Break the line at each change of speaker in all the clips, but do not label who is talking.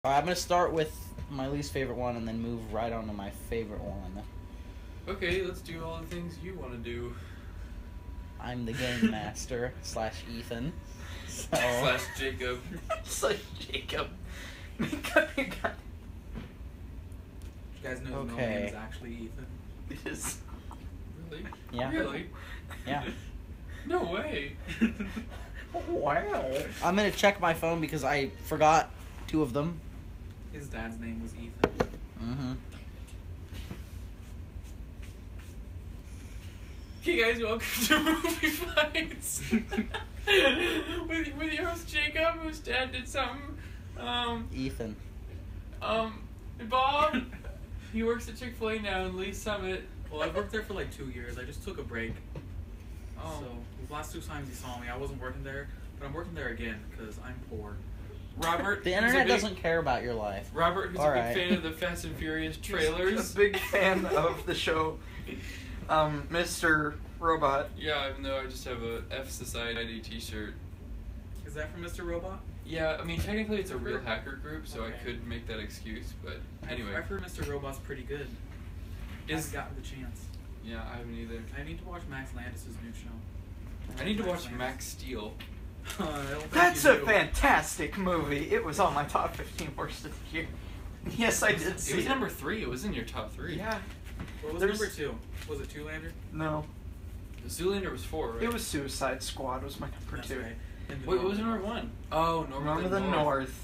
Alright, I'm gonna start with my least favorite one and then move right on to my favorite one.
Okay, let's do all the things you want to do.
I'm the game master / Ethan. So...
/ Jacob.
/ Jacob. Make up your guy.
You guys know his
Okay.
name is actually Ethan.
It is.
Really?
Yeah.
Really?
Yeah.
No way.
Wow.
I'm gonna check my phone because I forgot 2 of them.
His dad's name was Ethan.
Mm-hmm.
Okay, guys, welcome to Movie Fights. with your host Jacob, whose dad did something.
Ethan.
Bob. He works at Chick-fil-A now in Lee Summit.
Well, I've worked there for like 2 years. I just took a break.
Oh.
So, the last 2 times you saw me, I wasn't working there, but I'm working there again because I'm poor.
Robert.
The internet doesn't care about your life.
Robert, who's
All
a big
right.
fan of the Fast and Furious trailers.
A big fan of the show. Mr. Robot.
Yeah, even though I just have a F Society t-shirt.
Is that from Mr. Robot?
Yeah, I mean, technically it's a real hacker group, so I could make that excuse, but anyway.
I've heard Mr. Robot's pretty good. I haven't gotten the chance.
Yeah, I haven't either.
I need to watch Max Landis' new show.
I need to watch Max Steel.
I don't think
That's
you
a
do.
fantastic movie. It was on my top 15 worst of the year. Yes, I did see
It was number 3. It was in your top 3.
Yeah.
What was
There's-
number 2? Was it Zoolander?
No.
Zoolander was 4, right?
It was Suicide Squad was my number
That's
2.
right. And the
Wait, what was
North.
number 1? Oh,
North of the North.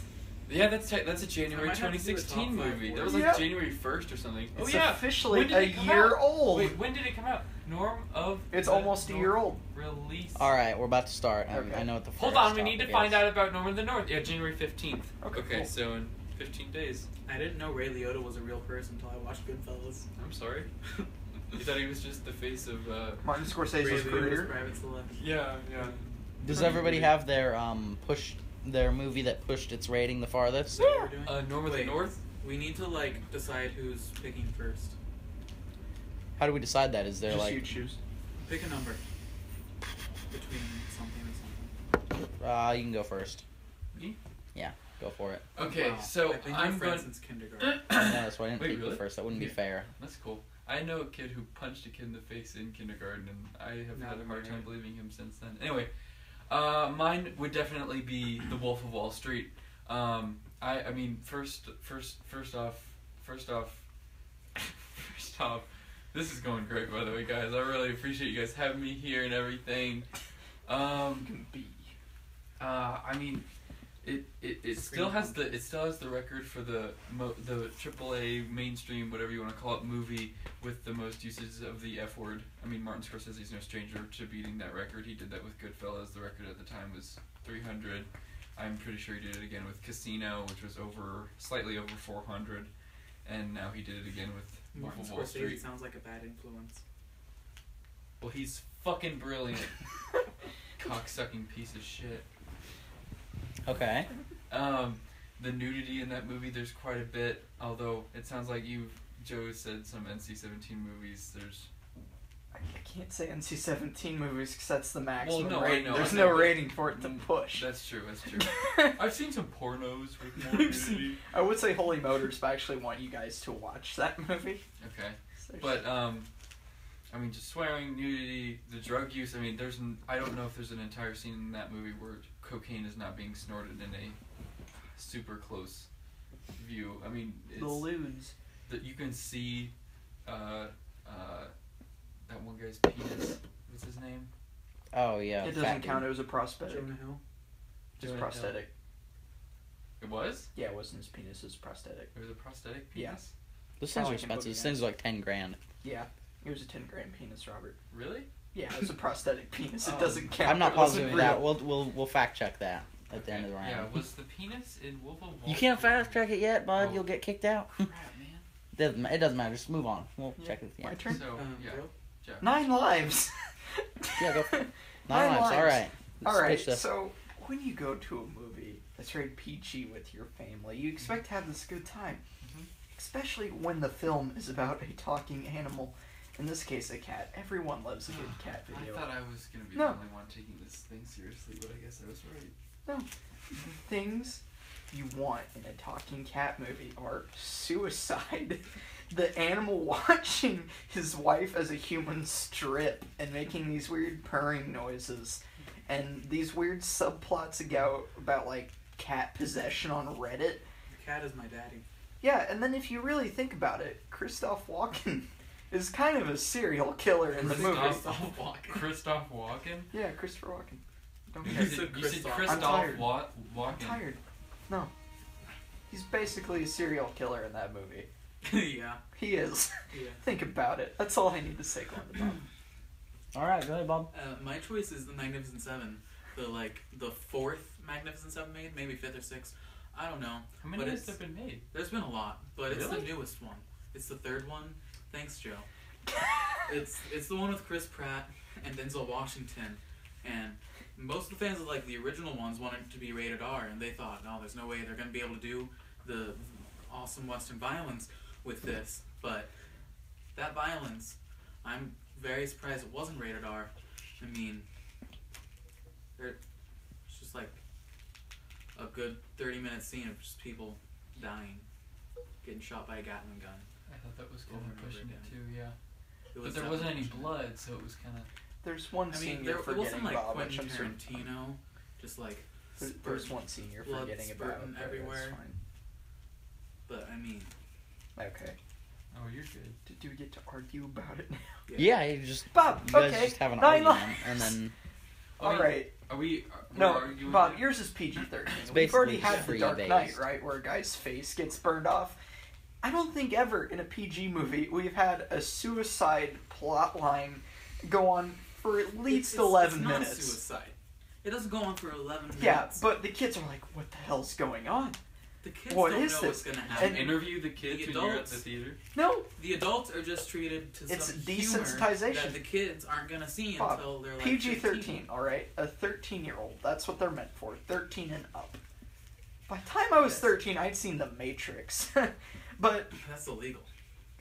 Yeah, that's a January
I might have to do a
2016
top 5
movie.
for
That
it.
was like
Yep.
January 1st or something.
It's
Oh yeah,
officially
When did
a
it come
year
out?
old.
Wait, when did it come out? Norm of.
It's
the
almost a year old.
Release.
Alright, we're about to start.
Okay.
I know what the
Hold
first
on, we need to
topic
find
is.
out about Norm of the North. Yeah, January 15th.
Okay, cool.
So in 15 days.
I didn't know Ray Liotta was a real person until I watched Goodfellas.
I'm sorry. You thought he was just the face of.
Martin
Ray
Scorsese's
Liotta's
career.
private celebrity.
Yeah, yeah.
Does everybody have their their movie that pushed its rating the farthest?
Is that what we're doing?
Norm of the
Wait,
North.
We need to decide who's picking first.
How do we decide that? Is there
Just
like
you choose.
Pick a number. Between something and something.
you can go first.
Me?
Yeah, go for it.
Okay,
Wow.
so
I've been
I'm
your
going.
friend since kindergarten.
Yeah, that's why I didn't
Wait,
take you
really?
first. That wouldn't be
Yeah.
fair.
That's cool. I know a kid who punched a kid in the face in kindergarten, and I have
Not
had a hard time
married.
believing him since then. Anyway, mine would definitely be The Wolf of Wall Street. I mean, first off, this is going great, by the way, guys. I really appreciate you guys having me here and everything. I mean, it still has the record for the AAA mainstream, whatever you want to call it, movie with the most usage of the F word. I mean, Martin Scorsese is no stranger to beating that record. He did that with Goodfellas. The record at the time was 300. I'm pretty sure he did it again with Casino, which was slightly over 400, and now he did it again with Wolf
Martin
of Wall
Scorsese
Street.
sounds like a bad influence.
Well, he's fucking brilliant. Cocksucking piece of shit.
Okay.
The nudity in that movie, there's quite a bit. Although it sounds like Joe said some NC-17 movies.
I can't say NC-17 movies because that's the maximum
no, I
rating.
know,
There's
I
no
know, but-
rating for it to push.
That's true. I've seen some pornos with more nudity.
I would say Holy Motors, but I actually want you guys to watch that movie.
Okay,
So
but I mean, just swearing, nudity, the drug use. I mean, I don't know if there's an entire scene in that movie where cocaine is not being snorted in a super close view. I mean,
the lewds.
that you can see that one guy's penis. What's his name?
Oh yeah.
It
fat
doesn't
dude.
count. It was a prosthetic.
Jonah Hill.
Just
Jonah
prosthetic.
It was?
Yeah, it wasn't his penis. It was prosthetic.
It was a prosthetic
Yeah.
penis?
Those things are
Probably can
expensive.
book
These
it.
things are like 10 grand.
Yeah, it was a 10-gram penis, Robert.
Really?
Yeah, it was a prosthetic penis. It
Oh.
doesn't count.
I'm not
It wasn't
positive of that.
real.
We'll fact check that at the end of the round.
Yeah, was the penis in Wolf of Wall
You can't
Street?
fact check it yet, bud.
Oh.
You'll get kicked out.
Crap, man.
It doesn't matter. Just move on. We'll
Yeah.
check it at the
My
end.
turn.
So, yeah.
Joe?
Jeff.
9 lives.
Yeah, go for it.
Nine
All
lives.
right. Let's
All right.
pitch this.
So when you go to a movie that's very peachy with your family, you expect to have this good time,
Mhm.
especially when the film is about a talking animal. In this case, a cat. Everyone loves a good cat
I
video.
thought I was going to be
No.
the only one taking this thing seriously, but I guess I was right.
No. Things you want in a talking cat movie are suicide. The animal watching his wife as a human strip and making these weird purring noises. And these weird subplots about like, cat possession on Reddit.
The cat is my daddy.
Yeah, and then if you really think about it, Christoph Walken is kind of a serial killer in the movie.
Christoph Walken.
Christoph Walken?
Yeah, Christopher Walken. Don't
You
care.
said
Christoph.
I'm
Christoph
tired.
Walken.
I'm tired. No. He's basically a serial killer in that movie.
Yeah.
He is.
Yeah.
Think about it. That's all I need to say going about.
Alright, go ahead, Bob.
My choice is the Magnificent Seven. The fourth Magnificent Seven made, maybe fifth or sixth. I don't know.
How many
But
has there been made?
There's been a lot, but it's the
Really?
newest one. It's the third one. Thanks, Joe. It's the one with Chris Pratt and Denzel Washington, and most of the fans of like the original ones wanted it to be rated R, and they thought, no, there's no way they're gonna be able to do the awesome Western violence with this. But that violence, I'm very surprised it wasn't rated R. I mean, it's just like a good 30-minute scene of just people dying, getting shot by a Gatling gun.
I thought that was kind
Over and
of
over
pushing it
again.
too, yeah.
It
But there wasn't any
definitely-
blood, so it was kind of...
There's one
I
scene
mean,
you're
it
forgetting,
wasn't like
Bob, which
Quentin
I'm certain.
Tarantino, just like
There's
spurting.
one scene you're
blood
forgetting about.
spurting
but
everywhere.
It's fine.
But I mean,
Okay.
Oh, you're good.
Do we get to argue about it now?
Yeah, you just...
Bob,
You guys
okay.
just have an
9
argument,
lives.
and then...
Alright.
Are we...
No,
arguing
Bob,
now?
yours is PG-13.
It's
We've already
basically
had The Dark
free-based.
Knight, right, where a guy's face gets burned off. I don't think ever in a PG movie we've had a suicide plot line go on for at least 11
it's not
minutes.
suicide. It doesn't go on for 11 minutes.
Yeah, but the kids are like, what the hell's going on?
the kids
what
don't
is
know
this?
what's gonna
You
happen.
And-
interview the kids
The
when you're at
adults-
the theater?
No,
The adults are just treated to
It's
some humor
desensitization.
that the kids aren't gonna see
Bob,
until they're like
PG-13, alright? A 13-year-old. That's what they're meant for. 13 and up. By the time I was
Yes.
13, I'd seen The Matrix. But
That's illegal.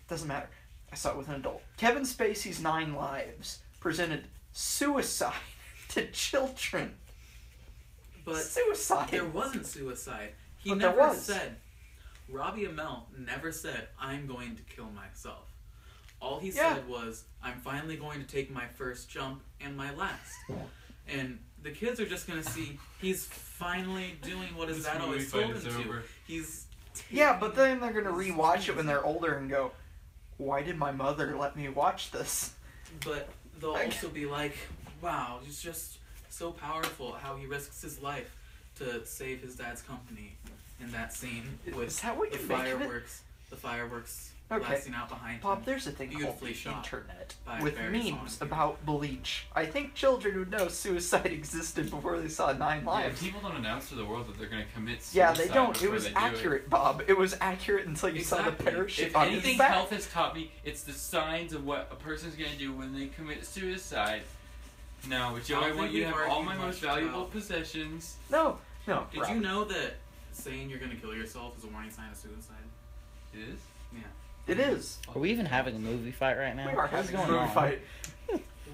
doesn't matter. I saw it with an adult. Kevin Spacey's 9 Lives presented suicide to children.
But
Suicide.
there wasn't suicide. He
But there
never
was.
said. Robbie Amell never said, "I'm going to kill myself." All he
Yeah.
said was, "I'm finally going to take my first jump and my last." And the kids are just gonna see he's finally doing what his
This
dad
movie
always
fight
told
is
him to.
over.
He's
Yeah, but
taking
then they're gonna
his
rewatch it when
things.
they're older and go, why did my mother let me watch this?
But they'll
I-
also be like, "Wow, he's just so powerful how he risks his life to save his dad's company." In that scene with
Is that what
the
you make of it?
fireworks
Okay.
blasting out behind
Bob,
him.
there's a thing called
Beautifully
the
shot
internet
by
with
Barry
memes
Sonnenfeld.
about Bleach. I think children would know suicide existed before they saw 9
Yeah,
Lives.
people don't announce to the world that they're going to commit suicide.
Yeah, they don't. It
before
was
they do
accurate, Bob. It was accurate until you saw the
Exactly.
parachute
If
on
anything
his back.
health has taught me, it's the signs of what a person's going to do when they commit suicide. No, but Joe,
I
I
don't
want
think
you to
we've
have all
argued
my
much
most valuable
about-
possessions.
No.
Did
Rob.
you know that saying you're gonna kill yourself is a warning sign of suicide?
It is?
It is.
Are we even having a movie fight right now?
We are
What's
having a
going
movie
on?
fight.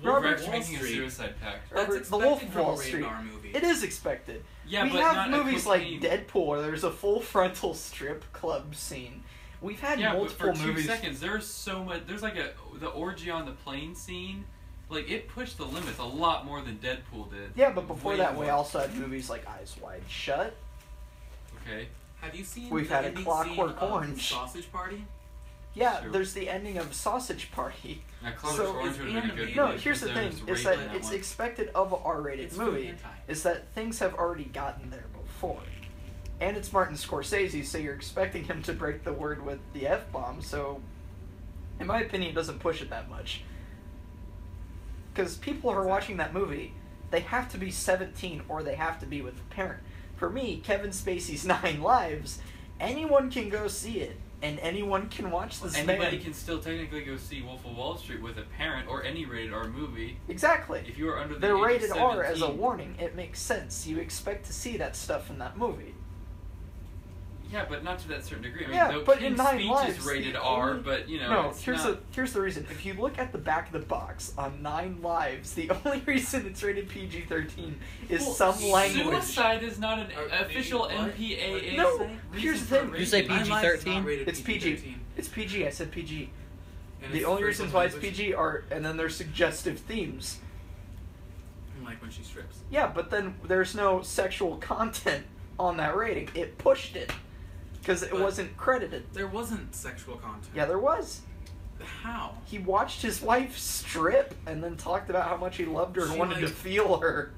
Robert,
Robert
making a suicide pact.
That's
Robert,
expected
The Wolf of
from a
Wall
rated
Street.
R movie.
It is expected.
Yeah,
we
but
have
not
movies
a
like
cocaine.
Deadpool where there's a full frontal strip club scene. We've had
Yeah, but
multiple
for 2
movies.
seconds, there's so much. There's like the orgy on the plane scene. Like, it pushed the limits a lot more than Deadpool did.
Yeah, but before
Way
that,
more.
we also had movies like Eyes Wide Shut.
Okay.
Have you seen
We've
the
had a
ending
Clockwork
scene of
Orange.
Sausage Party?
Yeah,
Sure.
there's the ending of Sausage Party.
Now, Clockwork
So
Orange
it's
would have been a good
animated.
No,
movie,
here's the
because
thing:
there was
is
rape
that
in that
it's
one.
expected of an R-rated
It's
movie.
hentai.
Is that things have already gotten there before, and it's Martin Scorsese, so you're expecting him to break the word with the F-bomb. So, in my opinion, it doesn't push it that much. Because people who are watching that movie, they have to be 17 or they have to be with a parent. For me, Kevin Spacey's 9 Lives, anyone can go see it, and anyone can watch this
Anybody
man.
can still technically go see Wolf of Wall Street with a parent or any rated R movie.
Exactly.
If you are under the
They're
age
rated
of
R as a
17.
warning. It makes sense. You expect to see that stuff in that movie.
Yeah, but not to that certain degree. I mean,
Yeah,
no
but in
King's
9
Speech
Lives,
is rated
the
R,
only-
but you know,
No,
it's
here's the reason. If you look at the back of the box on 9 Lives, the only reason it's rated PG-13 is
Well,
some language.
Suicide is not an
Or-
official
what?
MPAA.
No,
reason
here's the
for
thing.
rating.
You say
it.
Nine Lives is
PG-13?
not rated
It's PG.
PG-13.
It's PG. I said PG.
And
The
it's
only
for
reasons
some
why it's
language,
PG are, and then there's suggestive themes.
like when she strips.
Yeah, but then there's no sexual content on that rating. It pushed it because it
But-
wasn't credited.
There wasn't sexual content.
Yeah, there was.
How?
He watched his wife strip and then talked about how much he loved her and
She,
wanted to
like-
feel her.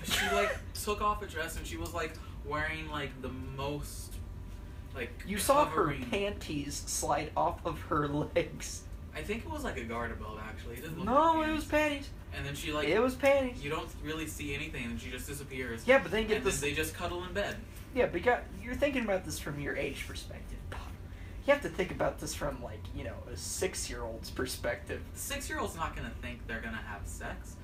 She like took off a dress and she was like wearing like the most like
You saw her
covering-
panties slide off of her legs.
I think it was like a garter belt actually. It didn't look
No,
like
it was
panties.
panties.
And then she like
It was panties.
you don't really see anything and she just disappears.
Yeah, but then you get
and
this.
then they just cuddle in bed.
Yeah, but you're thinking about this from your age perspective. You have to think about this from, like, you know, a 6-year-old's perspective.
The 6-year-old's not gonna think they're gonna have sex.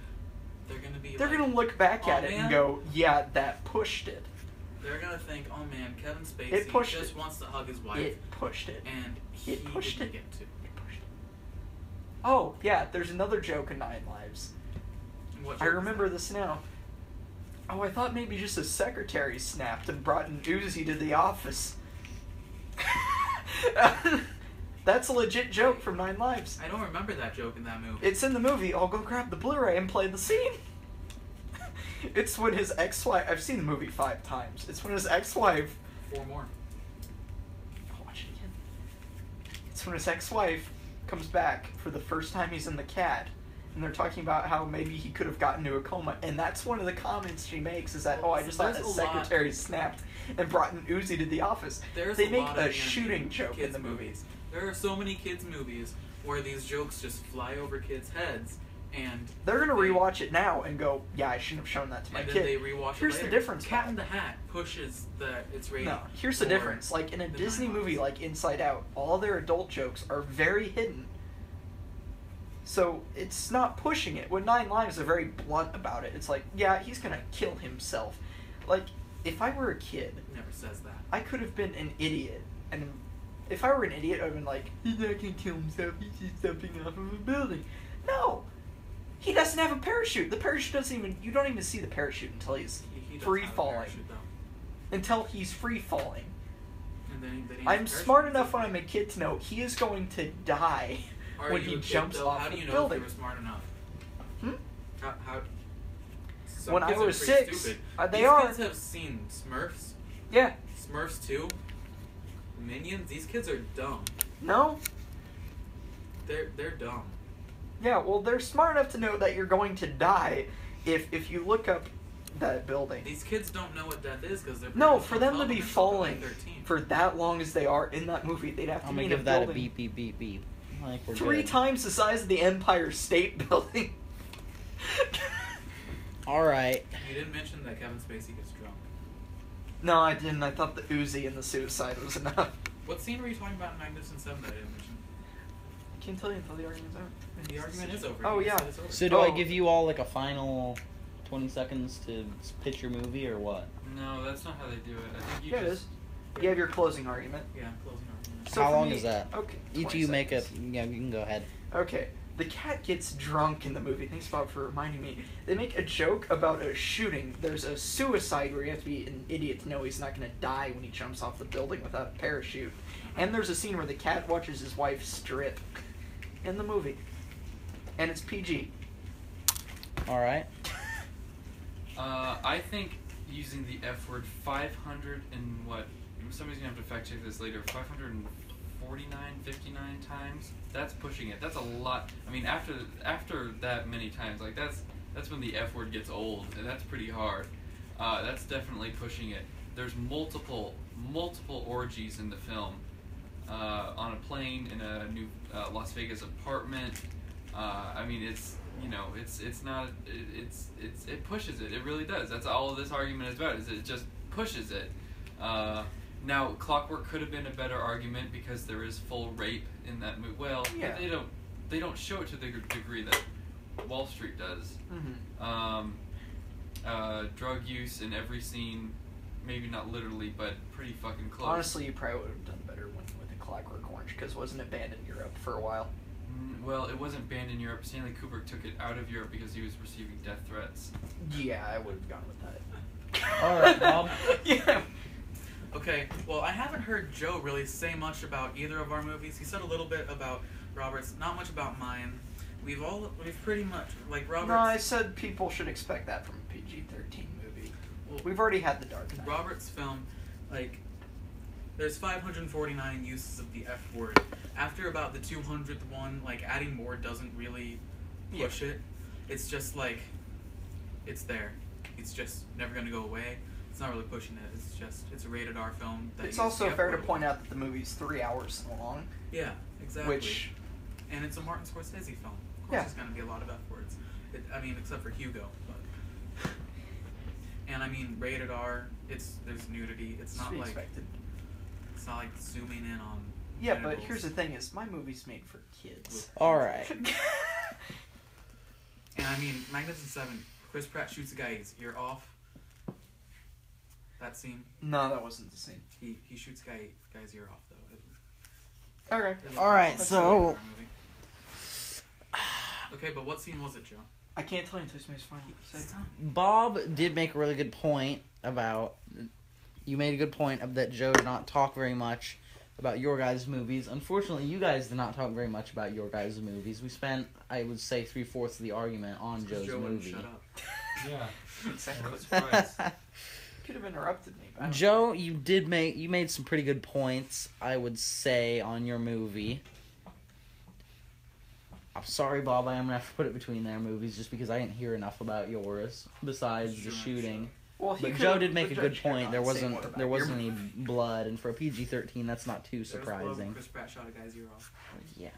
They're gonna be.
They're
like,
gonna look back
"Oh,
at it
man."
and go, yeah, that pushed it.
They're gonna think, oh man, Kevin Spacey
It pushed
just
it.
wants to hug his wife,
It pushed it.
and he
It pushed
didn't
it.
get to.
It pushed it. Oh, yeah, there's another joke in 9 Lives.
What
I
joke is
remember
that?
this now. Oh, I thought maybe just a secretary snapped and brought an Uzi to the office. That's a legit joke from 9 Lives.
I don't remember that joke in that movie.
It's in the movie. I'll go grab the Blu-ray and play the scene. It's when his ex-wife... I've seen the movie 5 times. It's when his ex-wife...
4 more.
I'll watch it again. It's when his ex-wife comes back for the first time he's in the cat. And they're talking about how maybe he could have gotten to a coma. And that's one of the comments she makes is that, oh, I just thought
There's
the
a lot-
secretary snapped and brought an Uzi to the office.
There's
They
a
make
lot
a
of
shooting
animated
joke in
kids
the movie.
movies. There are so many kids movies where these jokes just fly over kids' heads, and
They're going to
they-
rewatch it now and go, yeah, I shouldn't have shown that to my
and then
kid.
they rewatch
Here's
it
the
later.
difference,
Cat
though.
in the Hat pushes its rating.
No, here's the
for
difference. Like in a
the
Disney
9
movie
Lives.
like Inside Out, all their adult jokes are very hidden. So it's not pushing it. When 9 Lives are very blunt about it. It's like, yeah, he's gonna kill himself. Like, if I were a kid,
It never says that.
I could have been an idiot. And if I were an idiot, I'd have been like, he's not gonna kill himself, he's just jumping off of a building. No! He doesn't have a parachute. The parachute doesn't even, you don't even see the parachute until he's
He does
free
have a
falling.
parachute, though.
Until he's free falling.
And then he has
I'm
a
smart
parachute.
enough when I'm a kid to know he is going to die
Are
when
you
he
a kid,
jumps
though?
off
How
the
do you know
building.
if you were smart enough?
Hmm?
How some
When I
kids are
was
pretty
6,
stupid.
they
These
are.
kids have seen Smurfs,
Yeah.
Smurfs 2, Minions. These kids are dumb.
No?
They're dumb.
Yeah, well, they're smart enough to know that you're going to die if you look up that building.
These kids don't know what death is because they're
No,
pretty
for them to be
intelligent until they're,
falling
like 13.
for that long as they are in that movie, they'd have to
I'm
be
gonna
in
give
a
that a
building
beep, beep, beep, beep. Like we're
3
good.
times the size of the Empire State Building.
All right.
You didn't mention that Kevin Spacey gets drunk.
No, I didn't. I thought the Uzi and the suicide was enough.
What scene were you talking about in Magnificent Seven that I didn't mention?
I can't tell you until the argument's over.
The argument is over.
Oh,
You
yeah.
said it's over.
So do I
Oh.
give you all like a final 20 seconds to pitch your movie or what?
No, that's not how they do it. I think you
Yeah, it
just.
is. You have your closing argument.
Yeah, closing argument.
So
How
for
long
me-
is that?
Okay.
Each
20
of you make a.
seconds.
Yeah, you can go ahead.
Okay. The cat gets drunk in the movie. Thanks, Bob, for reminding me. They make a joke about a shooting. There's a suicide where you have to be an idiot to know he's not going to die when he jumps off the building without a parachute. And there's a scene where the cat watches his wife strip in the movie. And it's PG.
All right.
I think using the F word 500 and what? Somebody's gonna have to fact check this later. 549, 59 times. That's pushing it. That's a lot. I mean, after that many times, like that's when the F word gets old, and that's pretty hard. That's definitely pushing it. There's multiple orgies in the film. On a plane, in a new Las Vegas apartment. I mean, it's not. It pushes it. It really does. That's all this argument is about. Is it just pushes it. Now, Clockwork could have been a better argument because there is full rape in that movie. Well,
Yeah.
they don't show it to the degree that Wall Street does.
Mm-hmm.
Drug use in every scene. maybe not literally, but pretty fucking close.
Honestly, you probably would have done better with A Clockwork Orange, because wasn't it banned in Europe for a while?
Well, it wasn't banned in Europe. Stanley Kubrick took it out of Europe because he was receiving death threats.
Yeah, I would have gone with that.
Alright, Bob.
Yeah.
Okay, well, I haven't heard Joe really say much about either of our movies. He said a little bit about Robert's, not much about mine. We've pretty much, like, Robert's...
No, I said people should expect that from a PG-13 movie.
Well,
We've already had The Dark Knight.
Robert's film, like, there's 549 uses of the F word. After about the 200th one, like, adding more doesn't really push it. It's just, like, it's there. It's just never going to go away. It's not really pushing it. It's a rated R film.
It's also fair to point out that the movie's 3 hours long.
Yeah, exactly.
Which...
And it's a Martin Scorsese film. Of course
Yeah.
there's going to be a lot of F words. I mean, except for Hugo. But. And I mean, rated R, there's nudity. It's not like...
expected.
It's not like zooming in on...
Yeah,
genitals.
but here's the thing is, my movie's made for kids.
Alright.
And I mean, Magnificent Seven, Chris Pratt shoots a guy's ear off. That scene.
No, that wasn't the scene.
He shoots guy's ear off, though.
Okay.
Alright,
That's
so...
a rated R movie. Okay, but what scene was it, Joe?
I can't tell you until somebody's final say.
Bob did make a really good point about... You made a good point of that Joe did not talk very much about your guys' movies. Unfortunately, you guys did not talk very much about your guys' movies. We spent, I would say, 3/4 of the argument on Joe's
Joe wouldn't
movie.
shut up.
Yeah.
Exactly.
What a surprise.
Could have interrupted me. But I don't
Joe, you made some pretty good points, I would say, on your movie. I'm sorry, Bob, I am gonna have to put it between their movies just because I didn't hear enough about yours besides the shooting.
Well, he
But
could've-
Joe did make
the
a good
judge could
point.
not
There
say
wasn't
more about
there wasn't
your
any
movie.
blood, and for a PG-13, that's not too surprising.
Chris Pratt shot a guy's ear off.
Yeah.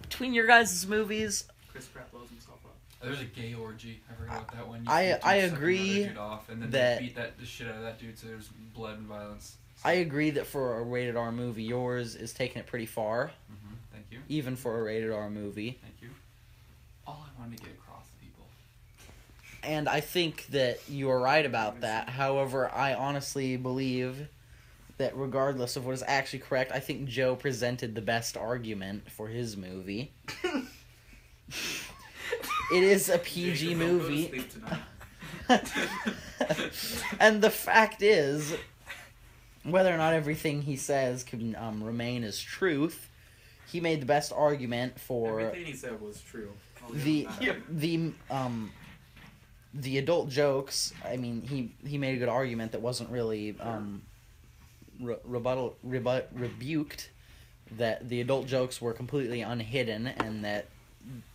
Between your guys' movies,
Chris Pratt blows himself up.
There's a gay orgy. I forgot about that one. You
I
see a dude sucking
agree
another dude off, and then
that-
they beat the shit out of that dude, so there's blood and violence.
I agree that for a rated R movie, yours is taking it pretty far,
Thank you.
even for a rated R movie.
Thank you. All I wanted to get across to people.
And I think that you are right about that. However, I honestly believe that regardless of what is actually correct, I think Joe presented the best argument for his movie. It is a PG
Jacob, don't go to
movie.
sleep tonight.
And the fact is, whether or not everything he says can remain as truth, he made the best argument for
Everything he said was true. I'll give him that.
the adult jokes. I mean, he made a good argument that wasn't really rebuked. That the adult jokes were completely unhidden, and that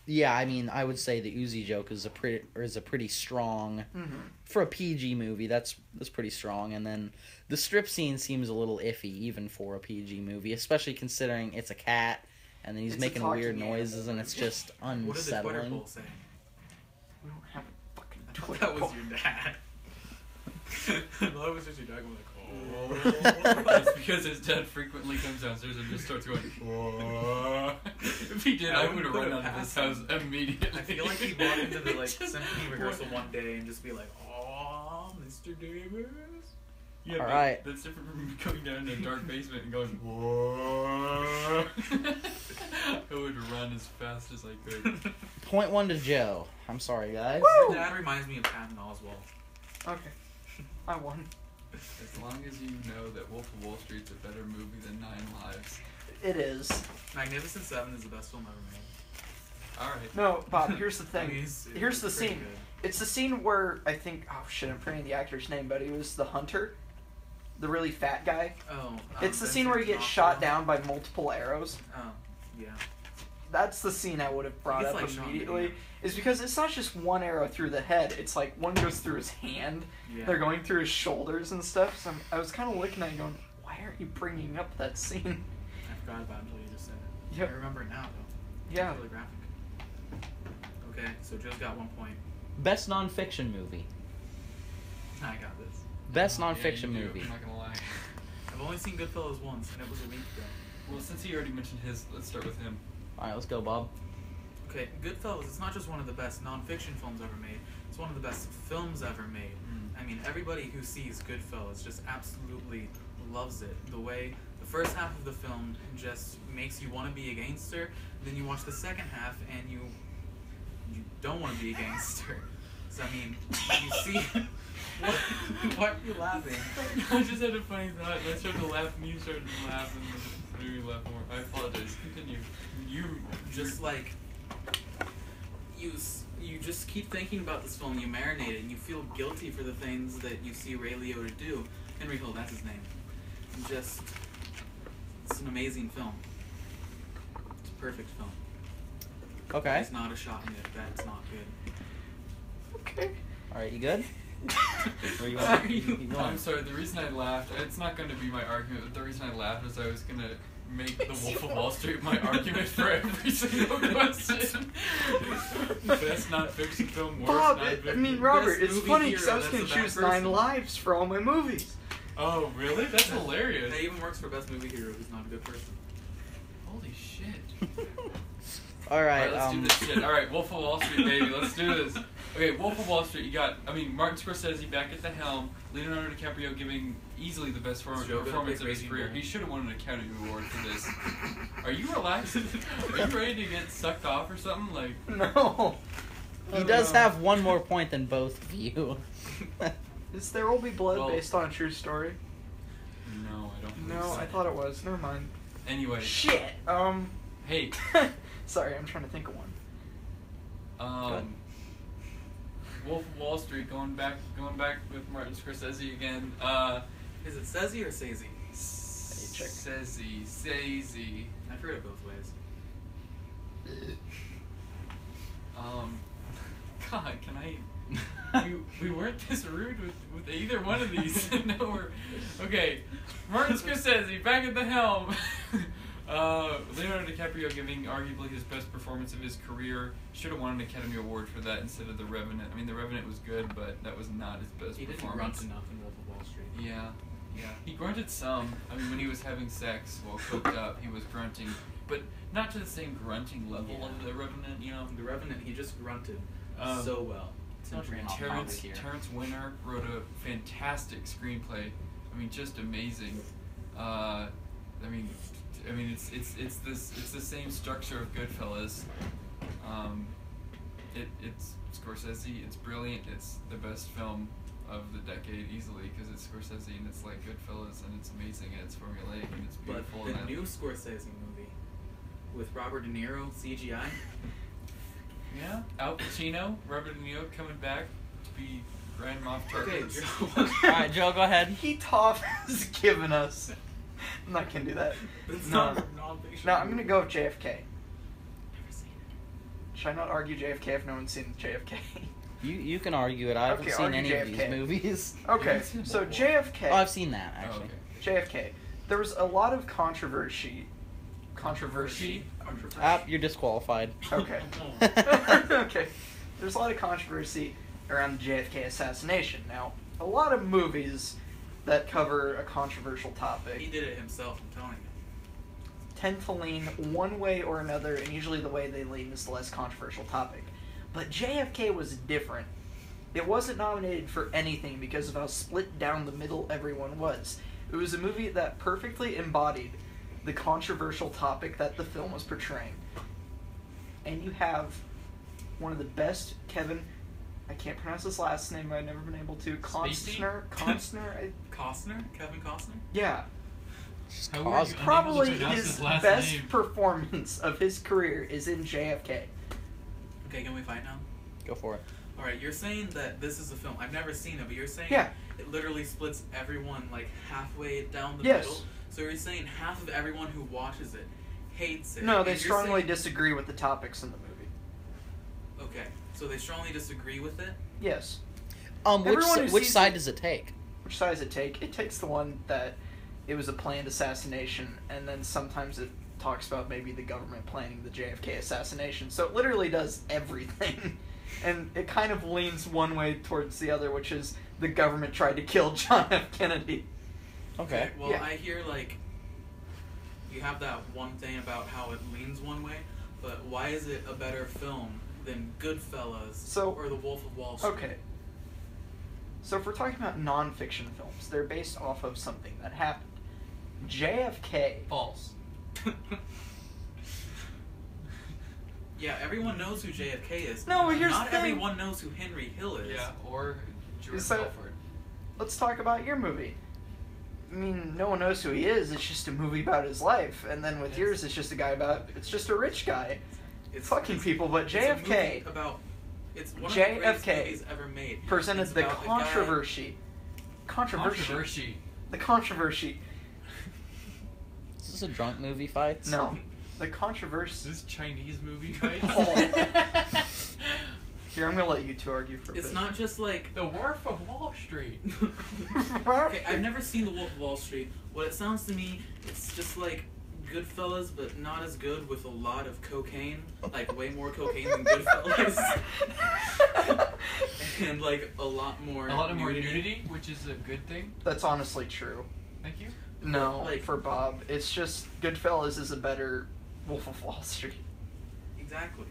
I mean, I would say the Uzi joke is a pretty strong for a PG movie. That's pretty strong, and then the strip scene seems a little iffy even for a PG movie, especially considering it's a cat and then he's
It's a
making
talking
weird
animal.
noises and it's just
What did the Twitter
unsettling.
poll say?
We don't have a fucking
I thought
Twitter
that was
poll.
your dad. I thought it was just your dad going like,
It's because his dad frequently comes downstairs and just starts going, "Whoa." If he did,
I
I
wouldn't
would have
put
run
it
out of this
past
house immediately.
I feel like he'd walk into the like
Just-
symphony rehearsal one day and just be like, "Oh, Mr. Davis."
Yeah,
All
but
right.
that's different from going down in a dark basement and going, "Whoa." I would run as fast as I could.
Point one to Joe. I'm sorry, guys.
Woo!
Your dad reminds me of Patton Oswalt.
Okay. I won.
As long as you know that Wolf of Wall Street's a better movie than 9 Lives.
It is.
Magnificent Seven is the best film ever made.
Alright.
No, Bob, here's the
I
thing.
mean,
Here's the
pretty
scene.
good.
It's the scene where I think, oh shit, I'm forgetting the actor's name, but he was the hunter. The really fat guy.
Oh,
It's the
Vincent
scene where he gets
D'Onofrio.
shot down by multiple arrows.
Oh, yeah.
That's the scene I would have brought
It's
up
like Sean
immediately.
Bean.
Is because it's not just one arrow through the head. It's like one goes through his hand.
Yeah.
They're going through his shoulders and stuff. So I was kind of looking at it going, why aren't you bringing up that scene?
I forgot about it until you just said it.
Yep.
I remember it now, though.
Yeah.
It's really graphic. Okay, so Joe's got 1 point.
Best nonfiction movie.
I got this.
Best
Yeah,
nonfiction
you do,
movie.
I'm not gonna lie.
I've only seen Goodfellas once, and it was a week ago.
Well, since he already mentioned his, let's start with him.
All right, let's go, Bob.
Okay, Goodfellas, it's not just one of the best non-fiction films ever made. It's one of the best films ever made. I mean, everybody who sees Goodfellas just absolutely loves it. The first half of the film just makes you want to be a gangster, then you watch the second half and you don't want to be a gangster. So, I mean, you see... Why are you laughing?
I just had a funny thought. I started to laugh and you started to laugh and then made me laugh more. I apologize. Continue.
You just like... You just keep thinking about this film, you marinate it, and you feel guilty for the things that you see Ray Liotta do. Henry Hill, that's his name. And just... It's an amazing film. It's a perfect film.
Okay.
There's not a shot in it that's not good.
Okay.
All right, you good? Or you
Are
want
you-
keep going?
I'm sorry, the reason I laughed, it's not going to be my argument, but the reason I laughed is I was going to make The Wolf of Wall Street my argument for every single question. Best non-fiction film, worst
Bob,
non-fiction.
I mean, Robert,
Best
it's
movie
funny
hero,
because I was
that's
going
a
to
bad
choose
person.
9 lives for all my movies.
Oh, really? That's hilarious.
That even works for Best Movie Hero, who's not a good person.
Holy shit.
All right.
Alright, let's do this shit. Alright, Wolf of Wall Street, baby. Let's do this. Okay, Wolf of Wall Street, you got, Martin Scorsese back at the helm, Leonardo DiCaprio giving easily the best performance of his career. He should have won an Academy Award for this. Are you relaxed? Are you ready to get sucked off or something? Like,
No.
He does have one more point than both of you.
Is There Will Be Blood
Well-
based on a true story?
no, I don't believe
No,
so.
I thought it was. Never mind.
Anyway,
Shit.
hey,
Sorry, I'm trying to think of one.
Wolf of Wall Street, going back with Martin Scorsese again.
Is it Sezi or Sazy?
check.
Scorsese.
I've heard it both ways.
God, can I? We weren't this rude with either one of these. No, okay. Martin Scorsese back at the helm. Leonardo DiCaprio giving arguably his best performance of his career. Should have won an Academy Award for that instead of The Revenant. I mean, The Revenant was good, but that was not his best
He didn't
performance.
grunt enough in Wolf of Wall Street.
Yeah. He grunted some. I mean, when he was having sex while cooked up, he was grunting, but not to the same grunting level
Yeah.
of The Revenant. You know.
The Revenant, he just grunted so well.
Terrence Winter wrote a fantastic screenplay. I mean, just amazing. I mean, it's the same structure of Goodfellas. It's Scorsese. It's brilliant. It's the best film of the decade easily because it's Scorsese and it's like Goodfellas and it's amazing and it's formulaic and it's
But
beautiful.
the
and
new Scorsese movie with Robert De Niro, CGI,
yeah, Al Pacino, Robert De Niro coming back to be Grand Moff
okay,
Tarkin.
Joe.
Alright, Joe, go ahead.
He Toff has given us. I'm not gonna do that.
It's
No.
not a non-fiction
No, I'm
movie.
gonna go with JFK.
Never seen it.
Should I not argue JFK if no one's seen JFK?
You can argue it. I haven't
Okay,
seen
argue
any of
JFK.
these movies.
Okay,
seen
so
Wolf of
JFK.
Oh, I've seen that
Oh,
actually.
okay.
JFK. There was a lot of controversy.
Controversy?
Ah, you're disqualified.
Okay. Okay. There's a lot of controversy around the JFK assassination. Now, a lot of movies that cover a controversial
He
topic
did it himself, I'm telling you.
tend to lean one way or another, and usually the way they lean is the less controversial topic. But JFK was different. It wasn't nominated for anything because of how split down the middle everyone was. It was a movie that perfectly embodied the controversial topic that the film was portraying. And you have one of the best I can't pronounce his last name, I've never been able to. Costner?
Kevin Costner?
Yeah.
How were you
Cos-
unable to
Probably
pronounce
his
last
best
name?
performance of his career is in JFK.
Okay, can we fight now?
Go for it.
Alright, you're saying that this is a film. I've never seen it, but you're saying
Yeah.
it literally splits everyone like halfway down the
Yes.
middle. So you're saying half of everyone who watches it hates it.
No,
and
they
you're
strongly
saying-
disagree with the topics in the movie.
Okay, so they strongly disagree with it?
Yes.
Which
Everyone who
which
sees
side
it-
does it take?
Which side does it take? It takes the one that it was a planned assassination, and then sometimes it talks about maybe the government planning the JFK assassination. So it literally does everything. And it kind of leans one way towards the other, which is the government tried to kill John F. Kennedy.
Okay.
Well,
Yeah.
I hear like you have that one thing about how it leans one way, but why is it a better film than Goodfellas
or
The Wolf of Wall Street.
Okay. So if we're talking about non-fiction films, they're based off of something that happened. JFK.
False.
Yeah, everyone knows who JFK is.
No, but here's
not
the thing.
everyone knows who Henry Hill is.
Yeah, or George
So-
Belfort.
Let's talk about your movie. I mean, no one knows who he is. It's just a movie about his life. And then with
Yes.
yours, it's just a guy about... It's just a rich guy.
It's
Fucking people, but
it's a
JFK...
movie about. It's one of the greatest
JFK
movies ever made.
presented
It's
the
about a guy-
controversy.
Controversy.
The controversy.
Is this a drunk movie fight?
No. The
Is
controversy.
this Chinese movie fight?
Here, I'm gonna let you two argue for a
It's
bit.
not just like.
The Wolf of Wall Street.
Okay, I've never seen The Wolf of Wall Street. What it sounds to me, it's just like Goodfellas, but not as good with a lot of cocaine. Like, way more cocaine than Goodfellas. And, like, a lot more
nudity, which is a good thing.
That's honestly true.
Thank you.
No,
Like-
for Bob. It's just Goodfellas is a better Wolf of Wall Street.
Exactly.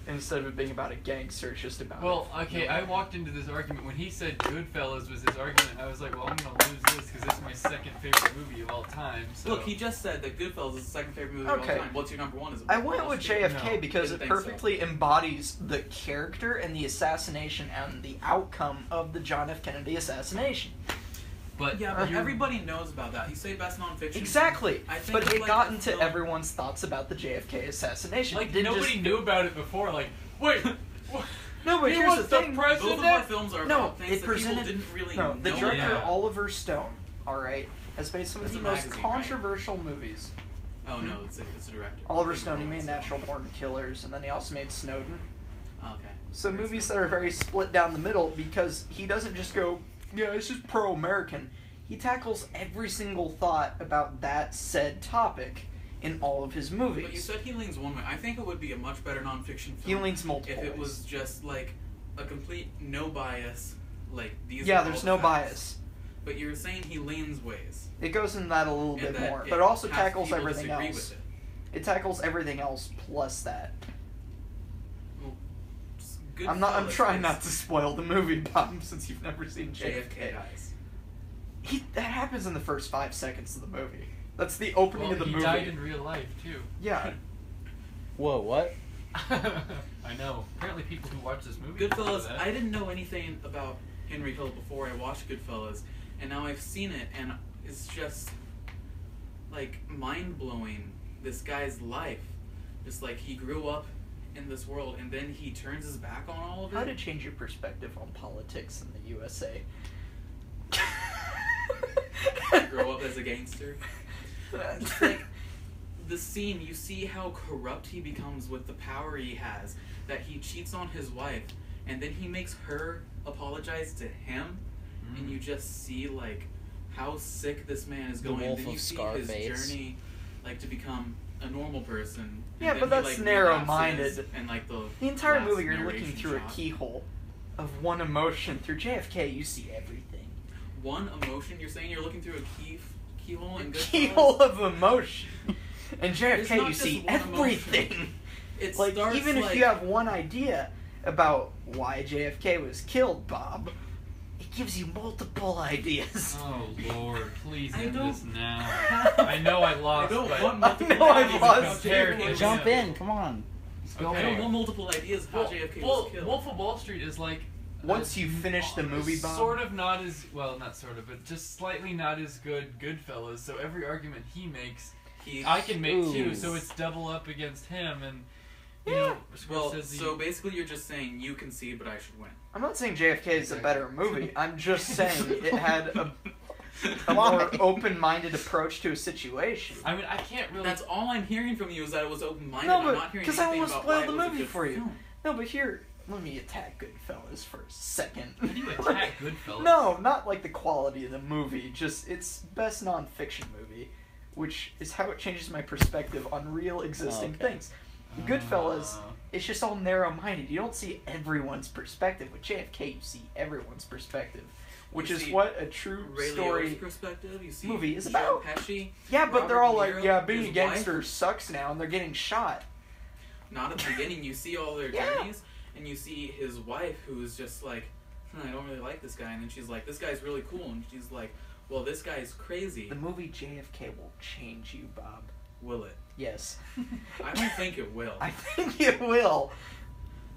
Instead of it being about a gangster, it's just about...
Well, okay, I walked into this argument. When he said Goodfellas was his argument, I was like, well, I'm going to lose this because this is my second favorite movie of all time. So.
Look, he just said that Goodfellas is his second favorite movie of
Okay.
all time. What's your number one? Is it
I
Wolf of
went
Wall
with
Street?
JFK
No,
because
didn't
it
think so.
perfectly embodies the character and the assassination and the outcome of the John F. Kennedy assassination.
But
Yeah, but
You-
everybody knows about that. You say best nonfiction.
Exactly.
I think
But
it's
it
like
got
a
into
film-
everyone's thoughts about the JFK assassination.
like
It didn't
nobody
just...
knew about it before. Like, wait, what?
No, but
He
here's
was
the thing.
Both of our
president.
films are
No,
about things
it
that
presented...
people didn't really
No,
know
the director
Yeah.
Oliver Stone, alright, has made some of
That's
the
a
most
magazine, right?
controversial movies.
Oh no, it's a director.
Oliver Stone, he made Natural Born Killers, and then he also made Snowden.
Oh, okay.
So movies that are very split down the middle because he doesn't just go, yeah, it's just pro-American. He tackles every single thought about that said topic in all of his movies.
But you said he leans one way. I think it would be a much better nonfiction film.
He leans multiple
if it
ways.
was just like a complete no bias, like these.
Yeah,
are
there's
all
no
the facts.
bias.
But you're saying he leans ways.
It goes into that a little
and
bit
that
more,
it
but it also
has
tackles
people
everything
disagree
else.
with
It tackles everything else plus that.
Well,
I'm trying
Goodfellas
not to spoil the movie, Bob, since you've never seen
is JFK
JFK.
dies.
That happens in the first 5 seconds of the movie. That's the opening
Well,
of the
he
movie.
died in real life too.
Yeah.
Whoa, what?
I know. Apparently, people who watch this movie. know
Goodfellas.
that.
I didn't know anything about Henry Hill before I watched Goodfellas, and now I've seen it, and it's just like mind blowing. This guy's life, just like he grew up in this world, and then he turns his back on all of it.
How to change your perspective on politics in the USA?
Grow up as a gangster. It's like the scene, you see how corrupt he becomes with the power he has, that he cheats on his wife, and then he makes her apologize to him, and you just see like how sick this man is
The
going.
Wolf
Then you
of
see
Scarface.
his journey, like to become a normal person. and
Yeah,
then
but
he,
that's
like,
narrow-minded.
relapses, and like
The entire
last
movie, you're looking
narration
through
shot.
a keyhole of one emotion. Through JFK, you see everything.
One emotion. You're saying you're looking through a keyhole in Goodfellas?
Keyhole of emotion. In
It's
JFK,
not
you
just
see
one emotion.
everything.
It
Like,
starts
even if
like,
you have one idea about why JFK was killed, Bob, it gives you multiple ideas.
Oh Lord, please
I
end
don't-
this now. I know I lost,
I don't
but
want multiple
I know I've
ideas
lost
about
too.
JFK.
Jump in, come on. Let's go.
Okay.
I don't want multiple ideas how JFK was killed.
Wolf of Wall Street is like
Once you finish the movie, Bob,
sort of not as well, not sort of, but just slightly not as good Goodfellas. So every argument he makes, I can make
Ooh.
too. So it's double up against him, and you
Yeah.
know,
Well,
Scorsese-
so basically you're just saying you concede, but I should win.
I'm not saying JFK is a better movie. I'm just saying it had a
Why?
more open-minded approach to a situation.
I mean, I can't really.
That's all I'm hearing from you is that it was open-minded.
No,
I'm
but-
not hearing
'cause I
anything
almost
about
spoiled
why
the
it was a
movie
good
for you.
film.
No, but here, let me attack Goodfellas for a second.
How do you attack Goodfellas?
No, not like the quality of the movie, just its best non-fiction movie, which is how it changes my perspective on real existing
Okay.
things. Goodfellas, it's just all narrow-minded. You don't see everyone's perspective. With JFK, you see everyone's perspective, which
You
is
see
what a true
Ray
story...
Liotta's perspective, you see
movie is
Joe
about.
Pesci.
Yeah, but they're
Robert
all
De
like,
Niro,
yeah, being a
his
gangster
wife.
sucks now, and they're getting shot.
Not at the beginning. You see all their
Yeah.
journeys, and you see his wife, who's just like, I don't really like this guy, and then she's like, this guy's really cool, and she's like, well, this guy's crazy.
The movie JFK will change you, Bob.
Will it?
Yes.
I don't think it will.
I think it will.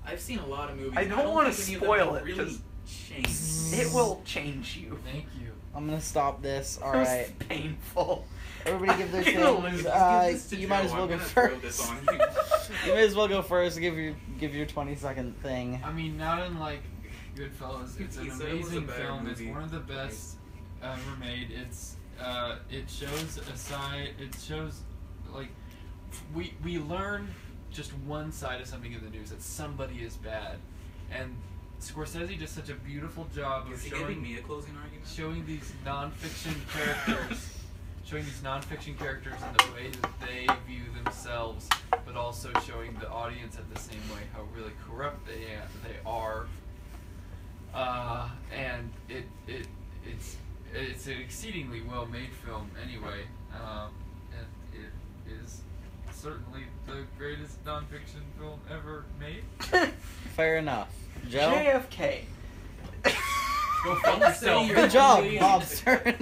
I've seen a lot of movies.
I don't want to
think any of them
spoil
have
it,
really
'cause
changed.
it will change you.
Thank you.
I'm gonna stop this. All
It was
right.
painful.
Everybody give their
You're gonna
things.
lose.
Give this to
You
Joe.
might as well
I'm
go
gonna throw
first.
this on you.
You may as well go first. Give your 20-second thing.
I mean, not unlike Goodfellas, it's an
He said it was a
amazing
better
film. It's
movie.
one of the best ever made. It shows a side. It shows like we learn just one side of something in the news, that somebody is bad, and Scorsese does such a beautiful job of
Is he giving me a closing argument?
showing these non-fiction characters, in the way that they view themselves, but also showing the audience at the same way how really corrupt they are. And it's an exceedingly well-made film anyway, and it is certainly the greatest non-fiction film ever made.
Fair enough. Joe?
JFK.
Go fuck yourself.
Good job, Bob's turn.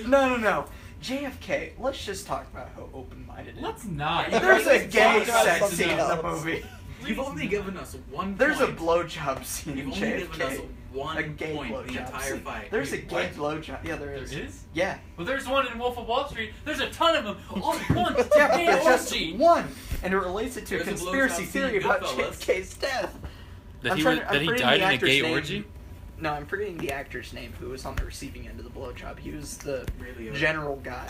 No. JFK. Let's just talk about how open-minded it is.
Let's not.
There's a gay
Talk about
sex
something
scene in the
else.
movie.
You've only given us one
There's a
point.
blowjob scene in
You've only given us
JFK.
one
A gay
point the
blowjob
entire
scene.
fight.
There's a
Wait,
gay
what?
blowjob. Yeah, there
There
is.
is?
Yeah.
Well, there's one in Wolf of Wall Street. There's a ton of them. All at once.
Yeah, but
Hey,
there's just
orgy.
one, and it relates it to a
There's a
conspiracy
blowjob
theory
scene in
about
Goodfellas.
JFK's death.
That
I'm
he
trying
was,
to-
that
I'm
he
forgetting
died
the
in a
actor's
gay
name.
orgy?
No, I'm forgetting the actor's name who was on the receiving end of the blowjob. He was the
Really?
general guy.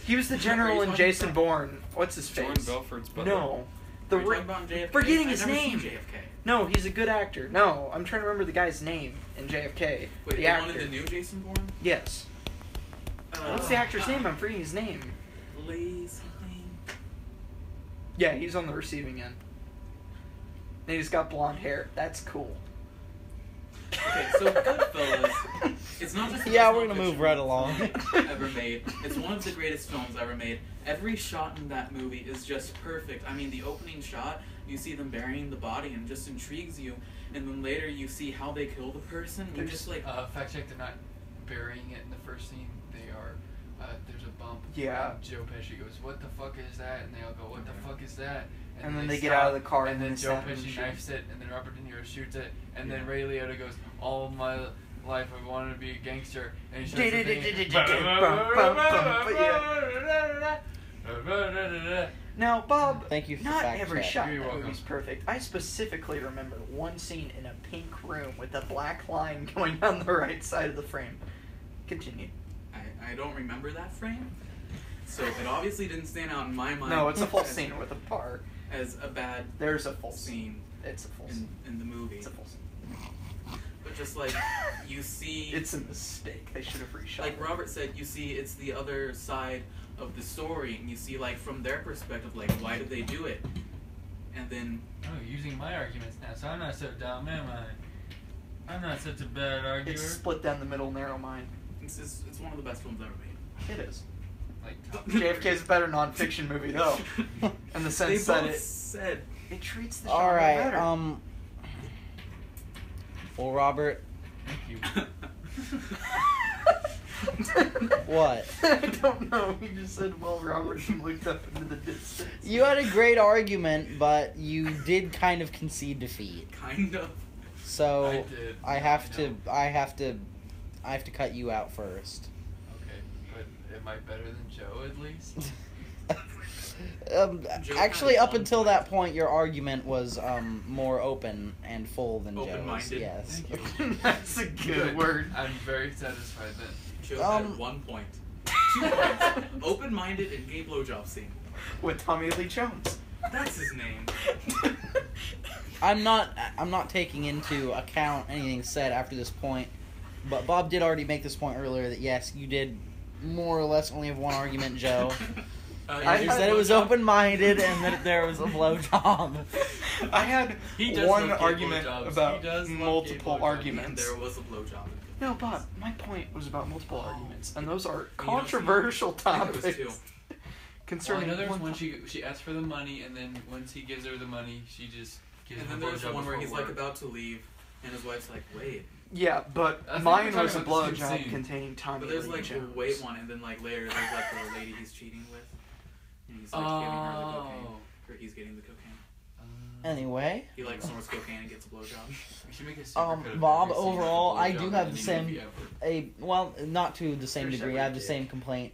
He was the
What are
general
you
in
talking
Jason
about?
Bourne. What's his
Jordan
face?
Belfort's butler.
No. The
Are you
ri-
talking about JFK?
forgetting
I've
his
never seen
name.
JFK.
No, he's a good actor. No, I'm trying to remember the guy's name in JFK.
Wait,
the
the
actor.
one in the new Jason Bourne?
Yes. What's the actor's name? I'm forgetting his name.
Lee something.
Yeah, he's on the receiving end. And he's got blonde hair. That's cool.
Okay, so Goodfellas, it's not just the
Yeah,
best
we're gonna
non-fiction
move right along.
film ever made. It's one of the greatest films ever made. Every shot in that movie is just perfect. I mean, the opening shot, you see them burying the body and it just intrigues you, and then later you see how they kill the person. You're just like,
Fact check, they're not burying it in the first scene. They are. There's a bump.
Yeah.
And Joe Pesci goes, "What the fuck is that?" And they all go, "What the fuck is that?"
And then they get out of the car
and
and
then
they
Joe
stab him and
Pesci
shoot.
knifes it, and then Robert De Niro shoots it, and then Ray Liotta goes, "All my life I wanted to be a gangster," and he shoots the thing.
Now, Bob,
Thank you for
not
fact
every
check.
shot in
You're
that
welcome.
movie's perfect. I specifically remember one scene in a pink room with a black line going down the right side of the frame. Continue.
I don't remember that frame, so it obviously didn't stand out in my mind.
No, it's a full
as-
scene with a bar.
as a bad
There's a full scene.
scene
It's a full scene.
in the movie.
It's a full scene.
But just like you see,
It's a mistake. They should have reshot
like
it.
Robert said, you see it's the other side of the story, and you see like from their perspective, like why did they do it, and then
Oh, using my arguments now, so I'm not so dumb, am I? I'm not such a bad arguer.
It's split down the middle, narrow mind.
it's one of the best films ever made.
It is.
Like top
JFK's a better non-fiction movie, though. In the sense
They
that
both
it
said
it treats the
All
genre
right.
better.
Thank
Well, Robert,
you.
what?
I don't know. He just said, "Well, Robert," and looked up into the distance.
You had a great argument, but you did kind of concede defeat.
kind of.
So
I did.
I have to cut you out first.
Okay, but am I better than Joe at least?
Joe
Actually,
had
up
one
until
point.
that point, your argument was more open and full than Joe's.
Open-minded.
Yes.
Thank you.
That's a good word.
I'm very satisfied then.
Joe
Um,
had 1 point. 2 points. Open-minded and gay blowjob scene.
With Tommy Lee Jones.
That's his name.
I'm not taking into account anything said after this point, but Bob did already make this point earlier that yes, you did more or less only have one argument, Joe.
I
You
had
said it was
blowjob.
open-minded and that there was a blowjob.
I had
He does
one
love gay
argument
blowjobs.
about
He does love gay
multiple
blowjobs.
arguments.
There was a blowjob.
No, Bob, my point was about multiple arguments, and those are
don't see-
controversial
I think it was
topics.
2.
Well, I
Concerning
know there was
one
when she asks for the money, and then once he gives her the money, she just Gives
And
him
then
a
there's the
blowjob
one where he's
before
like
work.
about to leave, and his wife's like, "Wait."
Yeah, but
I think
mine
we're
was a
talking about the same
blowjob
scene.
containing Tommy
But there's
Lee
like
Jones.
a wait one, and then like later there's like the lady he's cheating with, and he's like giving her the cocaine, or he's getting the cocaine.
Anyway,
He like snorts cocaine and gets a blowjob.
We should make a secret of
Bob,
every scene with a
overall, I
blowjob
do
in
have
any
the same-
movie ever.
well, not to the same
There's
degree. I have the
every
same complaint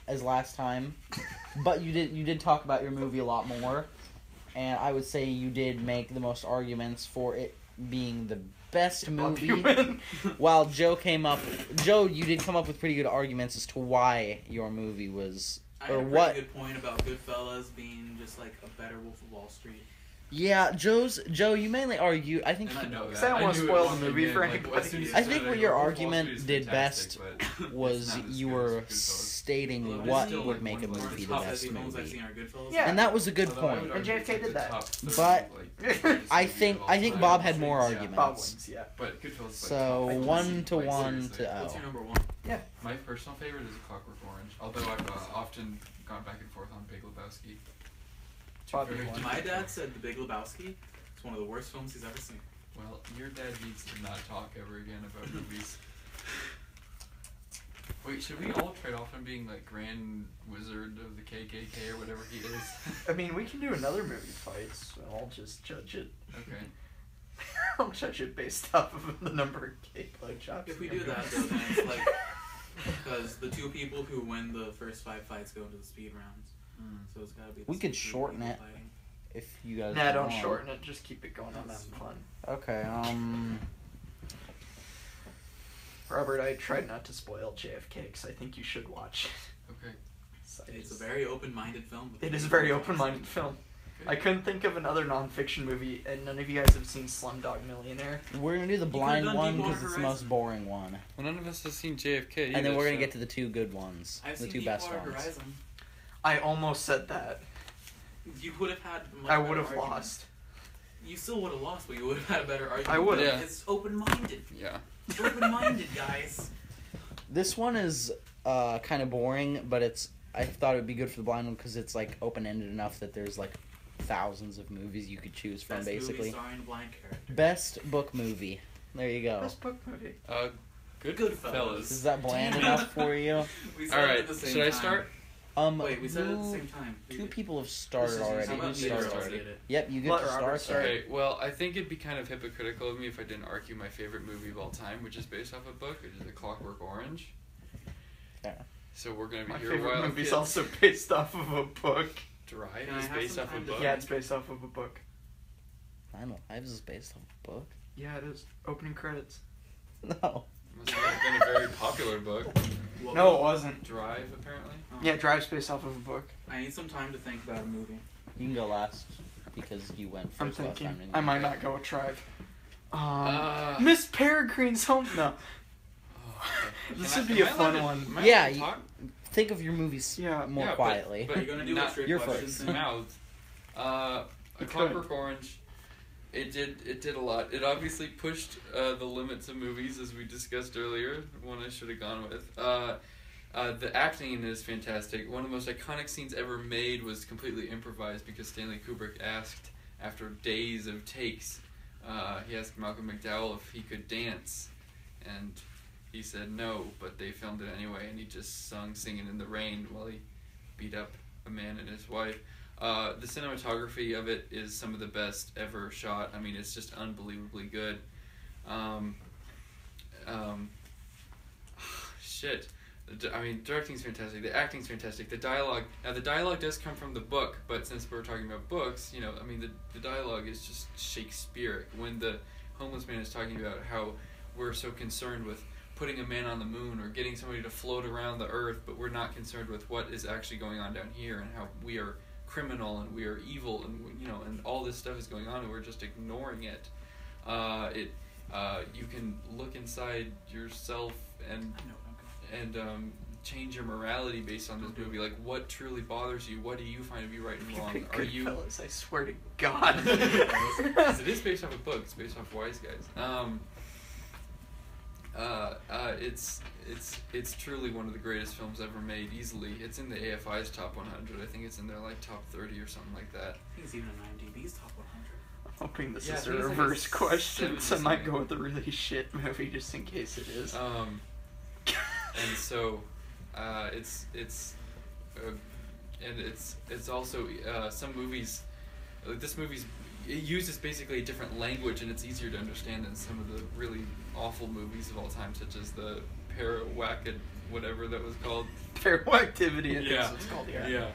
as last time, but you did talk about your movie a lot more, and I would say you did make the most arguments for it being the best movie. While Joe, you did come up with pretty good arguments as to why your movie was,
I had
or
a
what.
pretty good point about Goodfellas being just like a better Wolf of Wall Street.
Yeah, Joe, you mainly argued. I think
And I know that.
Because I don't wanna
knew it
spoil the
once
movie
again,
for
like,
anybody.
as soon as you
I
said
think
it,
what your
Wolf of Wall
argument
Street is
did
fantastic,
best
but
was
it's not as
you
good
were
as Goodfellas.
stating
Although
what
still,
would
like,
make a
one of the
movie the
top
best
films I've
movie.
seen are Goodfellas.
Yeah.
And that was a good
Although I would
point.
argue
And JFK
it's like
did
the
that.
top 30,
But
like, greatest
I
movie
think
of all
Bob
time.
had more
Yeah.
arguments.
Bob wins, yeah.
But Goodfellas is
So,
like top
1
50,
to
like,
1
seriously.
to
What's
0.
your number one?
My personal favorite is A Clockwork Orange, although I've often gone back and forth on Big Lebowski.
Bobby
Very
won.
My dad said The Big Lebowski is one of the worst films he's ever seen.
Well, your dad needs to not talk ever again about movies. Wait, should we all trade off him being like Grand Wizard of the KKK or whatever he is?
I mean, we can do another movie fight, so I'll just judge it.
Okay.
I'll judge it based off of the number of gay blowjobs.
If we do that, though, then it's like because the two people who win the first 5 fights go into the speed rounds, so it's gotta be. The
We
same
could
two
shorten
people
it.
fighting.
If you guys
Nah, don't
want.
shorten it. Just keep it going. I'm having fun.
Okay,
Robert, I tried not to spoil JFK because I think you should watch it.
Okay.
So I
It's a
just-
very open-minded film. with
It is a
big
very
blowjobs.
open-minded film.
Okay.
I couldn't think of another non-fiction movie, and none of you guys have seen Slumdog Millionaire.
we're gonna do the
could've
blind
done
one
Deepwater
because it's the
Horizon.
most boring one,
Well, none of us have seen JFK either,
and then we're gonna
so-
get to the 2 good ones,
I've
the
seen
2 best
Deepwater
ones.
Horizon.
I almost said that.
You would have had. a much
I
better
would have
argument.
lost.
You still would have lost, but you would have had a better argument.
I would've.
Yeah.
It's open-minded.
Yeah.
It's open-minded, guys.
This one is kind of boring, but I thought it would be good for the blind one because it's like open-ended enough that there's like thousands of movies you could choose from,
Best
basically.
movie starring a blind character.
Best book movie. There you go.
Best book movie.
Goodfellas.
Is that bland enough for you?
We said
All
it
right.
at the same
Should I
time.
start?
Wait, we said it at the
who-
same time. We
2
did.
people have started
This is-
already.
How
Who
about
Who
neither of
started?
us
started?
did it?
Yep, you get
Let
to
Robert
start.
start.
there.
Okay, well, I think it'd be kind of hypocritical of me if I didn't argue my favorite movie of all time, which is based off a book, which is A Clockwork Orange.
Fair.
So we're gonna be
My
here
favorite
while
movie is
kids.
also based off of a book.
Drive
Can I
is
have
based
some
off a
time to
book.
Yeah, it's based off of a book.
Final Lives is based on a book?
Yeah, it is. Opening credits.
No.
Must have been a very popular book.
What
No, it
was-
wasn't.
Drive, apparently.
Oh.
Yeah, Drive's based off of a book.
I need some time to think about a movie.
You can go last because you went first
I'm
last
thinking.
time. didn't
I
you?
might not go with Drive.
Uh,
Miss Peregrine's Home. No.
Oh,
This
can
would
I-
be a
am I
fun
allowed to-
one.
am I
Yeah,
allowed to talk?
Think of your movies
Yeah.
more
Yeah, but-
quietly.
but
Are you gonna do
not-
a trick
you're
question
first.
thing?
Mouth. A
You
Clockwork Orange. It did a lot. It obviously pushed the limits of movies, as we discussed earlier. One I should have gone with. The acting in it is fantastic. One of the most iconic scenes ever made was completely improvised because Stanley Kubrick asked, after days of takes, he asked Malcolm McDowell if he could dance, and he said no, but they filmed it anyway, and he just sung "Singing in the Rain" while he beat up a man and his wife. The cinematography of it is some of the best ever shot. I mean, it's just unbelievably good. Shit. I mean, directing's fantastic. The acting's fantastic. The dialogue does come from the book, but since we're talking about books, you know, I mean, the dialogue is just Shakespearean. When the homeless man is talking about how we're so concerned with putting a man on the moon or getting somebody to float around the earth, but we're not concerned with what is actually going on down here and how we are criminal and we are evil and, you know, and all this stuff is going on and we're just ignoring it. You can look inside yourself and
I know what I'm going.
change your morality based on this movie. Like, what truly bothers you? What do you find to be right and wrong? Are you?
Goodfellas, I swear to God.
'Cause it is based off a book. It's based off Wise Guys. It's truly one of the greatest films ever made. Easily, it's in the AFI's top 100. I think it's in their like top 30 or something like that.
I think it's even on IMDb's top 100.
hoping this
Yeah, I
is a
think it's like a
reverse question, so I might
70
go with a really shit movie just in case it is.
And so, it's also some movies. This movie's it uses basically a different language, and it's easier to understand than some of the really awful movies of all time, such as the Parawhacked, whatever that was called.
Paranormal Activity, I think
Yeah.
is it's called, yeah.
Yeah.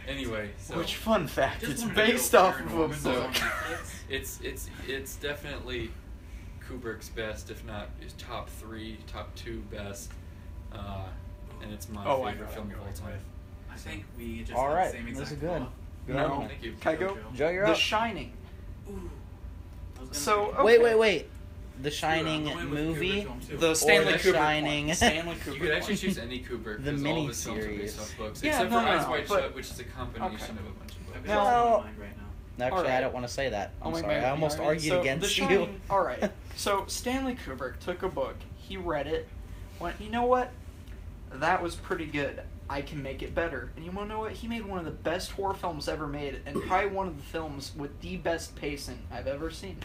Anyway, so
Which, fun fact,
Just
it's
wanted to
based
go
off of a
paranormal
So-
book.
it's definitely Kubrick's best, if not his top 3, top 2 best, and it's my
Oh, I
favorite
know
film
what
of all
I'm
time.
going
I think we just
All
had
right,
the same
this
exact
is good.
thought.
Good
No.
argument.
Thank you.
Can I go?
Joe, you're
The
up.
Shining.
Ooh. I was gonna
So,
pick-
okay.
Wait. The
Screw it,
Shining
I'm going with
movie.
Kubrick film, too.
The Stanley
The
Kubrick
Shining.
one. Stanley Kubrick
You could actually
one.
choose any Kubrick
The
because all of his films are
miniseries.
based off books,
Yeah,
except
no,
for
no,
Eyes
no,
Wide
but-
Shut, which is a combination
Okay.
of a bunch of
I've
books.
got
Well-
one in mind right now.
Actually,
Alright.
I don't want to say that. I'm
I'll make
sorry.
my
I almost
argument.
argued
So,
against
The
you.
Shining, alright. So, Stanley Kubrick took a book, he read it, went, you know what? That was pretty good. I can make it better. And you want to know what? He made one of the best horror films ever made, and probably one of the films with the best pacing I've ever seen.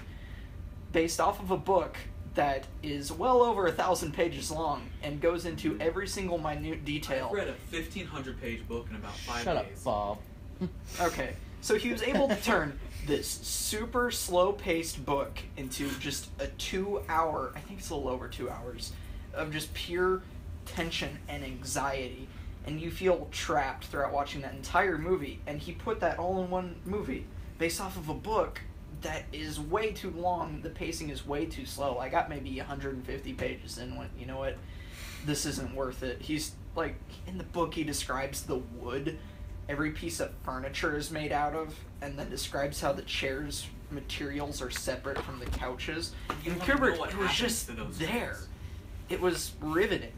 Based off of a book that is well over 1,000 pages long and goes into every single minute detail.
I've read a 1,500-page book in about 5
Shut up,
days.
Bob.
Okay, so he was able to turn this super slow-paced book into just a 2-hour, I think it's a little over 2 hours, of just pure tension and anxiety. And you feel trapped throughout watching that entire movie. And he put that all in one movie based off of a book that is way too long. The pacing is way too slow. I got maybe 150 pages in and went, you know what? This isn't worth it. He's, like, in the book he describes the wood every piece of furniture is made out of, and then describes how the chairs' materials are separate from the couches.
You
And
wanna know
Kubrick
what
was
happens
just
to those
there.
things.
It was riveting.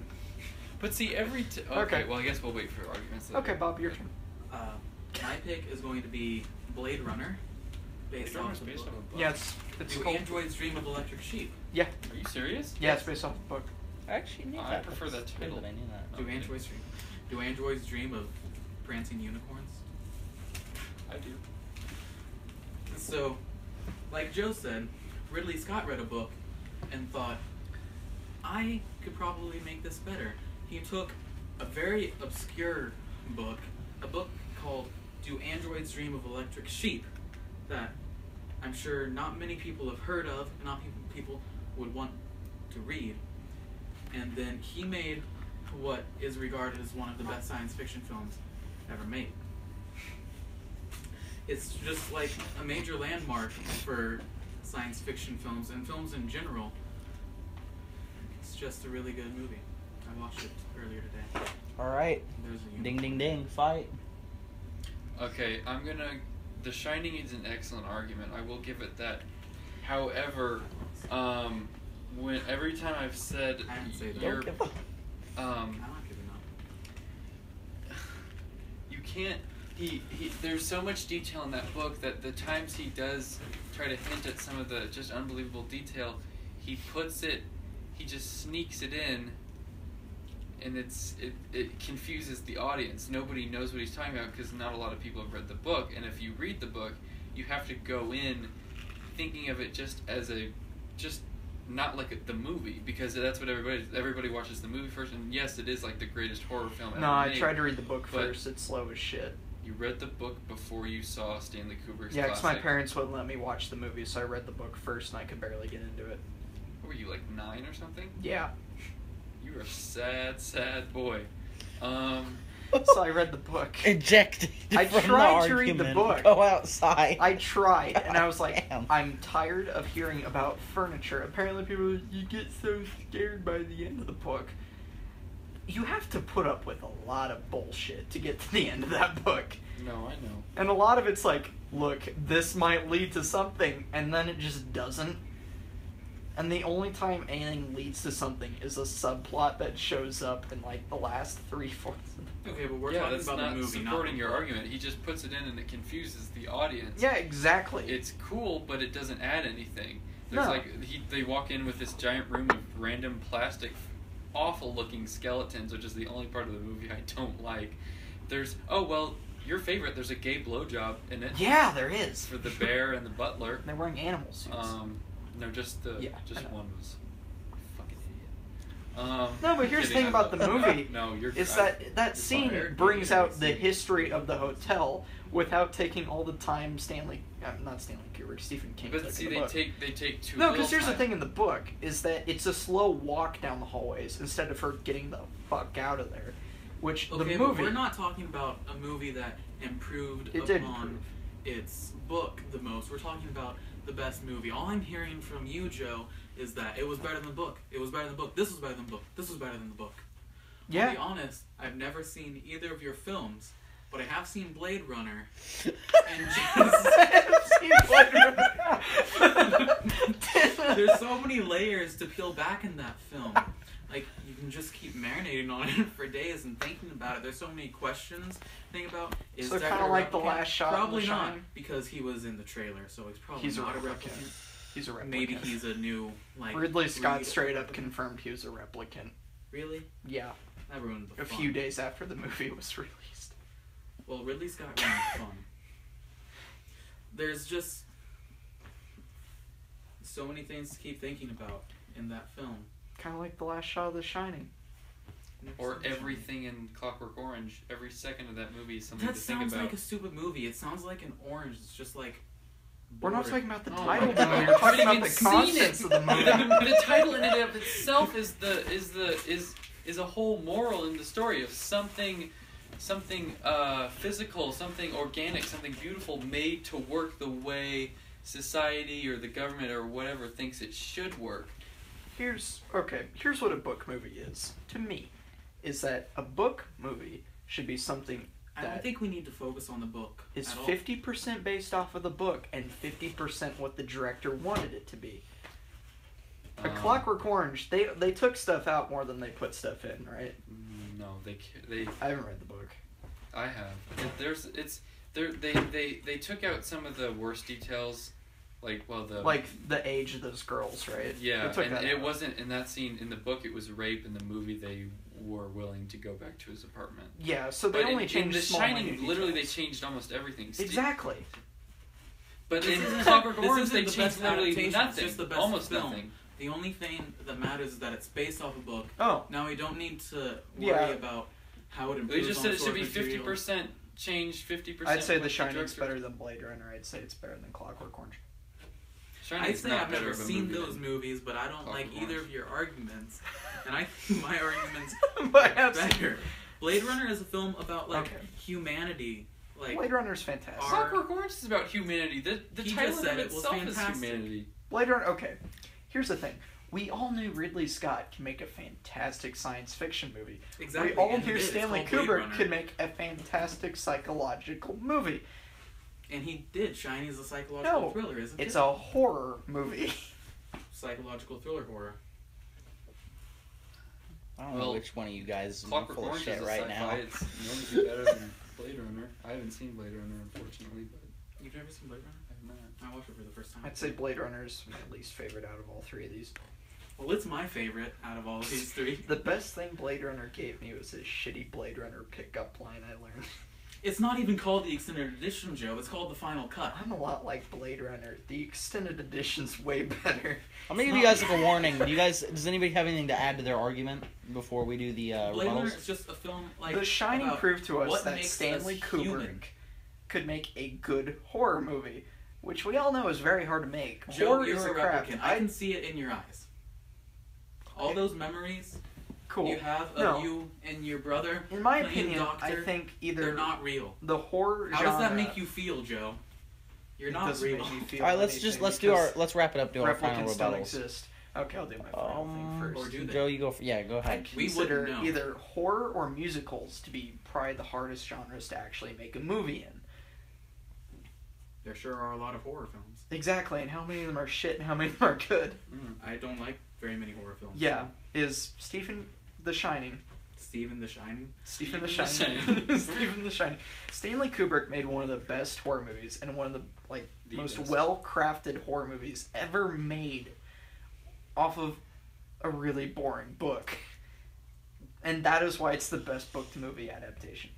But see, okay,
Okay.
well, I guess we'll wait for arguments.
Okay, Bob, your turn.
My pick is going to be Blade Runner, based
Blade
off
Runner's
the
based
book.
on a book.
Yeah, it's
Do
called...
Androids Dream of Electric Sheep?
Yeah,
Are you serious?
yeah, it's based off the book.
I actually knew
I
that.
prefer that
That's good
title.
that I knew that.
Do
Okay.
androids dream of prancing unicorns?
I do.
So, like Joe said, Ridley Scott read a book and thought, I could probably make this better. He took a very obscure book, a book called Do Androids Dream of Electric Sheep, that I'm sure not many people have heard of, and not people would want to read. And then he made what is regarded as one of the best science fiction films ever made. It's just like a major landmark for science fiction films and films in general. It's just a really good movie. I watched it earlier today.
All right.
There's a
Ding, ding, ding. Fight.
Okay, The Shining is an excellent argument. I will give it that. However, when every time I've said
I didn't say that.
you're,
Don't give up.
I'm not giving up.
you can't. He there's so much detail in that book that the times he does try to hint at some of the just unbelievable detail, he just sneaks it in, and it confuses the audience. Nobody knows what he's talking about because not a lot of people have read the book, and if you read the book, you have to go in thinking of it just not like the movie, because that's what everybody watches the movie first, and yes, it is like the greatest horror film ever
No, I
made.
tried to read the book
but-
first. It's slow as shit.
You read the book before you saw Stanley Kubrick's
Yeah, because my
classic.
parents wouldn't let me watch the movie, so I read the book first, and I could barely get into it.
What were you, like 9 or something?
Yeah.
You were a sad, sad boy.
So I read the book.
Ejected.
I
from
tried
the
to read the
argument.
book.
Go outside.
I tried, and I was like,
Damn.
I'm tired of hearing about furniture. Apparently people are like, you get so scared by the end of the book. You have to put up with a lot of bullshit to get to the end of that book.
No, I know.
And a lot of it's like, look, this might lead to something, and then it just doesn't. And the only time anything leads to something is a subplot that shows up in like the last 3/4 of the
Okay, but we're
yeah,
talking
that's
about
not
the movie, not
supporting
the
your
book.
argument. He just puts it in and it confuses the audience.
Yeah, exactly.
It's cool, but it doesn't add anything. There's
No.
like they walk in with this giant room of random plastic, awful looking skeletons, which is the only part of the movie I don't like. There's your favorite, there's a gay blowjob in it.
Yeah, there is.
For the bear and the butler.
They're wearing animal suits.
No, just one was a fucking idiot.
No, but here's the thing about the movie.
No,
is that scene brings out the history of the hotel without taking all the time not Stanley Kubrick, Stephen King.
But see, they take too.
No, because here's the thing in the book is that it's a slow walk down the hallways instead of her getting the fuck out of there. Which the movie.
But we're not talking about a movie that improved upon its book the most. We're talking about the best movie. All I'm hearing from you, Joe, is that it was better than the book. It was better than the book. This was better than the book. This was better than the book.
Yeah.
To be honest, I've never seen either of your films, but I have seen Blade Runner. There's so many layers to peel back in that film. Like, you can just keep marinating on it for days and thinking about it. There's so many questions to think about. Is
so
Deckard
kind of like
replicant?
The Last Shot.
Probably not, because he was in the trailer, so he's probably not a replicant.
He's a replicant.
Maybe he's a new, like...
Ridley Scott straight up confirmed he was a replicant.
Really?
Yeah.
That ruined the fun.
A few days after the movie was released.
Well, Ridley Scott ruined the fun. There's just so many things to keep thinking about in that film.
Kind of like The Last Shot of The Shining.
Or everything in Clockwork Orange. Every second of that movie is something to think about.
That sounds like a stupid movie. It sounds like an orange. It's just like...
We're not talking about the title.
We're talking about the contents of the movie. The title in and of itself is a whole moral in the story of something physical, something organic, something beautiful made to work the way society or the government or whatever thinks it should work.
Here's what a book movie is to me, is that a book movie should be something
I don't think we need to focus on the book.
It's 50% based off of the book and 50% what the director wanted it to be. A Clockwork Orange, they took stuff out more than they put stuff in, right?
No, they.
I haven't read the book.
I have. They took out some of the worst details, like
the age of those girls, right?
Yeah, and it wasn't in that scene in the book. It was rape. In the movie, they were willing to go back to his apartment.
Yeah, so they only changed
in The Shining, literally they changed almost everything.
Exactly.
But in Clockwork Orange, they changed literally nothing.
Just the best
almost
film.
Nothing.
The only thing that matters is that it's based off a book.
Oh.
Now we don't need to worry about how it improves.
They just said it should be
material.
50% change, 50%.
I'd say The Shining's better than Blade Runner. I'd say it's better than Clockwork Orange.
I'd say I've never seen those movies, but I don't like either of your arguments. And I think my argument's better. Blade Runner is a film about humanity. Like
Blade Runner's fantastic.
Clockwork Orange is about humanity. The title of itself is humanity.
Blade Runner. Okay, here's the thing. We all knew Ridley Scott can make a fantastic science fiction movie.
Exactly.
We all knew Stanley Kubrick could make a fantastic psychological movie.
And he did. Shining is a psychological thriller, isn't it?
It's a horror movie.
Psychological thriller horror.
I don't know which one of you guys is full of shit
is
right now.
It's known to be better than Blade Runner. I haven't seen Blade Runner, unfortunately, but
you've never seen Blade Runner?
I have not.
I watched it for the first time.
I'd say Blade Runner's my least favorite out of all three of these.
Well, it's my favorite out of all of these three.
The best thing Blade Runner gave me was his shitty Blade Runner pickup line I learned.
It's not even called the extended edition, Joe. It's called the final cut.
I'm a lot like Blade Runner. The extended edition's way better.
I'm gonna give you guys like a warning. Does anybody have anything to add to their argument before we do the
Blade Runner
rebuttals?
is just a film like
The Shining proved to us that
makes
Stanley
us
Kubrick
human.
could make a good horror movie, which we all know is very hard to make.
Joe,
Horror
you're
is
a
a craft.
replicant. I can see it in your eyes. All those memories you have of you and your brother.
In my
playing
opinion,
doctor,
I think either
they're not real.
The horror
How
genre.
does that make you feel, Joe? You're not real.
All right, let's wrap it up. Do our final
replicants don't
rebuttals.
exist. Okay, I'll do my final thing first.
Or do they?
Joe, you go. Go ahead.
I consider either horror or musicals to be probably the hardest genres to actually make a movie in.
There sure are a lot of horror films.
Exactly, and how many of them are shit and how many of them are good?
I don't like very many horror films.
Yeah, is Stephen the Shining.
Stephen the Shining?
Stephen the Shining. Stephen the Shining. Stanley Kubrick made one of the best horror movies and one of the most well-crafted horror movies ever made off of a really boring book. And that is why it's the best book to movie adaptation.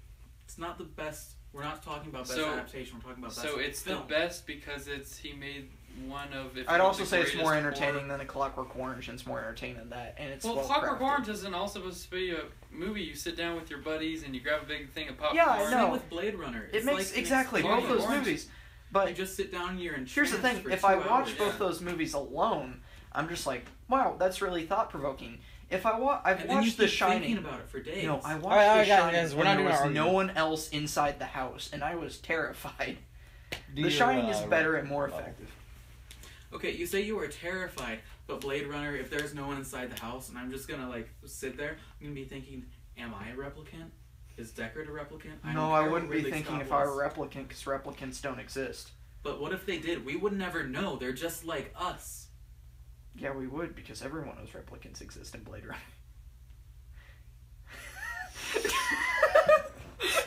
It's not the best We're not talking about best
So-
adaptation. We're talking about best
So it's
film.
the best because he made one of. If
I'd
not
also
the
say it's more
greatest
entertaining
horror-
than A Clockwork Orange, and it's more entertaining than that, and it's
Well,
well
Clockwork
crafted.
Orange isn't all supposed to be a movie. You sit down with your buddies and you grab a big thing of popcorn.
Yeah, I
Same
know.
with Blade Runner.
It
It's
makes
like an
exactly both
Clockwork
those
Orange.
movies.
You
But
just sit down here and
here's the thing:
for
if
2
I watch
hours.
both those movies alone, I'm just like, wow, that's really thought provoking. If I've
and then you
watched The
keep
Shining.
thinking about it for days.
No, I watched
Alright,
The
guys,
Shining
guys, we're
when
not
there
doing
was
our
no
argument.
one else inside the house, and I was terrified.
Do
The
your,
Shining is better and more
rebuttal.
effective.
Okay, you say you were terrified, but Blade Runner, if there's no one inside the house and I'm just gonna like sit there, I'm gonna be thinking, am I a replicant? Is Deckard a replicant?
No,
don't
I
care
wouldn't
what
be
Ridley
thinking
Scott
if I
was.
were a replicant, because replicants don't exist.
But what if they did? We would never know. They're just like us.
Yeah, we would, because everyone knows replicants exist in Blade Runner.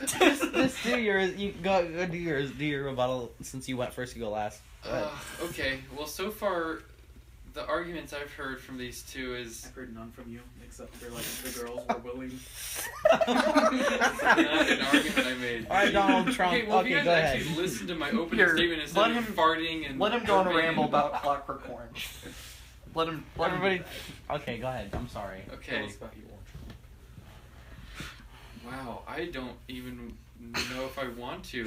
Just do yours. You go do yours. Do your rebuttal since you went first. You go last. Go ahead.
Okay. Well, so far, the arguments I've heard from these two is
I've heard none from you, except for like the girls were willing.
not an argument I made.
All right, Donald Trump.
Okay, well, if you
Okay,
guys
go ahead.
actually listen to my opening
Here,
statement instead
let
of
him-
farting and
Let him go on a
burping.
ramble about Clockwork Orange. Let him.
Everybody. Okay, go ahead. I'm sorry.
Okay.
Tell us about your orange.
Wow, I don't even know if I want to.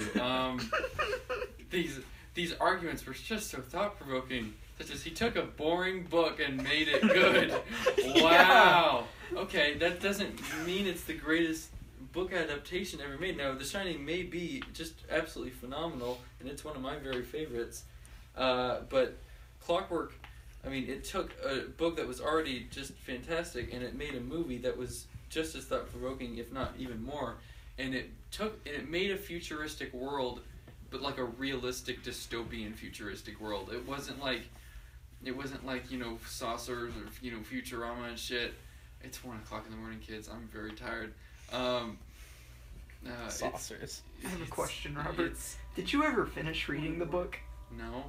These arguments were just so thought provoking. Such as he took a boring book and made it good. Wow. Okay, that doesn't mean it's the greatest book adaptation ever made. Now, The Shining may be just absolutely phenomenal, and it's one of my very favorites. But Clockwork, I mean, it took a book that was already just fantastic, and it made a movie that was just as thought-provoking, if not even more. And it made a futuristic world, but like a realistic dystopian futuristic world. It wasn't like saucers or Futurama and shit. It's 1 o'clock in the morning, kids. I'm very tired.
Saucers.
I have a question, Robert. Did you ever finish reading the book?
No.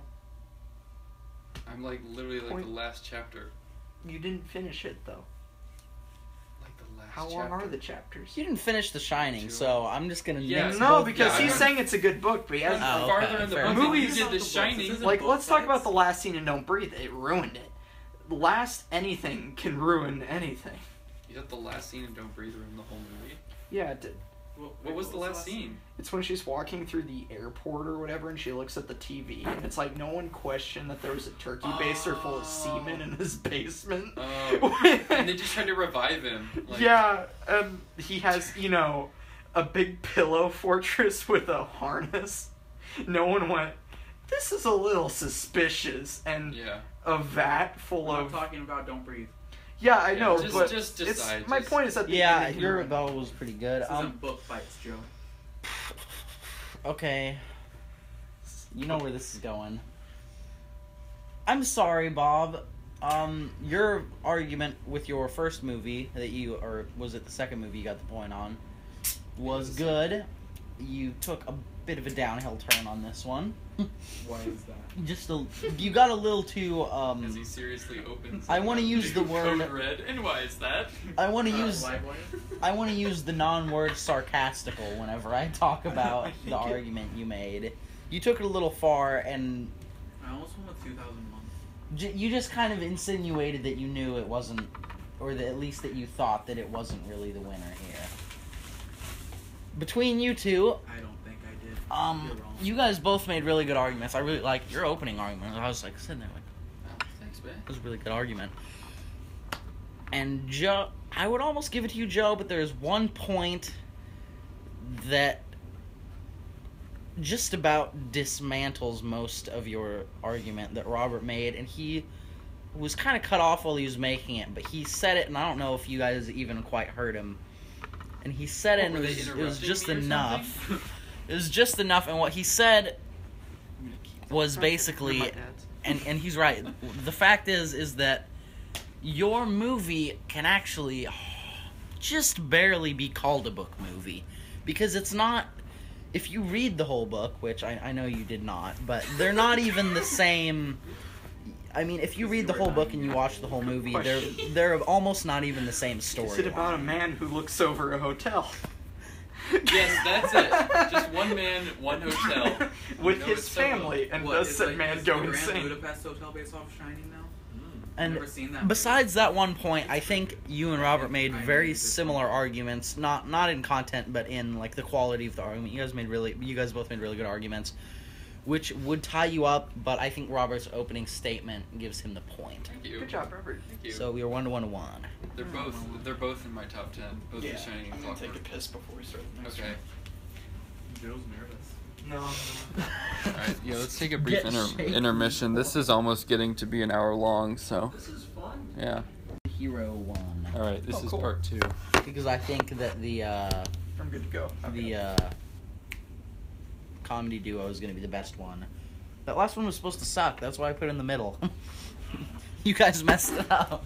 I'm like literally like
Point.
the last chapter.
You didn't finish it though.
Like the last.
How long are the chapters?
You didn't finish The Shining,
Two.
so I'm just gonna
Yeah.
nix
No,
both
because
yeah,
he's
I-
saying it's a good book, but he hasn't.
Oh,
farther
okay,
in the
fair
book.
enough.
Movies-
You did The
This
Shining.
isn't
Like,
both
let's talk
sides.
about the last scene in Don't Breathe. It ruined it. Last anything can ruin anything.
You thought the last scene in Don't Breathe ruined the whole movie?
Yeah, it did.
What was the last scene?
It's when she's walking through the airport or whatever, and she looks at the TV, and it's like no one questioned that there was a turkey baster full of semen in his basement.
Oh. And they just tried to revive him. Like,
Yeah, he has, a big pillow fortress with a harness. No one went, this is a little suspicious, and
Yeah.
a vat full
I'm
of...
talking about Don't Breathe.
Yeah, I
Yeah,
know,
just-
but
just
it's,
decide,
my
just-
point is that the
Yeah,
ending can
your
ruin it.
rebuttal was pretty good.
This isn't book fights, Joe.
Okay. You know where this is going. I'm sorry, Bob. Your argument with your first movie or was it the second movie you got the point on, was good. You took a bit of a downhill turn on this one.
Why is that?
You got a little too,
As he seriously opens.
I wanna use the word-
Code Red. And why is that?
I want to use
Livewire?
I want to use the non-word sarcastical whenever I talk about
I think
the argument you made. You took it a little far, and
I almost went with 2001.
you just kind of insinuated that you knew it wasn't, or that at least that you thought that it wasn't really the winner here. Between you two,
I don't think I did. You're wrong.
you guys both made really good arguments. I really liked your opening argument. I was like sitting there like,
Oh, thanks, man.
it was a really good argument. And Joe, I would almost give it to you, Joe, but there's one point that just about dismantles most of your argument that Robert made, and he was kind of cut off while he was making it, but he said it, and I don't know if you guys even quite heard him. And he said it, and
Were they
it was
interrupting
just
me or
enough.
something?
It was just enough, and what he said was basically,
My dad's.
and he's right. The fact is that your movie can actually just barely be called a book movie, because it's not. If you read the whole book, which I know you did not, but they're not even the same. I mean, if you read the whole book and you watch the whole movie, they're almost not even the same story.
Is it about a man who looks over a hotel?
Yes, that's it. Just one man, one hotel.
With
You know,
his
it's so
family, and
What,
does
is,
said
like,
man
is
go
the Grand
insane.
Budapest Hotel based off Shining now?
And
Never seen that.
besides that one point, I think you and Robert made
I
very
need to-
similar arguments, not in content, but in like the quality of the argument. You guys both made really good arguments, which would tie you up. But I think Robert's opening statement gives him the point.
Thank you.
Good job, Robert.
Thank you.
So we are 1-1-1.
They're both in my top 10. Both the Shining and Clockwork.
piss before we start the
Okay.
Joe's nervous.
No.
Alright, yeah, let's take a brief
Get shaky.
intermission. This is almost getting to be an hour long, so
This is fun.
yeah.
Hero 1.
Alright, this
Oh,
is
cool.
part 2.
Because I think that the
I'm good to go.
comedy duo is going to be the best one. That last one was supposed to suck. That's why I put it in the middle. You guys messed it up.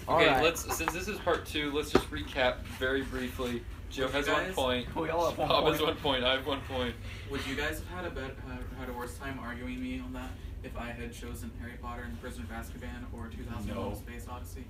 Okay,
Alright.
since this is part 2, let's just recap very briefly. Joe has 1 point.
We all have 1
Bob
point.
has 1 point. I have 1 point.
Would you guys have had a worse time arguing me on that if I had chosen Harry Potter and the Prisoner of Azkaban or 2001:
No.
A Space Odyssey?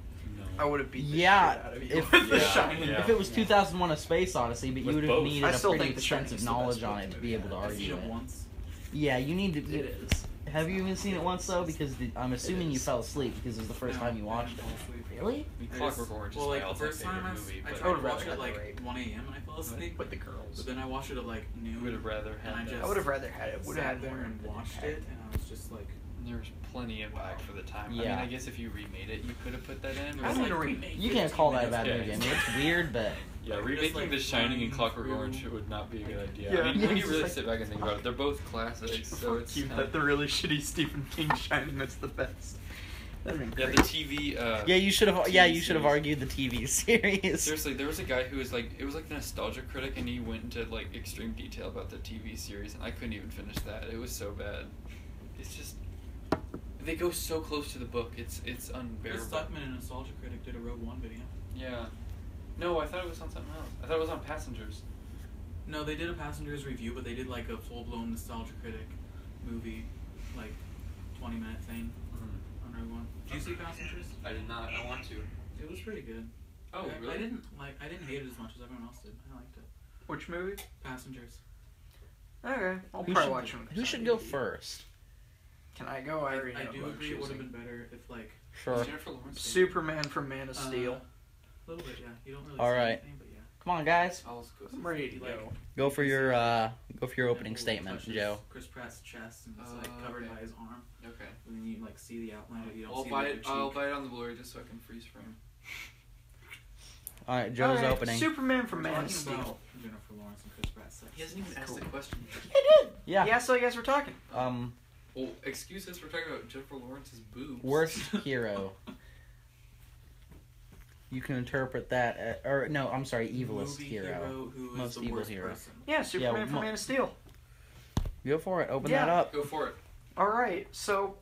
I would have beat the
Yeah,
shit out of you
if-
with The
Yeah,
Shining.
yeah.
If it was 2001: A Space Odyssey, but you
With
would have
both.
needed
I
a
still
pretty
think The Shining
extensive
is the
knowledge
best
on
book
it to be
movie
able to
I've seen
argue
it
it.
once.
Yeah, you need to.
It is.
Have you even seen it once though? Because I'm assuming you
is.
fell asleep because it was the first
No,
time you
I
watched
didn't
it.
fall asleep.
Really?
I mean,
I
Clockwork
just-
Orange is
well,
my
like the
all-time
first time
favorite
I
movie,
tried
but
to
I would
watch
rather
it at like
have
1 a.m. and I fell asleep.
With the girls.
But then I watched it at like noon.
would have rather
And I
had
just-
I would have rather had it. Would have
sat
had
there
more
and watched it, and I was just like,
There's plenty impact for the time. I mean,
Yeah.
I guess if you remade it, you could have put that in.
It
I
was
need
like
a remake.
You can't call that a bad
Yeah.
movie. I mean, it's weird, but
Yeah,
Just,
remaking
like,
The Shining and
running
Clockwork
through-
Orange would not be a good idea.
Yeah.
I mean,
Yeah,
when you
it's
really
like-
sit back and think about it, they're both classics, so it's
Fuck you, that the really shitty Stephen King Shining that's the best. That'd been
yeah,
great.
the TV.
yeah, you should have.
TV
Yeah, you should have
series.
argued the TV series.
Seriously, there was a guy who was like, it was like the nostalgia critic, and he went into like extreme detail about the TV series, and I couldn't even finish that. It was so bad. It's just they go so close to the book. It's
Chris
unbearable.
Stuckman, a nostalgia critic, did a Rogue One video.
Yeah. No, I thought it was on something else. I thought it was on Passengers.
No, they did a Passengers review, but they did like a full-blown nostalgia critic movie, like 20-minute thing on Rogue One. Did you see Passengers?
I did not. I want to.
It was pretty good.
Oh,
I
really?
I didn't hate it as much as everyone else did. I liked it.
Which movie?
Passengers.
Okay, I'll
Who
probably
should-
watch them.
Who should go first?
Can I go? I already
I
know
do
who I'm
agree it would have
choosing.
been better if like
Sure.
Jennifer Lawrence.
Superman from Man of Steel.
a little bit, yeah. You don't really
All
see
right.
anything, but yeah.
Come on, guys.
I'll go see
I'm ready to
Like-
go.
Go for your opening
Apple
statement,
touches
Joe.
Chris Pratt's chest and it's like covered
okay.
by his arm,
Okay.
and then you like see the outline, but you don't
I'll
see
buy
the
it.
other
I'll
cheek.
buy it on the Blu-ray just so I can freeze frame.
All right, Joe's
Alright,
opening.
Superman from
We're
Man of
talking
Steel.
about Jennifer Lawrence and Chris Pratt's sex.
He hasn't even asked
Cool.
the question yet.
I did.
Yeah.
Yeah, so I guess we're talking.
Well, excuse us for talking about Jennifer Lawrence's boobs.
Worst hero. You can interpret that, or no, I'm sorry, evilest
Movie
hero.
who is
Most
the
evil
worst
hero.
person.
Yeah, Superman
Yeah,
from Man of Steel.
Go for it. Open
Yeah.
that up.
Go for it.
All right, so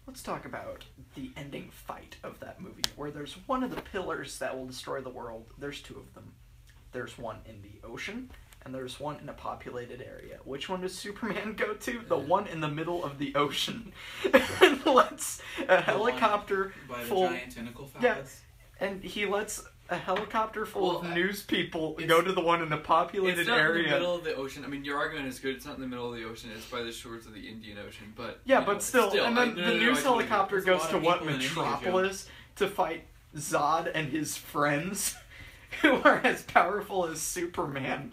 let's talk about the ending fight of that movie, where there's one of the pillars that will destroy the world. There's two of them. There's one in the ocean, and there's one in a populated area. Which one does Superman go to? The one in the middle of the ocean. And lets a helicopter
By the
full,
giant tentacle
Yeah.
phallus.
and he lets a helicopter full
Well,
of news people
it's-
go to the one in the populated
It's not
area.
in the middle of the ocean. I mean, your argument is good. It's not in the middle of the ocean. It's by the shores of the Indian Ocean. But
Yeah,
you
but
know,
still, and then
no,
the
no, no,
news
I totally
helicopter
There's a
goes
lot
to
of
what
people in India, Joe.
Metropolis to fight Zod and his friends, who are as powerful as Superman.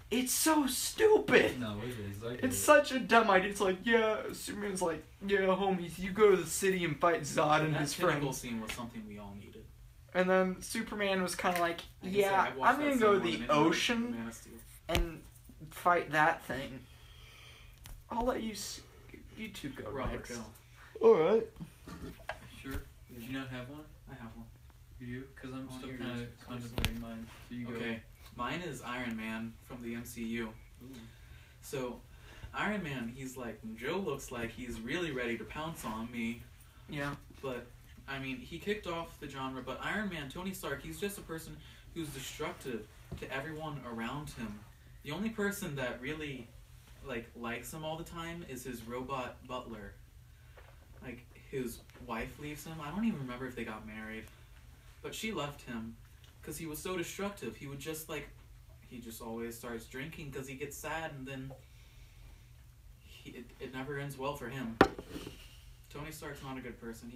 It's so stupid.
No, it is. I get
It's
it.
such a dumb idea. It's like, yeah, Superman's like, yeah, homies, you go to the city and fight Zod and
That
his
tentacle
friends.
scene was something we all needed.
And then Superman was kind of like,
Like I said,
yeah,
I've watched
I'm
that
gonna
scene
go to
more
the
than anyone in
ocean
Man of Steel.
and fight that thing. I'll let you, you two go
Robert
next.
Hill.
Alright.
Sure. Do you not have one?
I have one.
You do? Because I'm
Oh,
still
here it
kind
is.
of contemplating mine. So you go.
Okay, mine is Iron Man from the MCU.
Ooh.
So, Iron Man, he's like, Joe looks like he's really ready to pounce on me,
Yeah.
but, I mean, he kicked off the genre, but Iron Man, Tony Stark, he's just a person who's destructive to everyone around him. The only person that really, like, likes him all the time is his robot butler. Like, his wife leaves him. I don't even remember if they got married, but she left him because he was so destructive. He would just, like, he just always starts drinking because he gets sad, and then it never ends well for him. Tony Stark's not a good person.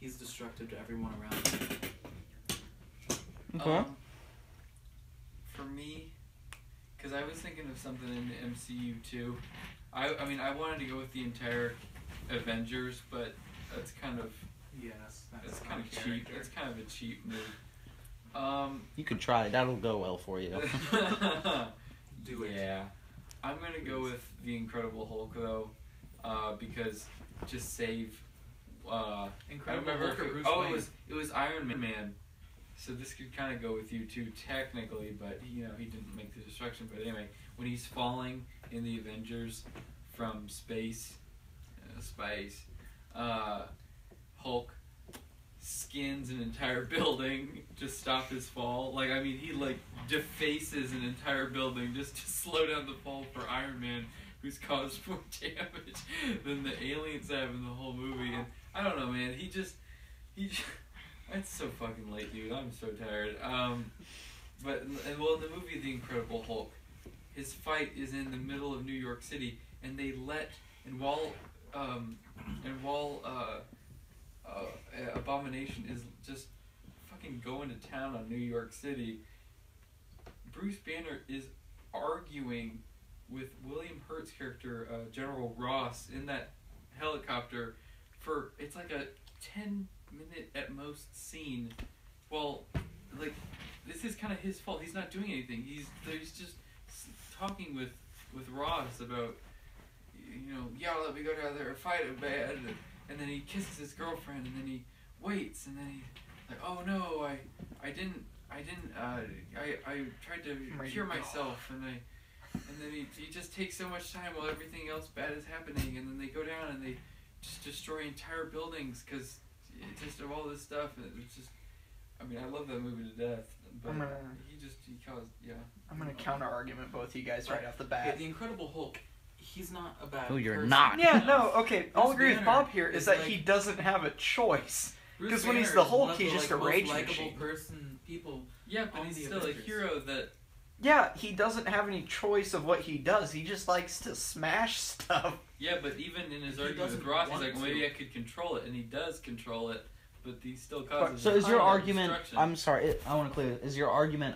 He's destructive to everyone around him.
Okay.
For me, because I was thinking of something in the MCU too. I mean, I wanted to go with the entire Avengers, but that's kind of that's kind of cheap. That's kind of a cheap move.
You could try. That'll go well for you.
Do it.
Yeah, I'm gonna go with the Incredible Hulk though, because just save.
Incredible
I remember
Hulk or Bruce
it
Wayne?
was Iron Man. So this could kind of go with you too, technically, but he didn't make the destruction. But anyway, when he's falling in the Avengers from space, Hulk skins an entire building to stop his fall. Like, I mean, he like defaces an entire building just to slow down the fall for Iron Man, who's caused more damage than the aliens have in the whole movie. And I don't know, man. He just it's so fucking late, dude. I'm so tired. But in the movie The Incredible Hulk, his fight is in the middle of New York City, and they while Abomination is just fucking going to town on New York City, Bruce Banner is arguing with William Hurt's character, General Ross, in that helicopter for it's like a 10-minute at most scene. Well, like, this is kind of his fault. He's not doing anything. He's just talking with Ross about, let me go down there and fight him, man. And then he kisses his girlfriend, and then he waits, and then he like, oh no, I tried to cure myself, and then he just takes so much time while everything else bad is happening, and then they go down and they just destroy entire buildings because just of all this stuff. And it's just, I mean, I love that movie to death, but he caused, yeah.
I'm gonna counter argument both you guys right off the bat.
Okay, the Incredible Hulk, he's not a bad
Oh, you're
person.
not.
Yeah, no, okay. I'll agree with
Banner
Bob here is that
like-
he doesn't have a choice.
Bruce
'Cause when he's
Banner
the
is
Hulk,
one of
he's
the,
just a
most
rage
likable
machine.
people.
Yeah, but
on
he's
the
still
Avengers.
a hero that.
Yeah, he doesn't have any choice of what he does. He just likes to smash stuff.
Yeah, but even in his
He
argument with
doesn't
Ross, he's
want
like, well, maybe
to.
I could control it, and he does control it, but he still causes.
So is your
entire
argument?
destruction.
I'm sorry. I want to clear this. Is your argument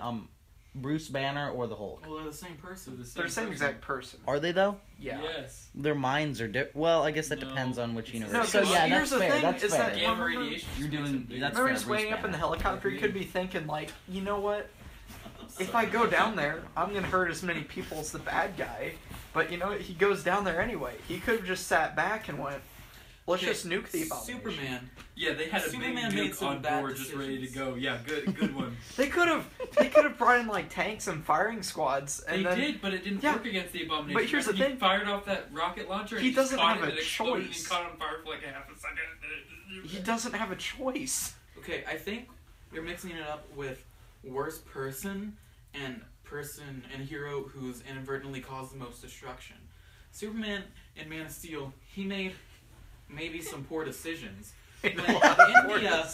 Bruce Banner or the Hulk?
Well, they're the same person.
They're the same exact person.
Are they though?
Yeah.
Yes.
Their minds are different. Well, I guess that
No.
depends on which universe.
No,
so
'cause
yeah,
here's
that's
the
fair.
thing,
That's
is
fair.
that
Gamma
Remember-
radiation.
You're doing- that's
Remember
fair,
he's
Bruce
weighing up in the
Banner.
helicopter, he could be thinking like, you know what? If I go down there, I'm gonna hurt as many people as the bad guy. But you know what? He goes down there anyway. He could have just sat back and went, let's just nuke the Abomination.
Superman.
Yeah, they had a
Superman
big
made
nuke
some
on
bad
board just ready to
decisions.
go. Yeah, good one.
They could have brought in like tanks and firing squads. And
They
then,
did, but it didn't
Yeah.
work against the Abomination.
But here's the
Remember,
thing.
He fired off that rocket launcher. And
He
just
doesn't
caught
have
it
a
and it exploded, and
choice.
He caught on fire for like half a second.
He doesn't have a choice.
Okay, I think you're mixing it up with worst person and hero who's inadvertently caused the most destruction. Superman in Man of Steel, he made maybe some poor decisions. But India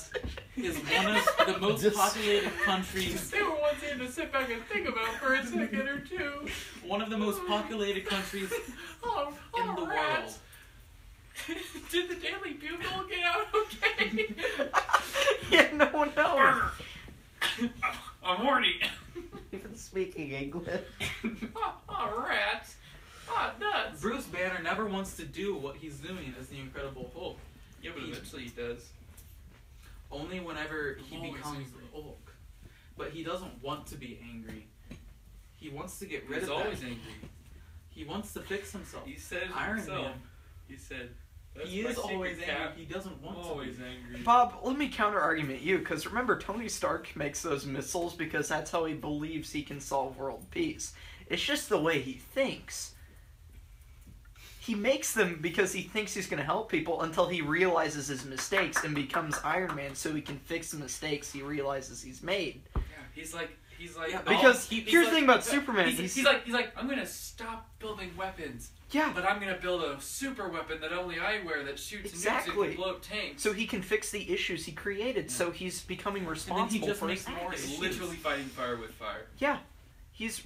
is one of the most
Just-
populated countries.
They were once in to sit back and think about for a second or two.
One of the most populated countries in the world.
Did the Daily Bugle get out okay?
Yeah, no one knows.
I'm horny.
Even speaking English.
Rats. Nuts.
Bruce Banner never wants to do what he's doing as the Incredible Hulk.
Yeah, but eventually he does.
Only whenever he
Always
becomes
angry.
the Hulk. But he doesn't want to be angry. He wants to get rid
He's
of
always
that.
angry.
He wants to fix himself.
He said
Iron
himself.
Man.
He said, "That's
He
my
is
secret
always
cap.
angry. He doesn't want
I'm
to
always
be.
angry."
Bob, let me counter argument you, because remember, Tony Stark makes those missiles because that's how he believes he can solve world peace. It's just the way he thinks. He makes them because he thinks he's going to help people until he realizes his mistakes and becomes Iron Man so he can fix the mistakes he realizes he's made.
Yeah, he's like.
Yeah,
Because
he's
here's
like-
the thing about Superman.
He's like, I'm gonna stop building weapons,
yeah,
but I'm gonna build a super weapon that only I wear that shoots
Exactly.
nukes and can blow up tanks.
so he can fix the issues he created. So he's becoming responsible
just
for
makes
his
more
acts.
issues.
Literally fighting fire with fire.
Yeah, He's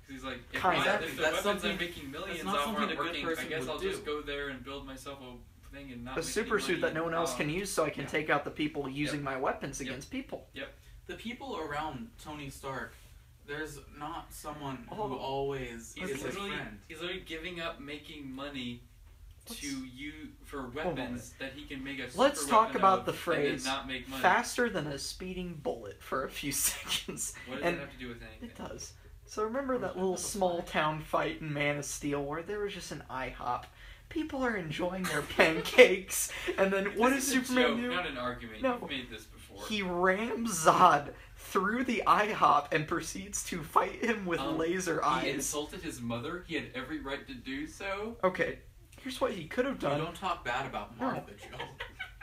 He's like, if,
Kinda.
if the
That's
weapons
something-
I'm making millions
not
off
something
aren't
a good
working, I
person
guess
would
I'll
do.
just go there and build myself a thing and not
a
make
super
any
suit that
money.
no one else can use, so I can
yeah.
take out the people using my weapons against people.
The people around Tony Stark, there's not someone
Oh.
who always
He's
is his
literally,
friend.
he's literally giving up making money
Let's-
to you for
on a
weapons that he can make a super
Let's talk
weapon
about
of
the
and
phrase
then not make money.
faster than a speeding bullet for a few seconds.
What does
and
that have to do with anything?
it does. So remember that little small town fight in Man of Steel where there was just an IHOP? People are enjoying their pancakes, and then what does
This is a
Superman
joke,
do?
not an argument.
No.
You've made this before.
He rams Zod through the IHOP and proceeds to fight him with laser
He
eyes.
insulted his mother. He had every right to do so.
Okay, here's what he could have
You
done.
don't talk bad about Martha, Joe.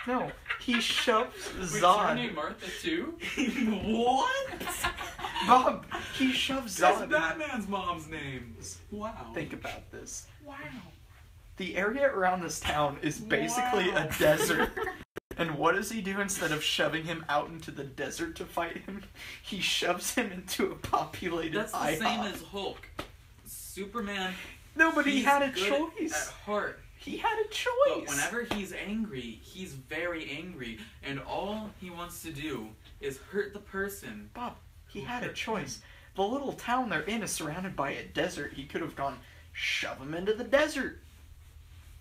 No, he shoves
Wait, is her
Zod.
name Martha too?
What?
Bob, he shoves
That's
Zod.
Batman's mom's name. Wow.
Think about this.
Wow.
The area around this town is basically
Wow.
a desert. And what does he do instead of shoving him out into the desert to fight him? He shoves him into a populated
That's the
IHOP.
same as Hulk. Superman.
No, but he
he's
had a
good
choice.
At heart.
He had a
But
choice.
whenever he's angry, he's very angry, and all he wants to do is hurt the person.
Bob, he had a choice. The little town they're in is surrounded by a desert. He could have gone, shove him into the desert.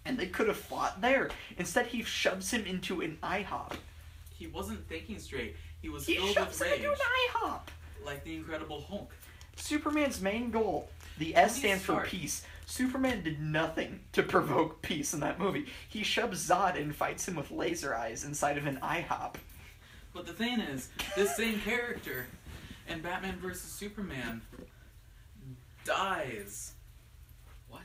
And they could have fought there. Instead, he shoves him into an IHOP.
He wasn't thinking straight. He was
He
filled
shoves
with
him
rage,
into an IHOP.
like the Incredible Hulk.
Superman's main goal, the S
Tony
stands for
Stark.
peace. Superman did nothing to provoke peace in that movie. He shoves Zod and fights him with laser eyes inside of an IHOP.
But the thing is, this same character in Batman vs Superman dies.
What?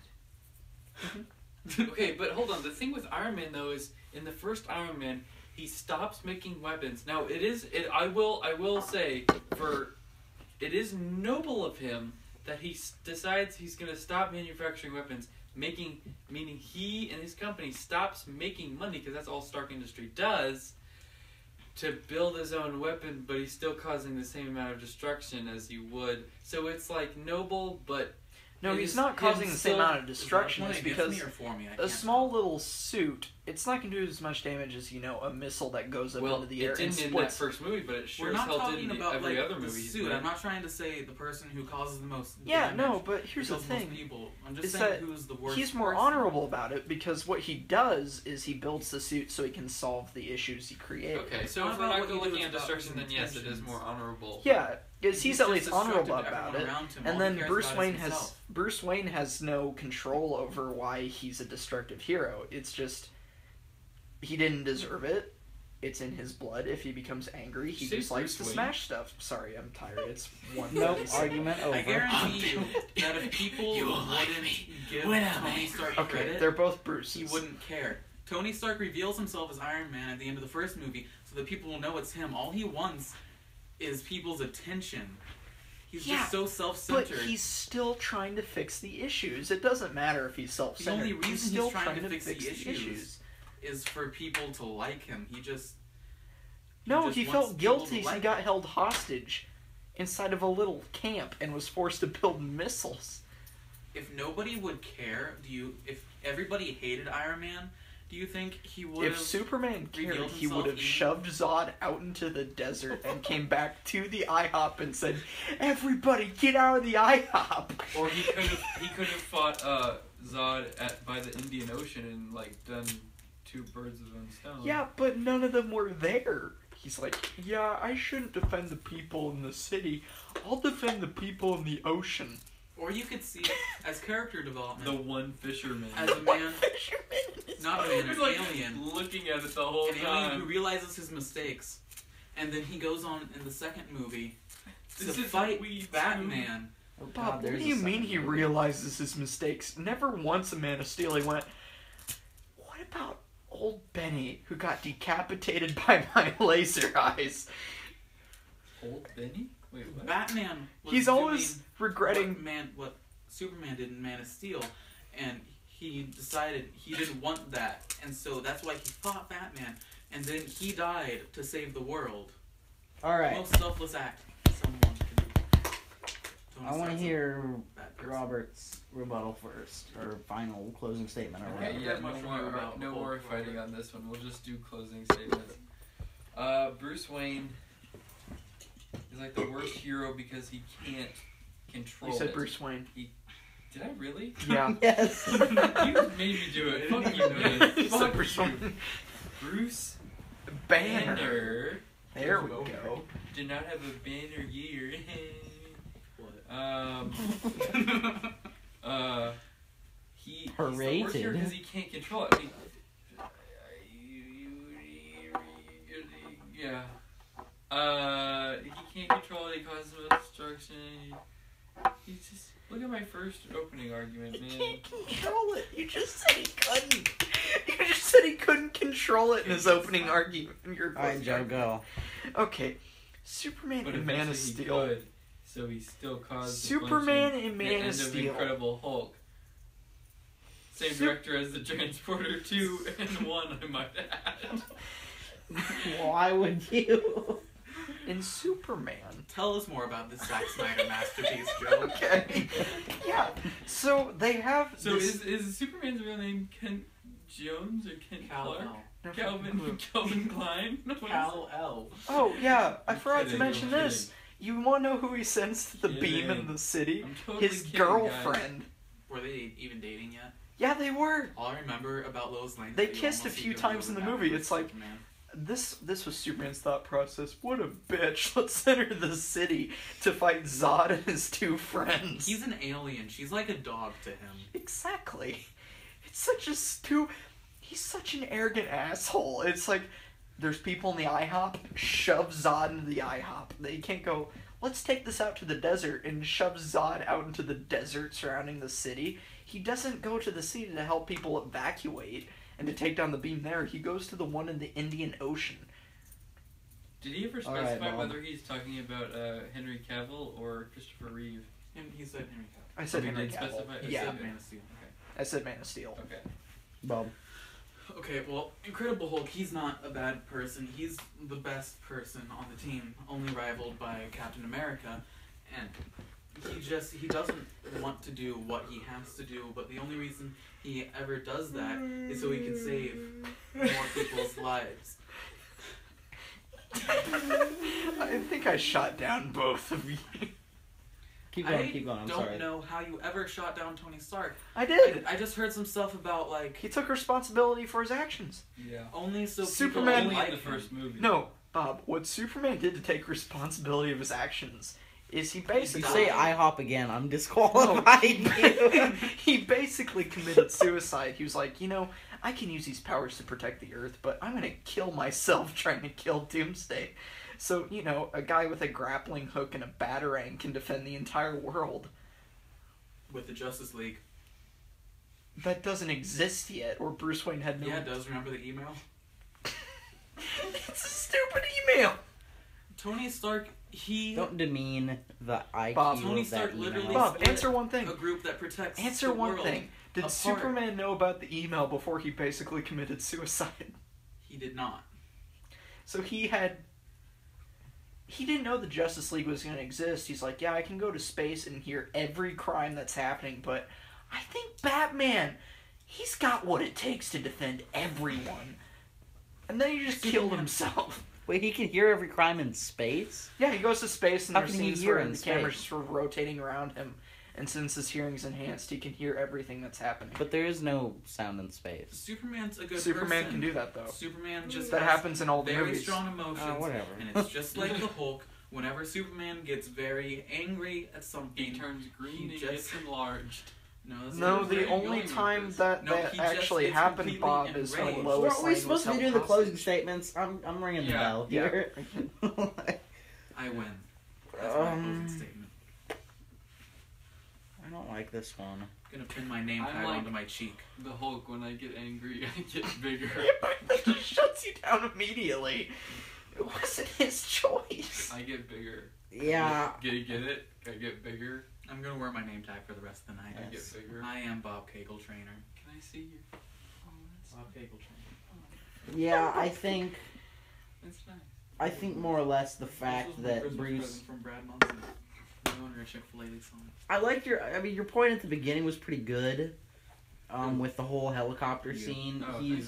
Okay, but hold on. The thing with Iron Man though is in the first Iron Man, he stops making weapons. Now I will say it is noble of him that he decides he's going to stop manufacturing weapons, meaning he and his company stops making money because that's all Stark Industry does to build his own weapon, but he's still causing the same amount of destruction as he would. So it's like noble, but
No,
it
he's
is
not causing
him
the same
still-
amount of destruction.
Is
It's
that against
because
me or for me? I
a
can't
small little suit, it's not going to do as much damage as, a missile that goes up
Well,
into the air
it
and
didn't in that
splits.
first movie, but it sure
We're
as
not
hell did
talking
in
about
every
like
other
the
movie he's
suit.
been
I'm
in.
not trying to say the person who causes the most
Yeah,
damage.
no, but here's the
kills most
thing.
people. I'm just
is
saying
that
who's the worst.
He's more
person.
honorable about it because what he does is he builds the suit so he can solve the issues he created.
Okay, so
Not
if we're
about
not
what you do,
looking at
it's about
destruction,
his
then yes, it is
intentions.
more honorable.
Yeah, because he's at
just
least
destructive
honorable
to
about
everyone
it.
around him.
And
All
then
he cares
Bruce
about is
Wayne
himself.
has no control over why he's a destructive hero. It's just he didn't deserve it. It's in his blood. If he becomes angry, he
Say
just likes to
Bruce Wayne.
smash stuff. Sorry, I'm tired. It's one.
Nope, argument over.
I guarantee you that if people
You will like
wouldn't
me
give
when I'm
Tony
angry.
Stark
Okay,
credit,
they're both Bruce's.
he wouldn't care. Tony Stark reveals himself as Iron Man at the end of the first movie so that people will know it's him. All he wants is people's attention. He's
Yeah,
just so
But
self-centered.
he's still trying to fix the issues. It doesn't matter if he's self-centered.
The only reason
he's
he's
still
trying to fix
fix
the
the
issues. Is for people to like him.
No,
just
he
wants
felt
people to
guilty.
like
He got held hostage inside of a little camp and was forced to build missiles.
If nobody would care, if everybody hated Iron Man, do you think he would
If Superman cared,
revealed
he would have
himself
shoved Zod out into the desert and came back to the IHOP and said, "Everybody, get out of the IHOP!"
Or he could have fought Zod by the Indian Ocean and like done two birds with one stone.
Yeah, but none of them were there. He's like, "Yeah, I shouldn't defend the people in the city. I'll defend the people in the ocean."
Or you could see as character
The
development
one fisherman.
as a man,
Fisherman.
not a man,
He was
an
like
alien,
looking at it the whole
an alien who
time.
realizes his mistakes, and then he goes on in the second movie to
This is
fight
what we do.
Batman.
Oh, God,
Bob, what
there's
do
a
you mean
second
he
movie.
realizes his mistakes? Never once in Man of Steel he went, "What about old Benny who got decapitated by my laser eyes?"
Old Benny? Wait, what?
Batman was
He's always
doing
regretting.
what Superman did in Man of Steel, and he decided he didn't want that, and so that's why he fought Batman, and then he died to save the world.
All right.
Most selfless act someone can do. Tony
I want to
Stark's a
hear
bad person.
Robert's rebuttal first, or final closing statement, or
Okay,
whatever.
yeah,
much
no
more
more,
about
no
Hulk
more
forward.
fighting on this one. We'll just do closing statements. Bruce Wayne is like the worst hero because he can't control
You said
it.
Bruce Wayne.
Did I really?
Yeah.
Yes.
You made me do it. Fuck you, man.
You said
Fuck
Bruce
you.
Wayne.
Bruce
Banner. There we
Over.
go.
did not have a banner year. He's the worst hero
Paraded.
because he can't control it. I mean, yeah. He can't control it. He causes destruction. He's just look at my first opening argument, man.
He can't control it. You just said he couldn't. You just said he couldn't control it in his opening argument.
Alright, Joe, go.
Okay. Superman
But
and Man of
eventually he
Steel.
could, so he still caused
Superman
the
and Man
end
of Steel.
Incredible Hulk. Same director as the Transporter 2 and 1, I might add.
Why would you?
In Superman.
Tell us more about this Zack Snyder masterpiece, Joe.
Okay. Yeah. So they have.
So
this...
is Superman's real name Kent Jones or Kent Clark?
Kal-El.
Calvin Klein? What is it?
Kal-El.
Oh yeah, I
I'm
forgot
kidding,
to mention
I'm
this. You want to know who he sends to the beam in
Kidding.
the city?
I'm totally
His
kidding,
girlfriend.
Were they even dating yet?
Yeah, they were.
All I remember about Lois Lane.
They
is that you
kissed a
almost
few
see them
times in the
doing
movie.
that
It's like-
Superman.
This was Superman's thought process. What a bitch. Let's enter the city to fight Zod and his two friends.
He's an alien. She's like a dog to him.
Exactly. It's such a he's such an arrogant asshole. It's like there's people in the IHOP, shove Zod into the IHOP. They can't go, let's take this out to the desert and shove Zod out into the desert surrounding the city. He doesn't go to the city to help people evacuate and to take down the beam there. He goes to the one in the Indian Ocean.
Did he ever
All right,
specify
Bob.
whether he's talking about Henry Cavill or Christopher Reeve?
And he said Henry Cavill.
I said
Oh, he
Henry
did
Cavill.
specify-
He
Yeah,
said Man of Steel.
I said Man of Steel.
Okay.
Bob.
Okay, well, Incredible Hulk, he's not a bad person. He's the best person on the team, only rivaled by Captain America. And he doesn't want to do what he has to do, but the only reason he ever does that is so he can save more people's lives.
I think I shot down both of you.
Keep
I
going, keep going. I'm
don't
sorry.
know how you ever shot down Tony Stark.
I did.
I just heard some stuff about, like,
He took responsibility for his actions.
Yeah.
only so
Superman-
people
Only
like
in the
him.
first movie.
No, Bob, what Superman did to take responsibility of his actions is he
If
basically...
you say IHOP again, I'm disqualifying you.
he basically committed suicide. He was like, I can use these powers to protect the Earth, but I'm gonna kill myself trying to kill Doomsday. So, a guy with a grappling hook and a batarang can defend the entire world.
with the Justice League.
That doesn't exist yet, or Bruce Wayne had no...
Yeah, it does. Remember the email?
It's a stupid email!
Tony Stark, he...
Don't demean the IQ
Bob,
of
Tony
that
Stark
email.
literally-
Bob,
split
answer one thing.
a group that protects
Answer
the
one
world
thing. Did
apart.
Superman know about the email before he basically committed suicide?
He did not.
So he didn't know the Justice League was going to exist. He's like, yeah, I can go to space and hear every crime that's happening, but I think Batman, he's got what it takes to defend everyone. And then he just killed himself.
Wait, he can hear every crime in space?
Yeah, he goes to space and
How
there's
can he
scenes
hear
where
in
the
space?
camera's sort of rotating around him. And since his hearing's enhanced, he can hear everything that's happening.
But there is no sound in space.
Superman's a good
Superman
person.
can do that, though.
Superman just
That
has
happens in all the
very
movies.
strong emotions.
Whatever.
And it's just like the Hulk. Whenever Superman gets very angry at
He
something,
turns green
He
and
just-
gets enlarged.
no, that's
No,
not
the
very
only
young
time
movies.
that
No,
that
he just
actually
gets
happened,
completely
Bob, is when
enraged.
Lois
Weren't we
Lane
supposed
was
to be
held
doing the closing
hostage.
statements? I'm ringing the
Yeah.
bell
Yeah.
here.
I win. That's my closing statement.
I don't like this one.
I'm gonna pin my name
I'm
tag
like-
onto my cheek.
The Hulk, when I get angry, I get bigger.
That just shuts you down immediately. It wasn't his choice.
I get bigger.
Yeah.
Get it? I get bigger.
I'm gonna wear my name tag for the rest of the night.
I
Yes.
get bigger.
I am Bob Cagle Trainer.
Can I see your? Oh,
Bob Cagle Trainer.
Yeah, I think
that's nice.
more or less the
This
fact
was my
that
Christmas
Bruce
present from Brad Munson. or a Chick-fil-A song?
I liked your point at the beginning was pretty good. With the whole helicopter scene.
Oh, thank you.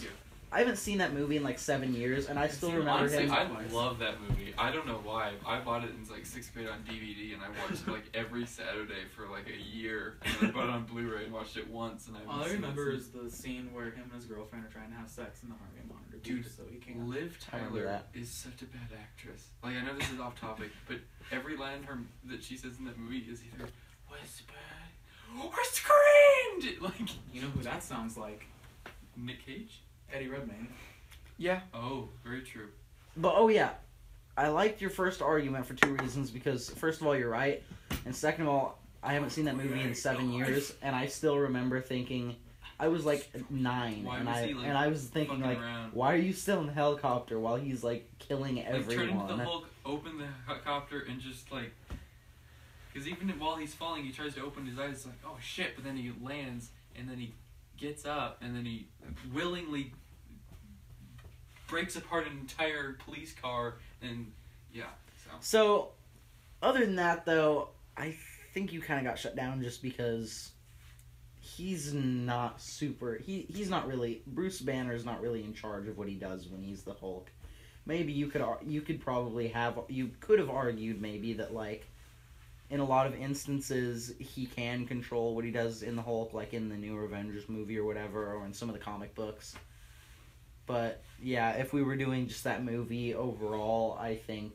I haven't seen that movie in like 7 years, and I still remember
Honestly,
him.
I love that movie. I don't know why. I bought it in like 6th grade on DVD, and I watched it like every Saturday for like a year. And then I bought it on Blu-ray and watched it once. And
All I remember is the scene where him and his girlfriend are trying to have sex in the heart rate monitor.
Dude,
so he can't.
Liv
I remember
Tyler
that.
is such a bad actress. Like, I know this is off topic, but every line that she says in that movie is either whispered or screamed. Like,
You know who that sounds like?
Nick Cage?
Eddie Redmayne.
Yeah.
Oh, very true.
But oh yeah, I liked your first argument for 2 reasons. Because first of all, you're right, and second of all, I haven't seen that movie in 7 years, and I still remember thinking, I was like 9,
Why
and
was he, like,
I was thinking like,
around?
why are you still in the helicopter while he's like killing
Like,
everyone?
turn into the Hulk, open the helicopter, and just like, because even while he's falling, he tries to open his eyes. It's like, oh shit! But then he lands, and then he gets up, and then he willingly breaks apart an entire police car, and yeah.
So, other than that, though, I think you kind of got shut down just because he's not super. He's not really. Bruce Banner's not really in charge of what he does when he's the Hulk. Maybe you could have argued maybe that like in a lot of instances he can control what he does in the Hulk, like in the new Avengers movie or whatever, or in some of the comic books. But yeah, if we were doing just that movie overall, I think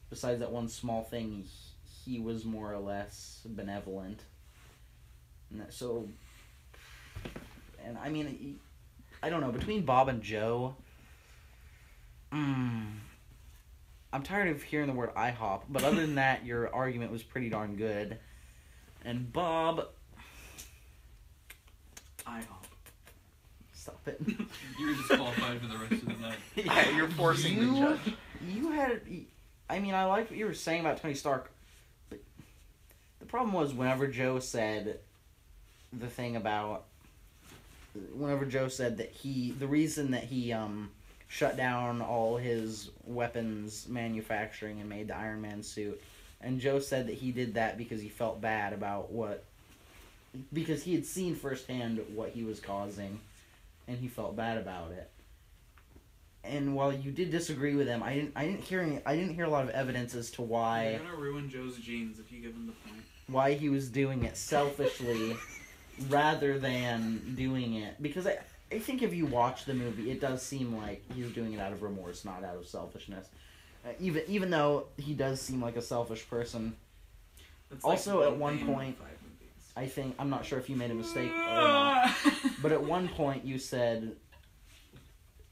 besides that one small thing, he was more or less benevolent. And I mean, I don't know, between Bob and Joe, I'm tired of hearing the word IHOP, but other than that, your argument was pretty darn good. And Bob,
IHOP.
stop it.
You're disqualified for the rest of the night.
Yeah, you're forcing the judge.
You had, I mean, I like what you were saying about Tony Stark, but the problem was whenever Joe said the thing about, whenever Joe said that the reason that he shut down all his weapons manufacturing and made the Iron Man suit, and Joe said that he did that because he felt bad about because he had seen firsthand what he was causing, and he felt bad about it. And while you did disagree with him, I didn't hear a lot of evidence as to why.
You're gonna ruin Joe's genes if you give him the point.
Why he was doing it selfishly rather than doing it, because I think if you watch the movie, it does seem like he's doing it out of remorse, not out of selfishness. Even though he does seem like a selfish person.
That's
Also,
like
at one
name
point,
5 movies.
I think, I'm not sure if you made a mistake or not, but at one point you said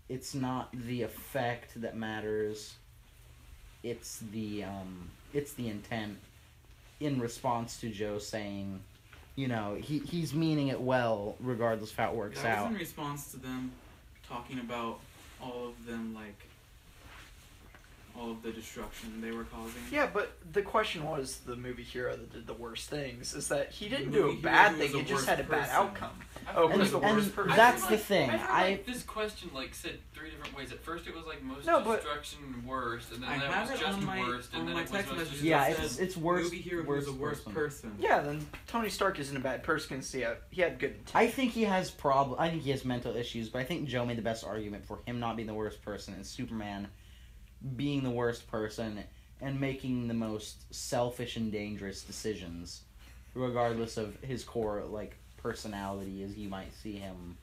it's not the effect that matters, it's the intent, in response to Joe saying, you know, he's meaning it well regardless of how it works
That
out.
was in response to them talking about all of them, like, all of the destruction they were causing.
Yeah, but the question was the movie hero that did the worst things is that he didn't
The
do a
movie
bad
hero
thing,
was
he
the
just
worst
had a bad
person.
outcome.
I
Oh,
feel
who's the
and
worst person?
that's
I
the
feel
thing.
I feel like this question like said 3 different ways. At first it was like most
No, but-
destruction worst, and then
I
that
have
was
it
just
on my
worst, and then
my
it was
text
most
messages.
just
Yeah,
that said,
it's worse.
Movie hero who's the worst person.
Yeah, then Tony Stark isn't a bad person because he had good intent.
I think he has I think he has mental issues, but I think Joe made the best argument for him not being the worst person and Superman being the worst person and making the most selfish and dangerous decisions, regardless of his core like personality as you might see him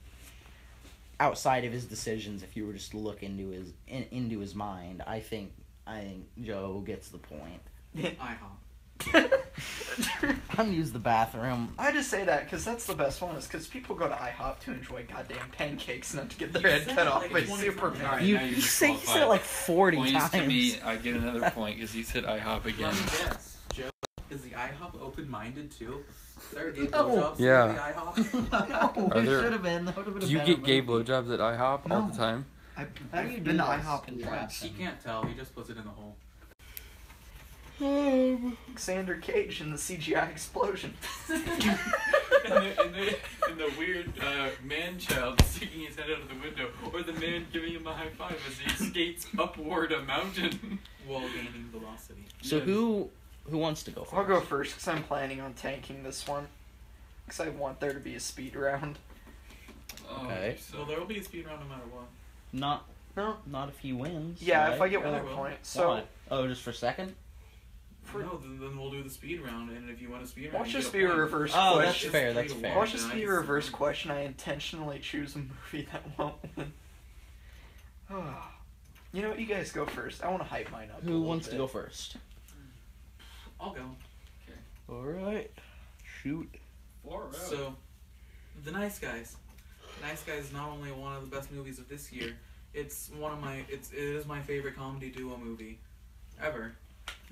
outside of his decisions. If you were just to look into his mind, I think Joe gets the point.
IHOP.
I'm gonna use the bathroom.
I just say that because that's the best one, is because people go to IHOP to enjoy goddamn pancakes, not to get their head
said
cut
it
off
like
by
20
Superman.
times.
You
now you're
said
disqualified.
it like 40
Points
times.
to me, I get another point because he said IHOP again.
Let me guess. Joe, is the IHOP open-minded too? Is there a gay
No.
blowjobs
Yeah.
at the IHOP?
No,
Are
it
there-
should have been. That would have been
Do
a
you
better
get gay
movie.
blowjobs at IHOP all
No.
the time?
I've
How do you do
been to
this?
IHOP in
Contrast.
He can't tell. He just puts it in the hole.
Xander Cage in the CGI explosion.
and the weird man-child sticking his head out of the window, or the man giving him a high five as he skates upward a mountain.
While gaining velocity.
So
Yes.
who wants to go first?
I'll go first because I'm planning on tanking this one. Because I want there to be a speed round.
Okay.
Well, there will be a speed round no matter what.
Not if he wins.
Yeah,
right?
if I get
Yeah,
one
well,
point. So
Why? Oh, just for second?
No, then we'll do the speed round, and if you want a speed round,
watch
you
this
get
be a
point.
reverse
Oh, that's
question.
fair. That's fair.
Watch this be a reverse question. I intentionally choose a movie that won't win. You know what? You guys go first. I want to hype mine up.
Who wants to go first?
I'll go.
All right. Shoot.
So, The Nice Guys. The Nice Guys is not only one of the best movies of this year, it's one of my it is my favorite comedy duo movie ever.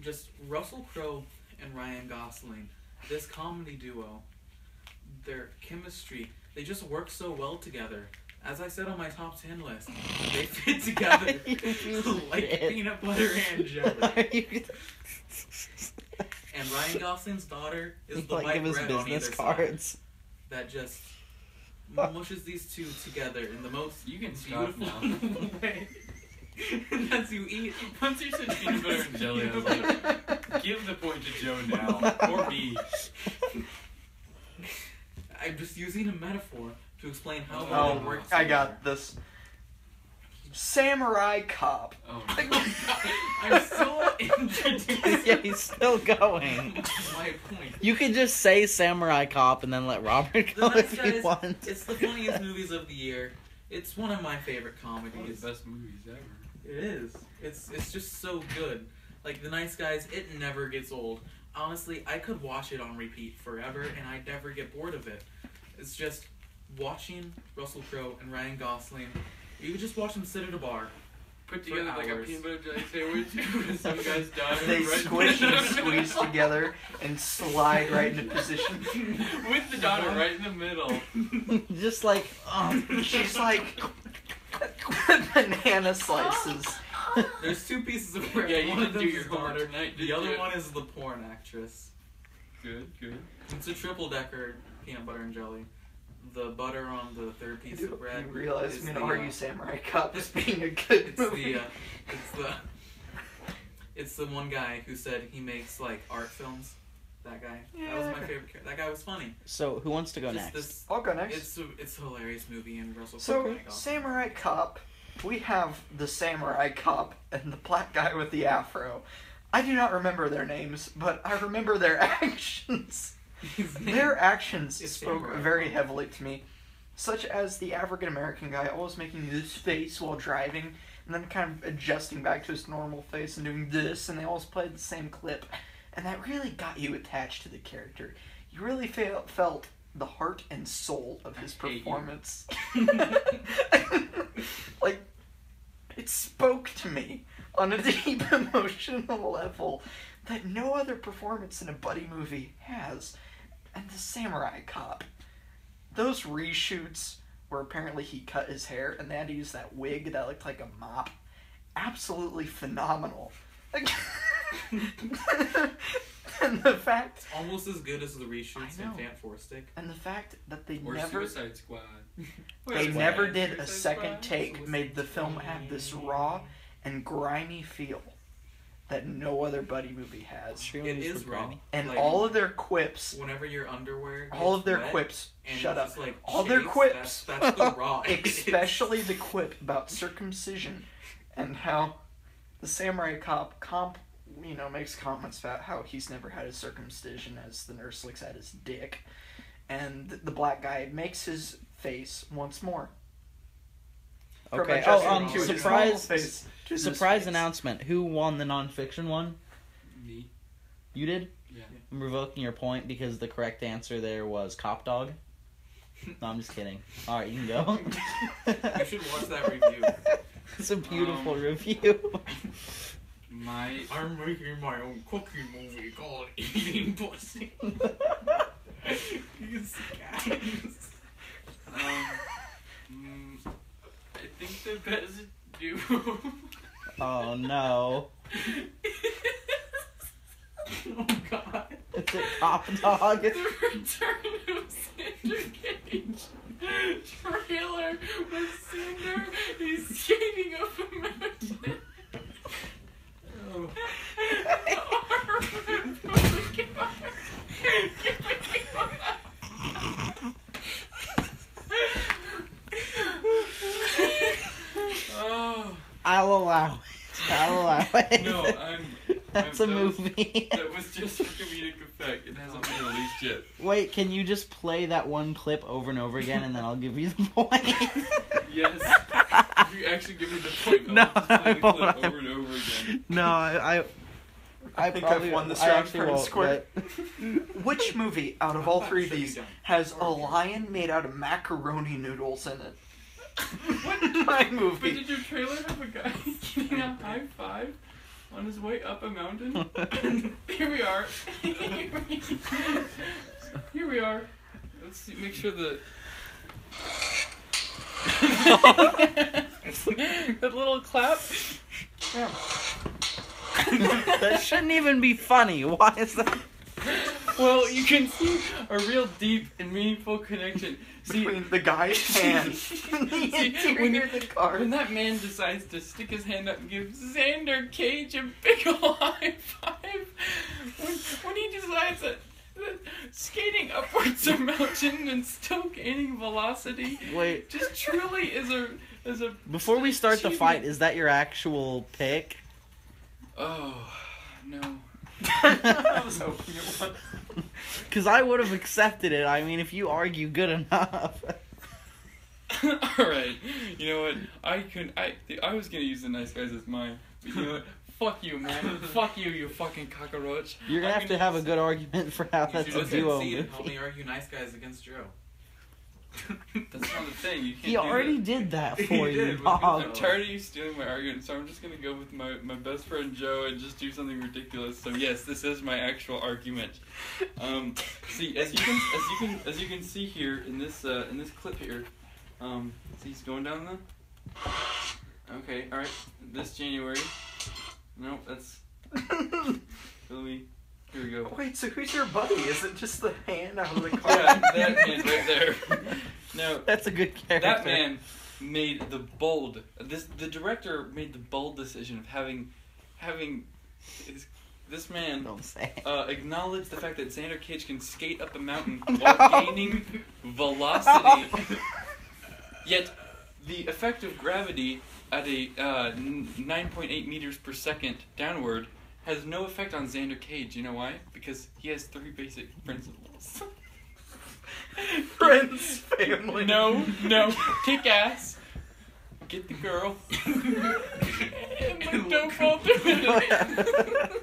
Just Russell Crowe and Ryan Gosling. This comedy duo, their chemistry, they just work so well together. As I said on my top 10 list, they fit together like peanut butter and jelly. And Ryan Gosling's daughter is the white bread on either side that just mushes these two together in the most beautiful way. And as you eat,
Once you said peanut butter and jelly, I was like, give the point to Joe now. Or me.
I'm just using a metaphor to explain how well they work together.
I got this. Samurai Cop.
Oh,
I'm so introduced.
Yeah, he's still going.
My point.
You could just say Samurai Cop and then let Robert go
The Nice
if you
Guys,
want.
it's the funniest movies of the year. It's one of my favorite
one of
comedies.
the best movies ever.
It is. It's just so good. Like The Nice Guys, it never gets old. Honestly, I could watch it on repeat forever and I'd never get bored of it. It's just watching Russell Crowe and Ryan Gosling. You could just watch them sit at a bar.
Put
For
together like a
hours.
peanut butter jelly sandwich with some guy's daughter.
They
right
squish and squeeze together and slide right into position.
with the daughter right in the middle.
Just like,
She's like banana slices.
There's two pieces of bread.
Yeah, you
One
didn't
of them
do
is
your
the
homework
daughter.
tonight,
The
did
other
you?
one is the porn actress.
Good.
It's a triple-decker peanut butter and jelly. The butter on the third piece of bread.
You realize
is
I'm
the,
gonna argue Samurai Cop as being a good
It's
movie.
it's the one guy who said he makes like art films. That guy. That was my favorite character. That guy was funny.
so who wants to go
Just
next?
this-
I'll go next.
It's a hilarious movie and Russell Crowe.
So,
and Ryan Gosling.
Samurai Cop, we have the Samurai Cop and the black guy with the afro. I do not remember their names, but I remember their actions.
His name
Their actions
is
spoke
Samurai
very
Cop.
heavily to me, such as the African American guy always making this face while driving, and then kind of adjusting back to his normal face and doing this, and they always played the same clip, and that really got you attached to the character. You really felt the heart and soul of his
I hate you.
performance. Like, it spoke to me on a deep emotional level that no other performance in a buddy movie has. And the Samurai Cop, those reshoots where apparently he cut his hair and they had to use that wig that looked like a mop, absolutely phenomenal. Like, and the fact,
It's almost as good as the reshoots
I
in
know.
Fan Four Stick.
and the fact that they
Or
never,
Suicide Squad.
they
Or
never
Suicide
did a second
Squad?
take, made the film have this raw and grimy feel that no other buddy movie has.
It is raw.
And
Like,
all of their quips,
whenever your underwear
all
gets
of their
wet
quips,
and
shut
it
up.
just, like,
All their
shakes,
quips.
That's the raw.
Especially the quip about circumcision and how the Samurai Cop makes comments about how he's never had a circumcision as the nurse looks at his dick. And the black guy makes his face once more. From
Okay.
adjusting
Oh,
to his normal
surprise!
face to his
Surprise
face.
announcement. Who won the nonfiction one?
Me.
You did.
Yeah.
I'm revoking your point because the correct answer there was Cop Dog. No, I'm just kidding. All right, you can go.
You should watch that review.
It's a beautiful review.
I'm making my own cookie movie called Eating Pussy. These guys.
I think the best duo.
Oh no!
Oh god.
It's a Cop Dog.
The Return of Sander Cage trailer with Sander. He's skating up a mountain.
I'll allow it.
No,
That's a movie.
That was just for comedic effect. It hasn't been released yet.
Wait, can you just play that one clip over and over again, and then I'll give you the point?
Yes. If you actually give me the point,
No,
I'll just play the
I
clip
won't.
over and over again.
No, I
think
probably
I've won this
I
round
actually
for
won't,
Squirt.
but-
Which movie out of all three of
Should be
these
done.
has a lion made out of macaroni noodles in it?
What?
My
But
movie.
did your trailer have a guy getting a high five on his way up a mountain? Here we are. Here we are. Let's see, make sure the... that little clap.
Yeah.
That shouldn't even be funny. Why is that?
Well, you can see a real deep and meaningful connection. See,
Between the guy's hand and the interior of the car.
when that man decides to stick his hand up and give Xander Cage a big ol' high five, when he decides that skating upwards a mountain and still gaining velocity
Wait,
just truly is a
before we start the
achievement.
fight, is that your actual pick?
Oh no.
I was hoping it was.
Because I would have accepted it. I mean, if you argue good enough.
Alright, you know what? I was gonna use the nice guys as mine, but you know what? Fuck you, man. Fuck you, you fucking cockroach.
You're gonna have to have a good argument for how
You
that's
should
a
just
duo
concede and help
movie.
me argue nice guys against Joe.
That's not the thing. You can't
He
do
already
that.
did that
He
for you,
did,
Bob.
I'm tired of you stealing my argument, so I'm just gonna go with my best friend Joe and just do something ridiculous. So yes, this is my actual argument. See, as you can see here in this clip here, see he's going down the. Okay, all right. This January. Nope, that's. Here we go.
Wait, so who's your buddy? Is it just the hand out of the car?
Yeah, that man right there. Now,
That's a good character.
that man made the bold. The director made the bold decision of having this man
Don't say it.
acknowledge the fact that Xander Cage can skate up a mountain while gaining velocity. Yet, the effect of gravity at a 9.8 meters per second downward has no effect on Xander Cage. You know why? Because he has 3 basic principles.
Friends, family.
No, kick ass, get the girl, and don't fall through it.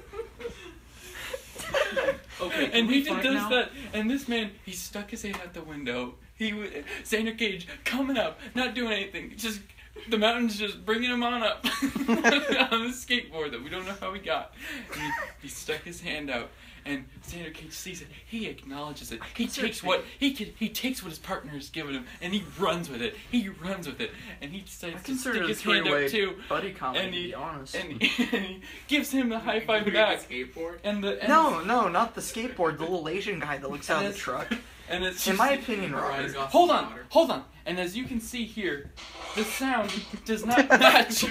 Okay,
And he just
fight
does
now?
that, and this man, he stuck his head out the window. Xander Cage coming up, not doing anything, just the mountain's just bringing him on up on the skateboard that we don't know how he got. And he stuck his hand out, and Xander Cage sees it. He acknowledges it. He takes what his partner has given him, and he runs with it. And he
I
decides to
consider
stick
it a
his hand
three-way
up too.
buddy comedy,
And
to
he-
be honest.
And he gives him the high five
Would he
back.
get a skateboard?
And the
No, not the skateboard, the little Asian guy that looks out of the
Yes.
truck.
And it's
In
just,
my opinion,
Ryan
Robert.
Gosling
hold on. And as you can see here, the sound does not match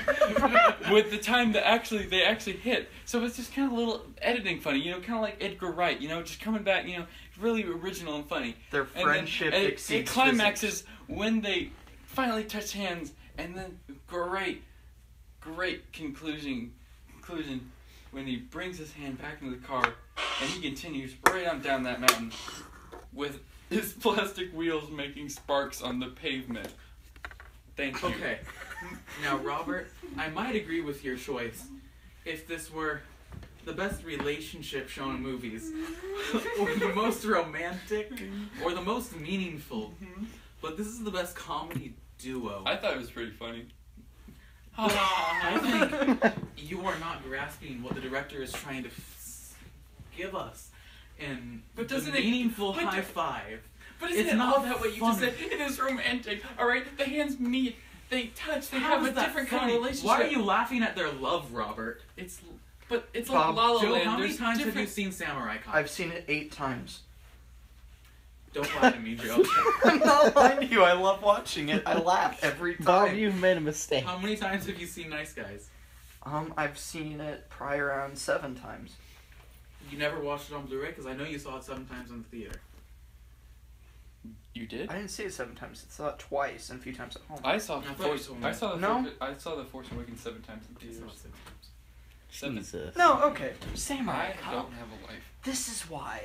with the time that they actually hit. So it's just kind of a little editing funny, kind of like Edgar Wright, just coming back, really original and funny.
Their
And
friendship
then,
exceeds
it climaxes when they finally touch hands, and then great conclusion when he brings his hand back into the car, and he continues right on down that mountain with his plastic wheels making sparks on the pavement. Thank you.
Okay. Now, Robert, I might agree with your choice if this were the best relationship shown in movies, or the most romantic, or the most meaningful. But this is the best comedy duo.
I thought it was pretty funny.
I think you are not grasping what the director is trying to give us in
But
the
doesn't it-
meaningful
but
high
do-
five.
But isn't
It's
it
not
all that what you just
funny.
said? It is romantic, alright? The hands meet, they touch, they
How
have a
is that
different
funny?
kind of relationship.
Why are you laughing at their love, Robert?
It's like
Bob,
La La
Joe,
Land.
how many
There's
times have you
different-
seen Samurai Cop?
I've seen it 8 times.
Don't lie to me, Joe.
I'm not lying to you. I love watching it. I laugh every time.
Bob, you've made a mistake.
How many times have you seen Nice Guys?
I've seen it probably around 7 times.
You never watched it on Blu-ray? Because I know you saw it 7 times in the theater.
You did?
I didn't see it 7 times. I saw it twice and a few times at home.
I saw
I thought
Force.
you told me.
I saw the Force Awakens 7 times in
I saw it
theaters.
6 times.
7.
Jesus.
No, okay. Samurai
I
Cop.
don't have a life.
This is why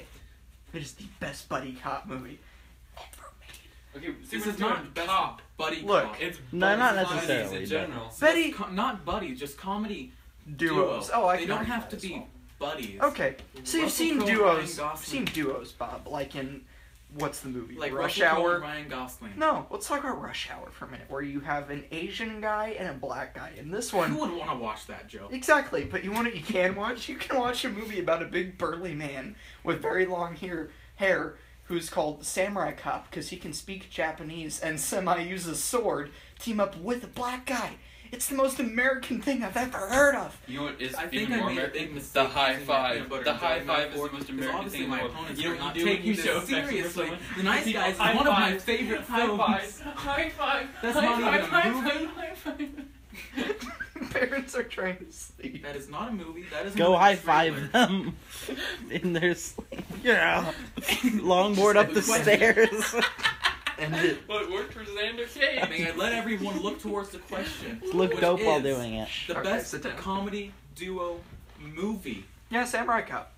it is the best buddy cop movie ever made.
Okay,
This is not cop, buddy
Look,
cop.
It's
No, not
buddies
necessarily,
in
but-
general.
Betty-
Not buddies, just comedy
Duos.
duo.
Oh, I
They
can
don't
argue
have
that
to
as
be
well.
buddies.
Okay, so you've
Russell
seen
Crowe and
duos.
Ryan
You've
Gosling.
seen duos, Bob. Like in what's the movie?
Like
Rush
Russell Crowe
Hour.
and Ryan Gosling.
No, let's talk about Rush Hour for a minute, where you have an Asian guy and a black guy. In this
Who
one,
would want to watch that, Joe?
exactly. But you want it? You can watch. You can watch a movie about a big burly man with very long hair who's called Samurai Cop because he can speak Japanese and use a sword. Team up with a black guy. It's the most American thing I've ever heard of.
You know what is
I think
even
I
more
made a
American?
big mistake.
The high
using that
five.
peanut butter
The
and
high
jelly
five is
metaphor,
the most
because
American
obviously
thing in the
my
world.
opponents
You know
are
what
not
you do when
taking
you
this
show affection for
seriously.
someone?
The Nice
People
Guys is
high
one of my
five.
favorite
High
films.
five. High five.
That's
High
not
five.
even a
High
movie.
five. High five.
Parents are trying to sleep.
That is not a movie. That is
Go
a
high
trailer.
five them in their sleep. Yeah. Longboard up the
Question.
stairs.
And
Well, it worked for Xander
I mean,
Cage.
I let everyone look towards the question.
Look
which
dope while
is
doing it.
The
Okay,
best
sit down.
comedy duo movie.
yeah, Samurai Cop.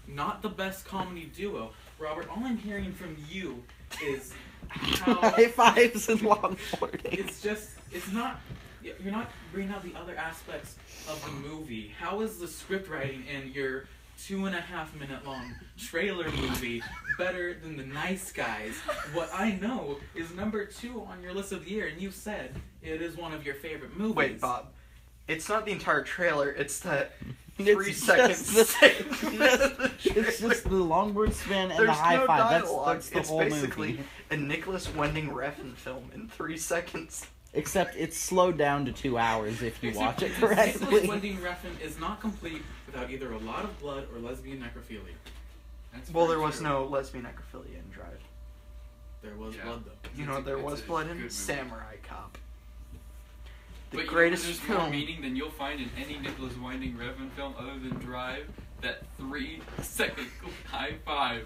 Not the best comedy duo. Robert, all I'm hearing from you is how
High fives and longboarding.
it's not, you're not bringing out the other aspects of the movie. How is the script writing in your 2.5 minute long trailer movie better than The Nice Guys? What I know is number 2 on your list of the year, and you said it is one of your favorite movies.
Wait, Bob. It's not the entire trailer. It's the
It's
3
just
seconds.
the-
segment of the
It's just the
trailer.
longboard spin and
There's
the high
no
five.
dialogue.
That's the
it's
whole
basically
movie.
a Nicholas Winding Refn film in 3 seconds.
Except it's slowed down to 2 hours if you
Except
watch it
Nicholas
correctly.
Winding Refn is not complete without either a lot of blood or lesbian necrophilia.
That's
Well,
very
there was
true.
no lesbian necrophilia in Drive.
There was
Yeah.
blood though.
You know what there
It's
was
a
blood
good
in?
movie.
Samurai Cop. The
But
greatest
you know, there's more
film.
meaning than you'll find in any Nicholas Winding Refn film other than Drive. That 3-second high five,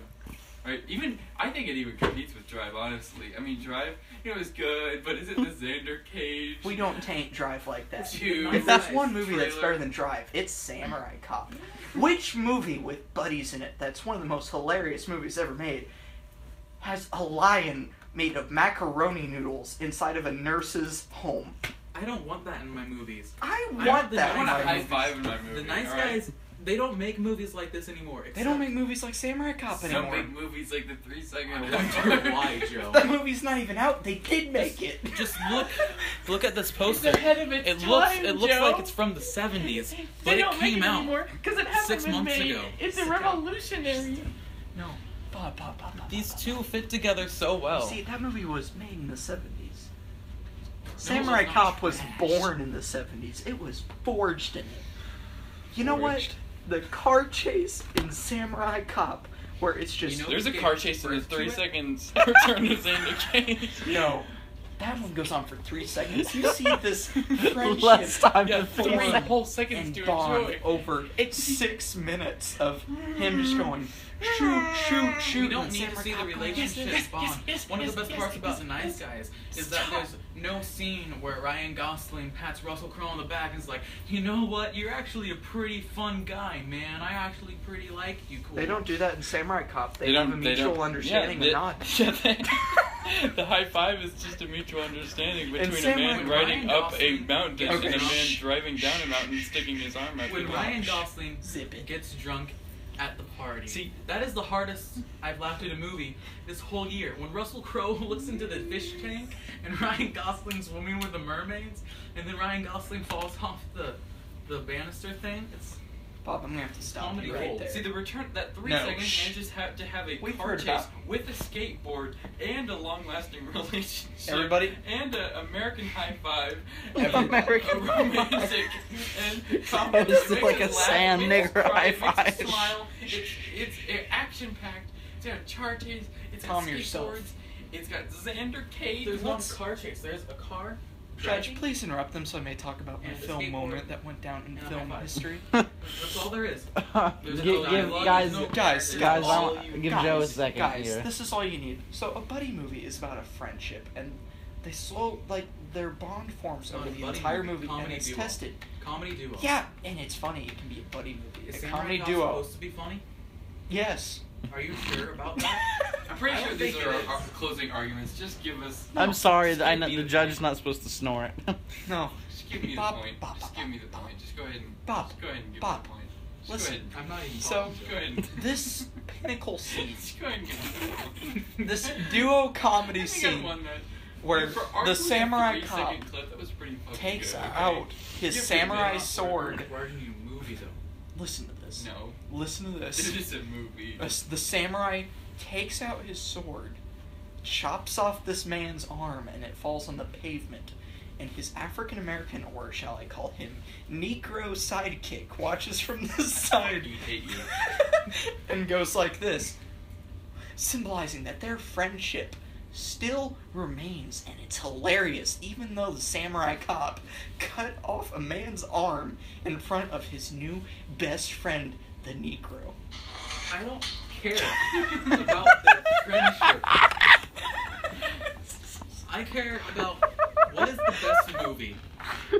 right? Even I think it even competes with Drive. Honestly, I mean Drive, is good, but is it the Xander Cage?
We don't taint Drive like that.
Two
If there's
Nice
one movie that's
trailer.
better than Drive, it's Samurai Cop. Which movie with buddies in it that's one of the most hilarious movies ever made has a lion made of macaroni noodles inside of a nurse's home?
I don't want that in my movies.
I
I
want
the
that in
I want a
my
high
movies.
five in my movie.
The Nice
all right?
Guys, they don't make movies like this anymore.
They don't make movies like Samurai Cop
Some
anymore.
big movies like the 3-second.
I wonder why, Joe.
That movie's not even out. They did make it.
Just look at this poster.
ahead of its
It looks
time,
it looks
Joe.
like it's from the 70s, but
They
it
don't make
came
it
out.
anymore because it hasn't
6
been
months
made.
ago.
It's a
Sit down.
revolutionary.
No. Bob.
These two fit together so well.
See, that movie was made in the 70s.
was
Samurai
not
Cop was
trash.
born in the 70s. It was forged in it. You know what?
Forged.
The car chase in Samurai Cop, where it's just...
You know-
There's a
Get
car chase in the
first to
3
it.
seconds. Return to Xander Cage.
No. That one goes on for 3 seconds. You see this friendship
Less time
Yeah,
to
3
form.
whole seconds
and
to
bond
enjoy.
over 6 minutes of him just going, shoot.
You don't
and
need to
Samurai
see the
Cop going,
relationship
yes,
bond.
yes,
One of
yes,
the best
yes,
parts
yes,
about The Nice
yes.
Guys is that there's no scene where Ryan Gosling pats Russell Crowe on the back and is like, you know what, you're actually a pretty fun guy, man. I actually pretty like you. Cool.
They don't do that in Samurai Cop. They,
They
have
don't-
a
they
mutual
don't-
understanding
yeah,
and nod.
The high five is just a mutual understanding between a
Sam
man
Ryan
riding up a
Gosling-
mountain
Okay.
and a man driving down a mountain sticking his arm out
When
the
Ryan
mouth.
Gosling
Zip it.
gets drunk at the party.
See-
that is the hardest I've laughed at a movie this whole year. When Russell Crowe looks into the fish tank and Ryan Gosling's swimming with the mermaids, and then Ryan Gosling falls off the banister thing. It's
Bob, I'm gonna have to stop
Comedy
you right
gold.
there.
See, the return, that 3
No,
seconds
shh.
manages to have a
We've
car
heard
chase
about-
with a skateboard and a long-lasting relationship.
Everybody?
And an American high five.
American
a romantic and comedy.
That was
It
like
makes
a
us laugh,
sand
it makes us
nigger
cry,
high
it makes us
five.
smile. It's action-packed. It's got car chase. It's got
Calm
skateboards.
yourself.
It's got Xander Cage.
there's
What's-
one car chase. There's a car
Judge, please interrupt them so I may talk about my
And the
film
skateboard.
moment that went down in
And a
film
high five.
history.
That's all there is. There's
Give-
no
give-
dialogue,
guys-
there's no
guys,
characters,
guys,
all
I
you-
want- give Joe a second
guys,
here.
this is all you need. So a buddy movie is about a friendship, and they their bond forms
No,
over
it's
the
buddy
entire
movie,
movie, and
comedy
it's
duo.
tested.
Comedy duo.
Yeah, and it's funny. It can be a buddy movie,
Is
a
Samurai
comedy
Cop
duo.
supposed to be funny?
Yes.
Are you sure about that?
I'm pretty
I
sure
don't
these
think
are
it is.
our closing arguments. Just give us.
I'm sorry,
just
I
give
know
me
the judge is not supposed to snore it.
No.
Just give me the
Bob,
point.
Bob,
Just
Bob,
give me the
Bob,
point. Just go ahead and.
Bob,
Just go ahead and give
Bob,
me the point. Just
listen.
go ahead.
I'm not even
So-
talking.
Just go ahead. And,
This pinnacle scene,
just go ahead and give me the point.
this duo comedy
I think I
scene,
won that.
where
For
the
arguing a
samurai
3-second
cop
clip, that was pretty fucking
takes
good, okay?
out his
Give me
samurai
the
sword.
We're in a movie though.
Listen to this.
No.
Listen to
This
this.
is a movie.
The samurai takes out his sword, chops off this man's arm, and it falls on the pavement. And his African American, or shall I call him, Negro sidekick, watches from the side
I hate you.
and goes like this, symbolizing that their friendship still remains, and it's hilarious, even though the samurai cop cut off a man's arm in front of his new best friend, the Negro.
I don't care about their friendship. I care about what is the best movie.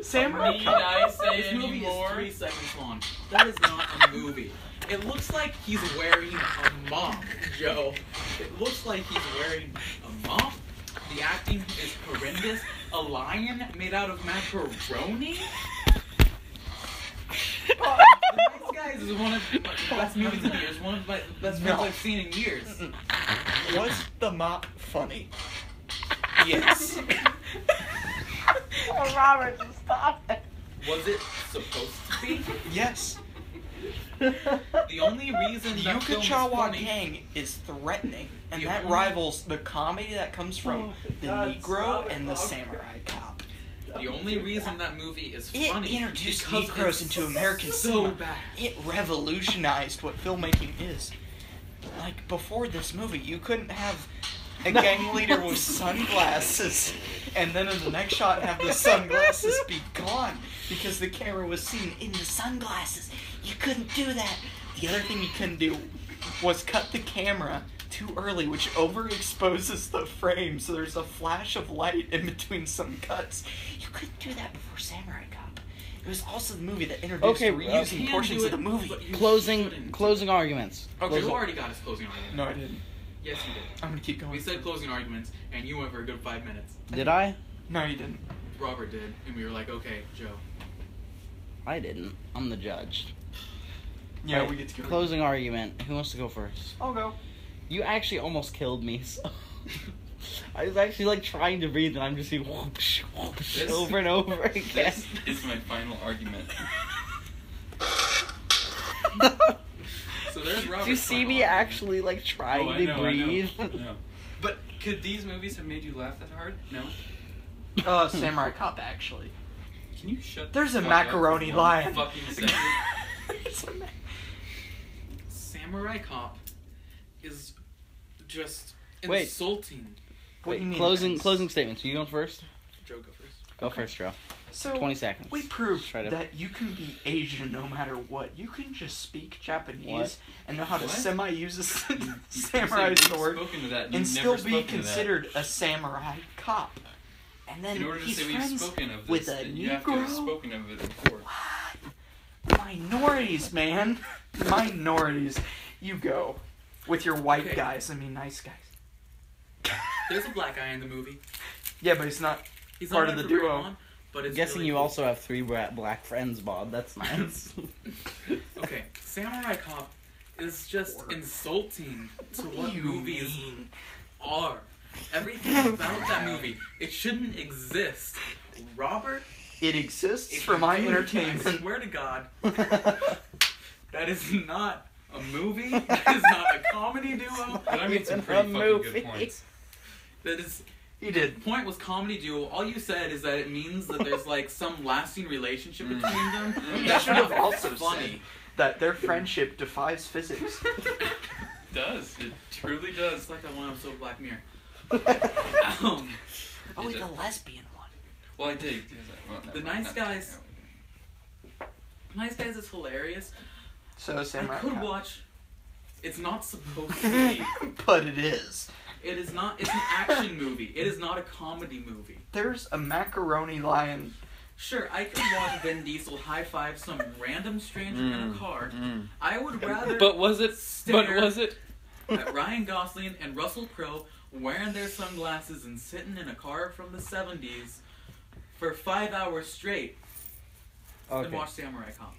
Samurai
Need
cop.
I say
This movie
anymore?
is 3 seconds long. That is not a movie. It looks like he's wearing a mop, Joe. It looks like he's wearing a mop. The acting is horrendous. A lion made out of macaroni. The Nice Guys is one of the best movies of the year. It's one of the best films I've seen in years.
Was the mop funny? Yes.
Oh, Robert, just stop it.
Was it supposed to be?
Yes.
The only reason that film is
Yukachawa
funny.
Gang is threatening, and
The
that
only-
rivals the comedy that comes from the
God,
Negro
stop it,
and the
Robert.
samurai cop.
The only reason that movie is
It
funny
introduced
because
Negroes
it's
into American
so
cinema.
bad.
It revolutionized what filmmaking is. Like, before this movie, you couldn't have a gang leader with sunglasses, and then in the next shot have the sunglasses be gone, because the camera was seen in the sunglasses. You couldn't do that. The other thing you couldn't do was cut the camera too early, which overexposes the frame, so there's a flash of light in between some cuts. You couldn't do that before Samurai Cop. It was also the movie that introduced
Okay,
reusing
Can
portions
do
of the
it,
movie.
but you
Closing
shouldn't.
closing arguments.
Okay,
You already got his closing argument.
No, I didn't.
Yes, you did.
I'm gonna keep going.
We said closing arguments, and you went for a good 5 minutes.
Did I?
No, you didn't.
Robert did, and we were like, okay, Joe.
I didn't. I'm the judge.
Yeah,
Alright,
we get to go.
Closing argument. Who wants to go first?
I'll go.
You actually almost killed me. So I was actually like trying to breathe, and I'm just saying whoosh, whoosh,
This-
over and over again.
This is my final argument.
So there's Robert.
Do you see me actually like trying to breathe?
I know. But could these movies have made you laugh that hard? No.
Samurai Cop, actually.
Can you shut?
There's
the
a
fuck up
macaroni
for one
lion.
Fucking second.
It's a ma-
Samurai Cop is just
Wait.
insulting.
What do you mean?
Closing statements. You going first?
Joe, go first.
Go first, Joe.
So
20 seconds.
we proved
Try to-
that you can be Asian no matter what. You can just speak Japanese
What?
and know how to
What?
semi-use a
You
samurai
said you've
sword
spoken to that,
and
you've
still
never
be
spoken to that.
considered a samurai cop. And then
In order to
he's
say we've
friends
spoken of
with
this,
a
then you have to have
Negro.
spoken of it before.
What? Minorities, man. Minorities. You go. With your white
Okay.
guys, I mean nice guys.
There's a black guy in the movie.
Yeah, but he's not.
He's
Part
not
of
in
the
for very
duo.
long, but
I'm
it's
guessing
really
you
cool.
also have 3 black friends, Bob. That's nice.
Okay, Samurai Cop is just insulting to what
do you
movies
mean?
are. Everything about that movie, it shouldn't exist. Robert,
It exists
if
for
you
my
do it, I
entertainment.
swear to God, that is not a movie. That is not a comedy duo.
But I made some
Even
pretty
a
fucking
movie.
good points.
That is.
He
The
did.
point was comedy duo. All you said is that it means that there's like some lasting relationship between them.
You
That's
should have
not
also
funny.
that their friendship defies physics.
It does. It truly does.
It's like that one episode of Black Mirror.
Oh,
Is
the
it?
lesbian one.
Well, I did.
The Nice Guys. Nice Guys is hilarious.
So Samurai
I could
Cop.
watch. It's not supposed to be.
But it is.
It is not. It's an action movie. It is not a comedy movie.
There's a macaroni lion.
Sure, I could watch Vin Diesel high five some random stranger in a car. I would rather.
But was it?
stare at Ryan Gosling and Russell Crowe wearing their sunglasses and sitting in a car from the 70s for 5 hours straight than
Okay,
watch Samurai Cop.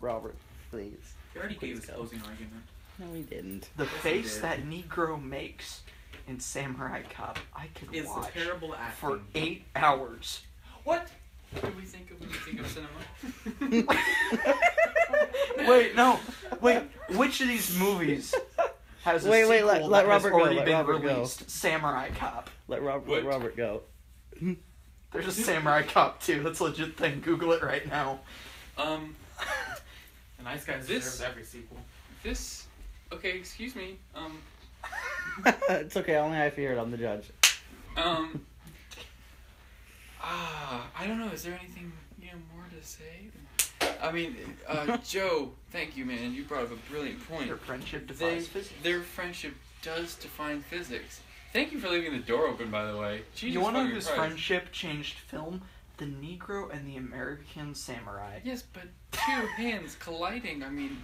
Robert, please.
He already gave
Please
his
go.
closing argument.
No, he didn't.
The
Yes, he
face
did.
that Negro makes in Samurai Cop, I could
Is
watch
terrible acting.
for 8 hours.
What? What do we think of when we think of cinema?
Wait, no. Wait, which of these movies has a
Wait,
sequel
let
that has
Robert go,
already
let
been
Robert go.
released? Samurai Cop.
Let
What?
Robert go.
There's a Samurai Cop 2. That's a legit thing. Google it right now.
The Nice Guys
This-
deserves every sequel.
This. Okay, excuse me.
It's okay, only I have to hear it. I'm the judge.
I don't know. Is there anything more to say? I mean, Joe, thank you, man. You brought up a brilliant point.
Their friendship defies physics.
Their friendship does define physics. Thank you for leaving the door open, by the way. Jesus
You wanna know
fucking
whose
Christ.
friendship changed film? The Negro and the American Samurai.
Yes, but two hands colliding. I mean,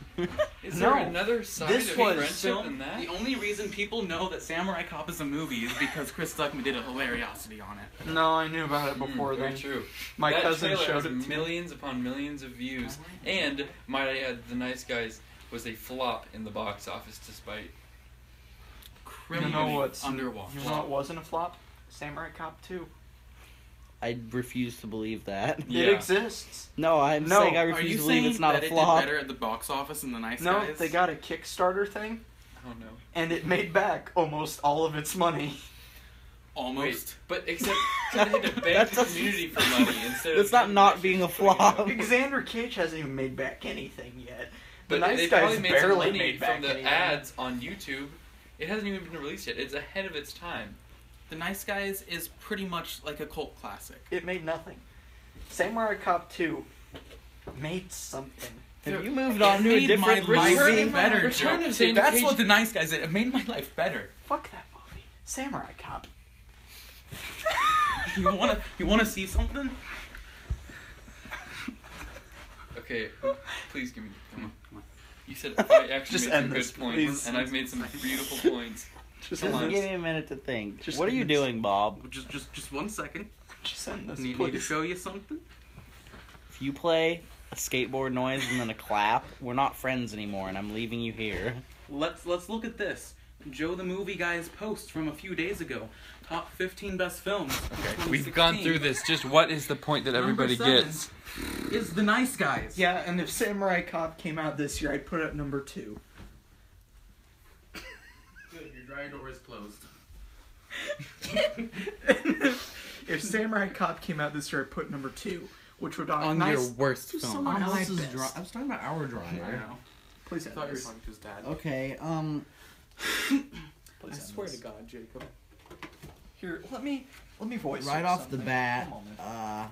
is
No,
there another side
this
of
was
friendship than that?
The only reason people know that Samurai Cop is a movie is because Chris Stuckman did a hilariosity on it.
No, I knew about it before
very
then.
true.
My
that
cousin
trailer
showed
has
it to me.
millions upon millions of views, and might I add, The Nice Guys was a flop in the box office despite.
Criminally
what's-
underwater.
You know what wasn't a flop? Samurai Cop 2.
I refuse to believe that.
Yeah.
It exists.
No, I'm
No.
saying I
Are
refuse
you
to believe
saying
it's not
that
a
it
flop.
did better at the box office than The Nice
No,
Guys?
they got a Kickstarter thing,
Oh no.
and it made back almost all of its money.
Almost.
Wait, but except they had to beg
That's
the
a-
community for money instead
That's
of.
not being a flop.
Xander Cage hasn't even made back anything yet. The
But
Nice
they
Guys
probably made some
barely
money
made back
from the
anything.
ads on YouTube. It hasn't even been released yet. It's ahead of its time.
The Nice Guys is pretty much like a cult classic.
It made nothing. Samurai Cop 2 made something.
Have you moved on to a
made my
different
life
movie?
better,
Return
Joe.
of Xander
That's
Cage-
what The Nice Guys did. It made my life better.
Fuck that movie. Samurai Cop.
You wanna see something?
Okay, please give me.
Come on.
You said I actually
Just
made some
end
good
this,
points,
please.
and I've made some beautiful points.
Just
Just
end
give
this.
me a minute to think.
Just
What are you
end this.
doing, Bob?
Just 1 second.
Just end this,
Need me to
please.
show you something?
If you play a skateboard noise and then a clap, we're not friends anymore, and I'm leaving you here.
Let's look at this. Joe the Movie Guy's post from a few days ago. Top 15 best films. of
We've gone
2016.
through this. Just what is the point that everybody
Number 7
gets?
Is The Nice Guys.
Yeah, and if Samurai Cop came out this year, I'd put it at number 2.
Good, your dryer door is closed.
If Samurai Cop came out this year, I'd put number 2, which would
On
nice.
your worst
Who's
film.
someone
On
else's
else's
best.
dry. I was talking about our
I
dryer.
know.
Please
I
end
thought you were
this.
talking to his dad.
Okay,
Please
I
end
swear
this.
to God, Jacob.
Here, let me voice
right
you
off the
something.
bat,
One moment.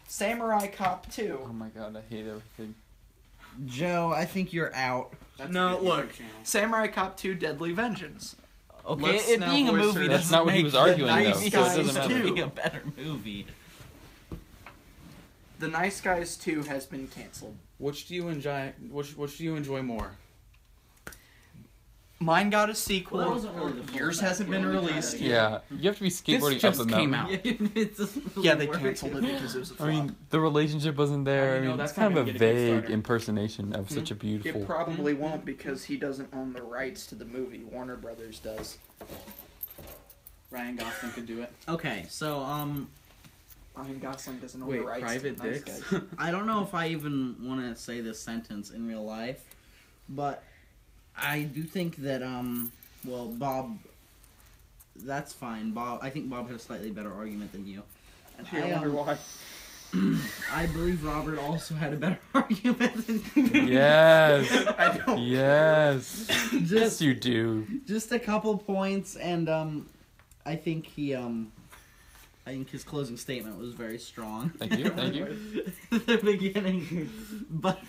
Samurai Cop 2.
Oh my god, I hate everything.
Joe, I think you're out.
That's
No,
a good
look.
YouTube channel.
Samurai Cop 2 Deadly Vengeance.
Okay,
Let's
it
now
being a
voice
movie
her-
doesn't
That's not what he
make
was
The
arguing,
Nice
though, so it
Guys
doesn't matter.
be a better movie.
The Nice Guys 2 has been canceled.
Which do you enjoy? Which do you enjoy more?
Mine got a sequel.
Well, that wasn't really the full
Yours
fact.
hasn't been
We only
released
tried
yet.
to-
Yeah, you have to be skateboarding
This just
up a
came
mountain.
out.
It doesn't really
Yeah, they
work.
canceled it because it was a
I
flop.
mean, the relationship wasn't there.
How do
I
you know
mean,
that's
it's
not
kind of a
gonna get a
vague
Kickstarter?
impersonation of such a beautiful.
It probably won't because he doesn't own the rights to the movie. Warner Brothers does.
Ryan Gosling could do it.
Okay, so
Ryan Gosling doesn't own
Wait,
the rights
private
to the Nice
dicks?
Guys.
I don't know if I even want to say this sentence in real life, but I do think that well, Bob, that's fine. Bob, I think Bob had a slightly better argument than you. And
Gee, I wonder why.
I believe Robert also had a better argument than you.
Yes.
I don't.
Yes. Yes,
Just,
you do.
just a couple points, and I think he I think his closing statement was very strong.
Thank you. Thank you.
At the beginning, but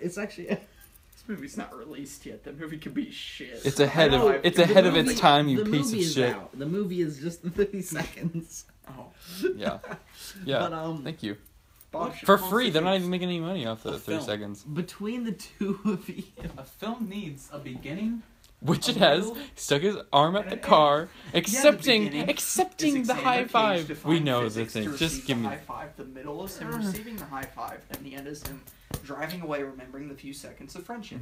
it's actually.
This movie's not released yet. That movie could be shit.
It's ahead
I know,
of it's
the
ahead of
movie-
its time, you
the
piece
movie
of
is
shit.
out. The movie is just 30 seconds.
Oh,
Yeah. Yeah.
But
Thank you.
Bob should
For
call
free, they're not
Steve.
even making any money off the
A
30
film.
seconds.
between the two of you,
A film needs a beginning.
Which
A
it has.
middle?
Stuck his arm at the car, accepting
beginning
accepting
is
the
Xander
high
Cage
five.
defying
We know the
physics
thing.
to
Just
receive
give
the
me.
high five. The middle is him receiving the high five, and the end is him driving away, remembering the few seconds of friendship.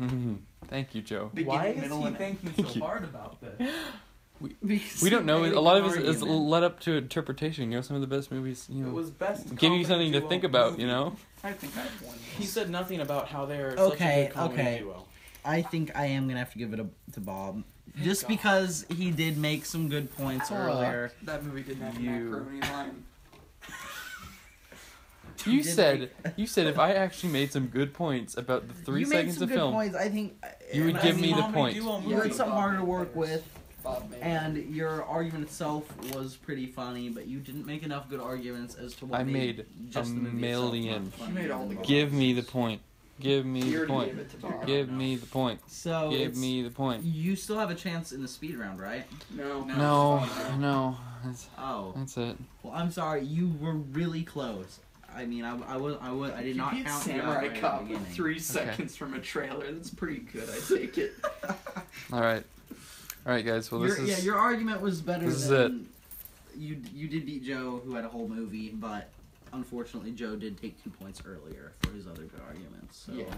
Thank you, Joe.
Beginning,
Why is
middle,
he
and end.
thinking
Thank
so
you.
hard about this?
because
We don't
he
know.
made
A lot
an
of it is
argument.
led up to interpretation. You know, some of the best movies. You
It
know,
was best.
give you something to
comedy
think
duo
about.
movie.
You know.
I think I have one.
He said nothing about how they're
Okay,
such a good comedy
okay.
duo.
I think I am gonna have to give it to Bob, just
God.
because he did make some good points earlier.
That movie didn't have a
You-
macaroni line.
You
did
said if I actually made some good points about the 3
you
seconds
made some
of
good
film,
points. I think
you would
and
give
I
me
mean,
the
Comedy
point.
duo
You had
movie.
something harder to work with,
Bob made it.
and your argument itself was pretty funny, but you didn't make enough good arguments as to what
I
made
made
just
a
the movie
million.
itself not
You made all the
funny.
good
Give me the point. Give me
You
the
already
point.
gave it to Bob.
Give me the point.
So
Give
it's-
me the point.
You still have a chance in the speed round, right?
No.
No.
Oh,
That's it.
well, I'm sorry. You were really close. I mean, I did not
You beat
count you out
Samurai
right at the
Cop with
beginning.
3 seconds from a trailer. That's pretty good. I take it.
All right, guys. Well, this is
your argument was better
this is
than you did beat Joe, who had a whole movie, but unfortunately Joe did take 2 points earlier for his other good arguments. So
Yeah.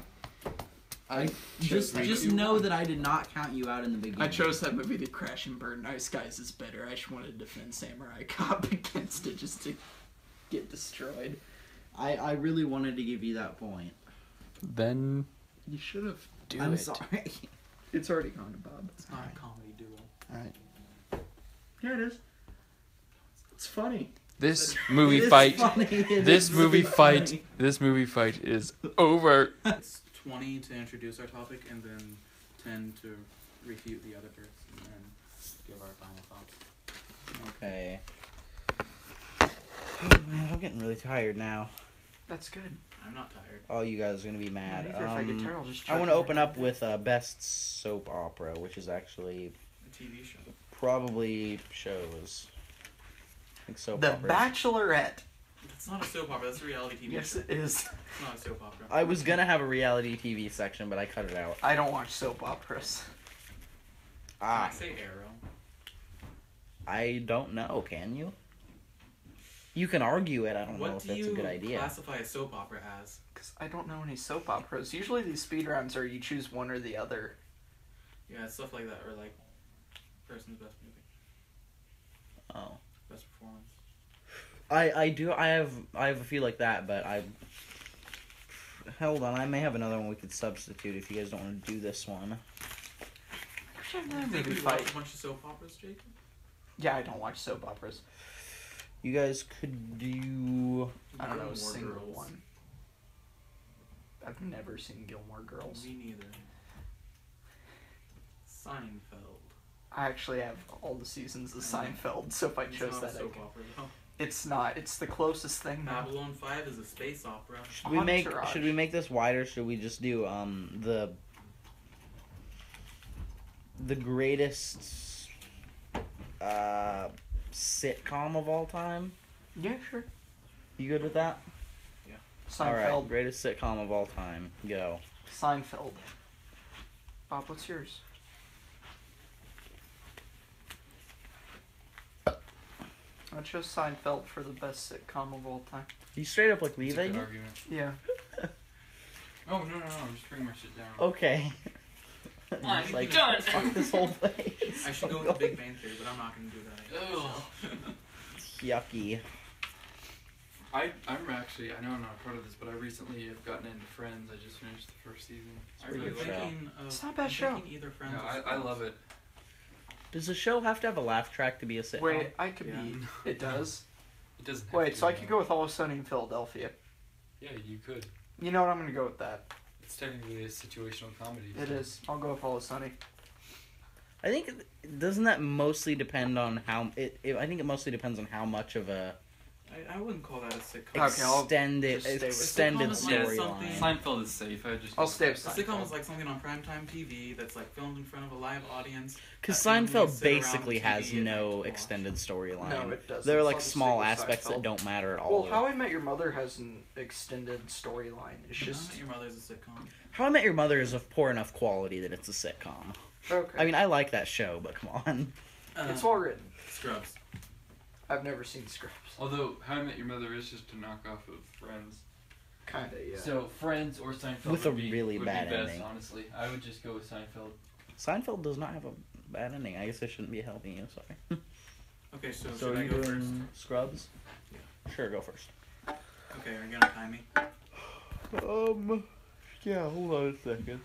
I just know that I did not count you out in the beginning.
I chose that movie to crash and burn. Nice Guys is better. I just wanted to defend Samurai Cop against it just to get destroyed.
I really wanted to give you that point.
then
You should have.
do
I'm
it.
sorry.
It's already gone to Bob.
It's not a comedy duo.
All right.
Yeah, it is. It's funny.
This
It
movie
is
fight.
funny. It
This
is
movie
really
fight.
funny.
This movie fight is over.
It's 20 to introduce our topic, and then 10 to refute the other bits, and then give our final thoughts.
Okay. Oh, man, I'm getting really tired now.
That's good.
I'm not tired.
All you guys are gonna be mad.
Either if I get tired, I'll just
I want to open up with best soap opera, which is actually
A TV show.
probably shows. I think soap
The
operas.
Bachelorette.
It's not a soap opera. That's a reality TV
Yes,
show.
it is.
It's not a soap opera.
I was gonna have a reality TV section, but I cut it out.
I don't watch soap operas.
Can I say Arrow?
I don't know. Can you? You can argue it. I don't know
What
if
do
that's
you
a good idea.
classify a soap opera as?
Because I don't know any soap operas. Usually these speed rounds are you choose one or the other.
Yeah, it's stuff like that, or like person's best movie,
Oh,
best performance.
I do. I have a feel like that, but I. Hold on, I may have another one we could substitute if you guys don't want to do this one.
I think we watch a bunch of soap operas, Jacob.
Yeah, I don't watch soap operas.
You guys could do.
I don't know
Gilmore
a single
Girls.
one. I've never seen Gilmore Girls.
Me neither. Seinfeld.
I actually have all the seasons of Seinfeld, so if I
It's
chose
not
that,
a soap opera though.
it's not. It's the closest thing now.
Babylon 5 is a space opera.
Should we make this wider? Should we just do the greatest sitcom of all time?
Yeah, sure.
You good with that?
Seinfeld.
All right, greatest sitcom of all time. Go.
Seinfeld. Bob, what's yours? I chose Seinfeld for the best sitcom of all time.
You straight up like
It's a
leaving?
good argument.
Yeah.
Oh, no, I'm just bringing my shit down.
Okay.
I'm
Just like,
done.
fuck this whole place.
I should go with the Big Bang Theory, but I'm not going to do that.
Ugh.
Yucky.
I'm actually, I know I'm not a part of this, but I recently have gotten into Friends. I just finished the first season. I
pretty
really
good
like it.
show.
It's not a bad
I'm
show.
thinking either Friends
Yeah,
or
I love it.
Does a show have to have a laugh track to be a sitcom?
Wait, I could
Yeah.
be. It does.
It doesn't have
Wait,
to,
so I could
though.
go with Always Sunny in Philadelphia.
Yeah, you could.
You know what? I'm gonna go with that.
It's technically a situational comedy.
It
so-
is. I'll go with Always Sunny.
I think doesn't that mostly depend on how I think it mostly depends on how much of a
I wouldn't call that a sitcom.
Okay, I'll
extended
just stay with
extended
sitcom is like something-
storyline.
Seinfeld is safe.
I'll stay
A
with
sitcom
Seinfeld.
is like something on primetime TV that's like filmed in front of a live audience.
Because
families
Seinfeld
sit around
basically
TV
has
and
no
watch.
extended storyline.
No, it doesn't.
There are
So
like
I'll just
small
stick with
aspects
Seinfeld.
that don't matter at all.
Well, How I Met Your Mother has an extended storyline. It's just
Your Mother's a sitcom.
How I Met Your Mother is of poor enough quality that it's a sitcom.
okay.
I mean, I like that show, but come on.
It's well written.
Scrubs.
I've never seen Scrubs.
Although How I Met Your Mother is just a knockoff of Friends.
Kinda, yeah.
So Friends or Seinfeld
With
would
a
be,
really
would
bad
be best,
ending.
honestly. I would just go with Seinfeld.
Seinfeld does not have a bad ending. I guess I shouldn't be helping you. Sorry.
Okay, so
So
should
are
I
you
go
doing
first?
Scrubs? Sure, go first.
Okay, are you gonna time me?
Yeah. Hold on a second.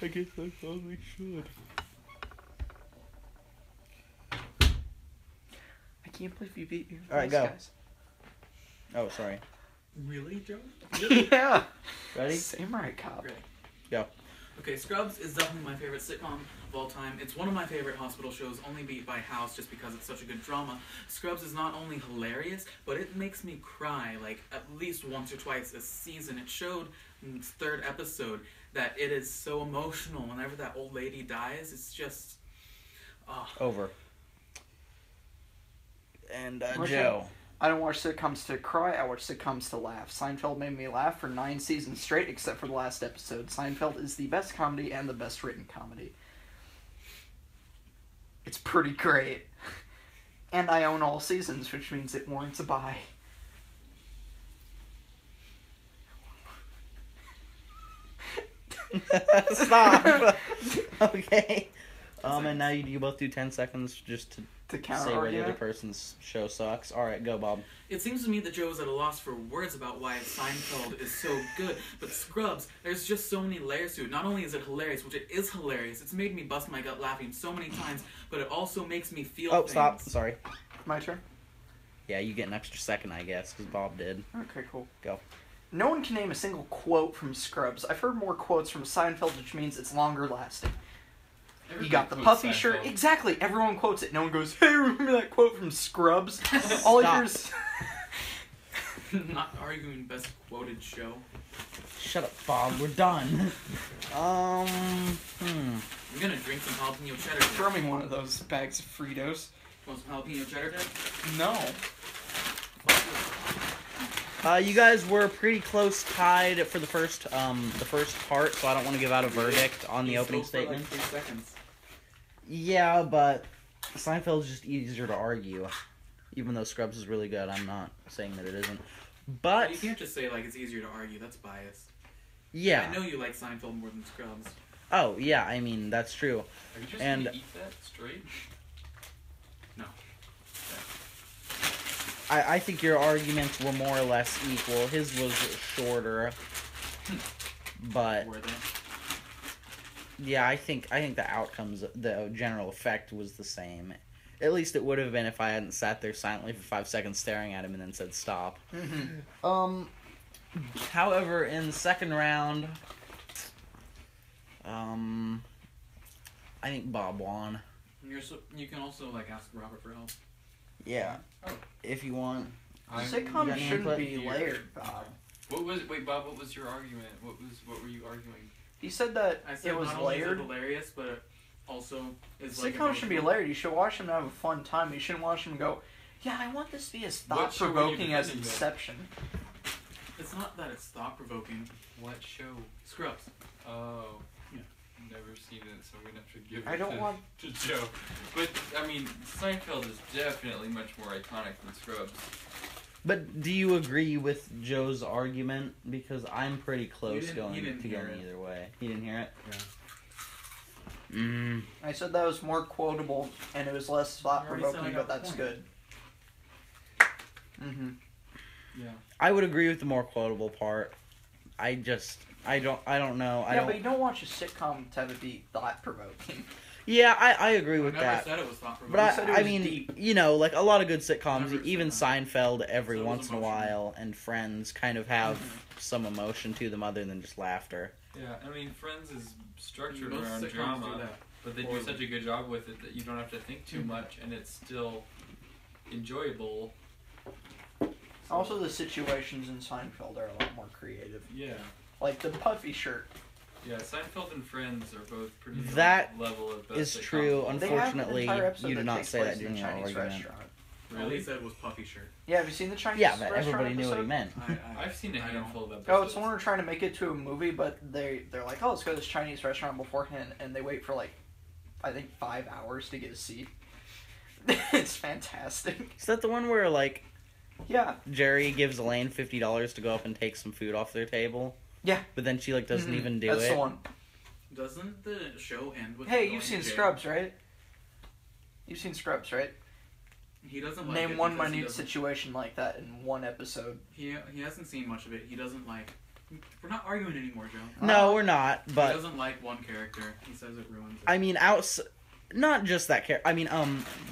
I guess I probably should.
I can't believe you beat your
All right,
voice,
go.
guys.
Oh, sorry.
Really, Joe?
yeah.
Ready?
Samurai Cop.
Ready.
Go.
Okay, Scrubs is definitely my favorite sitcom of all time. It's one of my favorite hospital shows, only beat by House just because it's such a good drama. Scrubs is not only hilarious, but it makes me cry like at least once or twice a season. It showed in its third episode that it is so emotional whenever that old lady dies. It's just...
Over. And
Okay.
Joe.
I don't watch sitcoms to cry, I watch sitcoms to laugh. Seinfeld made me laugh for 9 seasons straight, except for the last episode. Seinfeld is the best comedy and the best written comedy. It's pretty great. And I own all seasons, which means it warrants a buy.
Stop. Okay. And now you both do 10 seconds just to
To counter
say where the other
argument.
person's show sucks. All right, go, Bob.
It seems to me that Joe is at a loss for words about why Seinfeld is so good, but Scrubs, there's just so many layers to it. Not only is it hilarious, which it is hilarious, it's made me bust my gut laughing so many times, but it also makes me feel
Oh,
things.
stop. Sorry.
My turn?
Yeah, you get an extra second, I guess, because Bob did.
Okay, cool.
Go.
No one can name a single quote from Scrubs. I've heard more quotes from Seinfeld, which means it's longer lasting. You got the puffy shirt. Exactly. Everyone quotes it. No one goes, hey, remember that quote from Scrubs? All
Stop.
yours.
Not arguing best quoted show.
Shut up, Bob. We're done.
I'm gonna drink some jalapeno cheddar dip.
Throw me one of those bags of Fritos.
Want some jalapeno cheddar dip?
No.
You guys were pretty close tied for the first part, so I don't want to give out a verdict on the
You
opening
spoke for, like,
statement.
3 seconds.
Yeah, but Seinfeld's just easier to argue. Even though Scrubs is really good, I'm not saying that it isn't. But
You can't just say like it's easier to argue. That's biased.
yeah.
I know you like Seinfeld more than Scrubs.
Oh yeah, I mean that's true.
Are you just
And-
gonna eat that straight?
No.
I think your arguments were more or less equal. His was shorter, but
Were they?
yeah, I think the outcomes, the general effect was the same. At least it would have been if I hadn't sat there silently for 5 seconds staring at him and then said stop. However, in the second round, I think Bob won.
You can also like ask Robert for help.
Yeah,
Oh.
if you want. You got
Sitcoms
any
shouldn't
input?
be layered, Bob.
Wait, Bob, what was your argument? What were you arguing?
He said that
I said
it was
not only is it
layered.
hilarious, but it also is like
Sitcoms should be
emotional.
layered. You should watch them to have a fun time. You shouldn't watch them go, yeah, I want this to be as
What show were you
thought-provoking as
defending, though?
Inception.
It's not that it's thought provoking.
What show?
Scrubs.
Oh.
Yeah.
Never seen it, so I'm gonna have to give it
I don't want...
to Joe. But, I mean, Seinfeld is definitely much more iconic than Scrubs.
But do you agree with Joe's argument? Because I'm pretty close
he
going
didn't hear it.
either way. He didn't hear it?
Yeah.
I said that was more quotable and it was less
You already
thought-provoking,
said I
but
got the
that's
point.
good. Mm-hmm.
Yeah.
I would agree with the more quotable part. I don't know.
Yeah, but you don't watch a sitcom to have it be thought-provoking.
Yeah, I agree with
I never
that.
said it was thought
But
provoking.
You said it
I
was
mean,
deep.
you know, like a lot of good sitcoms,
Never
even
said
Seinfeld every
So it was
once in a
emotional.
while, and Friends kind of have some emotion to them other than just laughter.
Yeah, I mean, Friends is structured
Most
around
sitcoms
drama.
do that.
But they do such a good job with it that you don't have to think too much, and it's still enjoyable.
Also, the situations in Seinfeld are a lot more creative.
Yeah.
Like the puffy shirt.
Yeah, Seinfeld and Friends are both pretty
That
level of best
is
sitcoms.
true.
They have an
Unfortunately,
entire episode
you did
that
not
takes
say
place
that
in
during
a
your
Chinese
argument.
restaurant.
All he said was puffy shirt.
Yeah, have you seen the Chinese
Yeah, but
restaurant
everybody knew what he
episode?
meant.
I've seen a handful of episodes.
Oh, it's when we're trying to make it to a movie, but they're like, oh, let's go to this Chinese restaurant beforehand, and they wait for like, I think 5 hours to get a seat. It's fantastic.
Is that the one where, like,
Yeah.
Jerry gives Elaine $50 to go up and take some food off their table?
Yeah.
But then she, like, doesn't
Mhm.
even do
That's
it?
the one.
Doesn't the show end with?
Hey,
him
you've
going
seen
to jail?
Scrubs, right? You've seen Scrubs, right?
He doesn't like
Name
it
one
because he
minute
doesn't-
situation like that in one episode.
He hasn't seen much of it. He doesn't like. We're not arguing anymore, Joe.
No, we're not,
He
but...
doesn't like one character. He says it ruins it.
I mean, not just that character. I mean,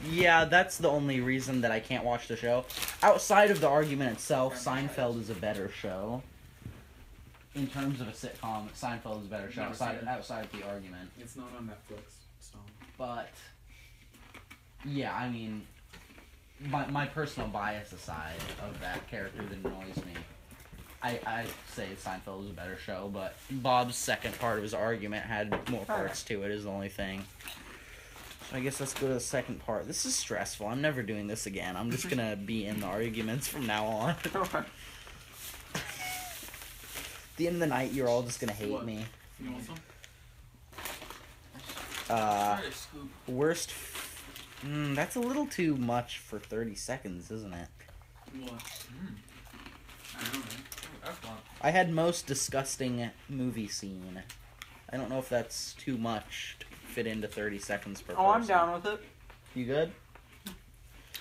yeah, that's the only reason that I can't watch the show. Outside of the argument itself, Seinfeld is a better show. In terms of a sitcom, Seinfeld is a better show
Never seen it.
outside of the argument.
It's not on Netflix, so.
But, yeah, I mean, my personal bias aside of that character that annoys me, I say Seinfeld is a better show, but Bob's second part of his argument had more parts to it is the only thing. So I guess let's go to the second part. This is stressful. I'm never doing this again. I'm just gonna be in the arguments from now on.
Okay.
At the end of the night, you're all just gonna hate
What?
me.
You want some?
Try to scoop.
Worst... that's a little too much for 30 seconds, isn't it?
What? I don't know.
That's not.
I had most disgusting movie scene. I don't know if that's too much to fit into 30 seconds per person.
Oh, I'm down with it.
You good?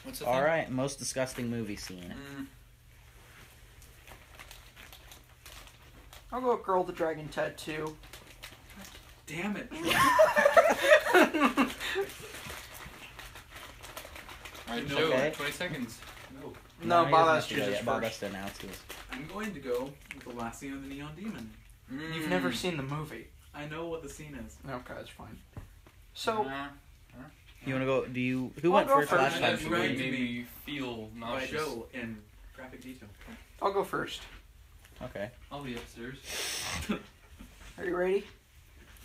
What's the
All right, most disgusting movie scene.
I'll go with Girl with the Dragon Tattoo.
Damn it.
Alright,
No.
Joe,
Okay.
20 seconds.
No.
No,
he
Bob
doesn't
has
have
to
go
choose
yet. Bob has
first.
to announce his.
I'm going to go with the last scene of the Neon Demon.
You've never seen the movie.
I know what the scene is.
Okay, that's fine. So,
You want to go? Do you? Who
I'll
went
go
first
first.
last time?
That's right.
Made me feel
By
nauseous.
Joe in graphic detail.
I'll go first.
Okay,
I'll be upstairs.
Are you ready?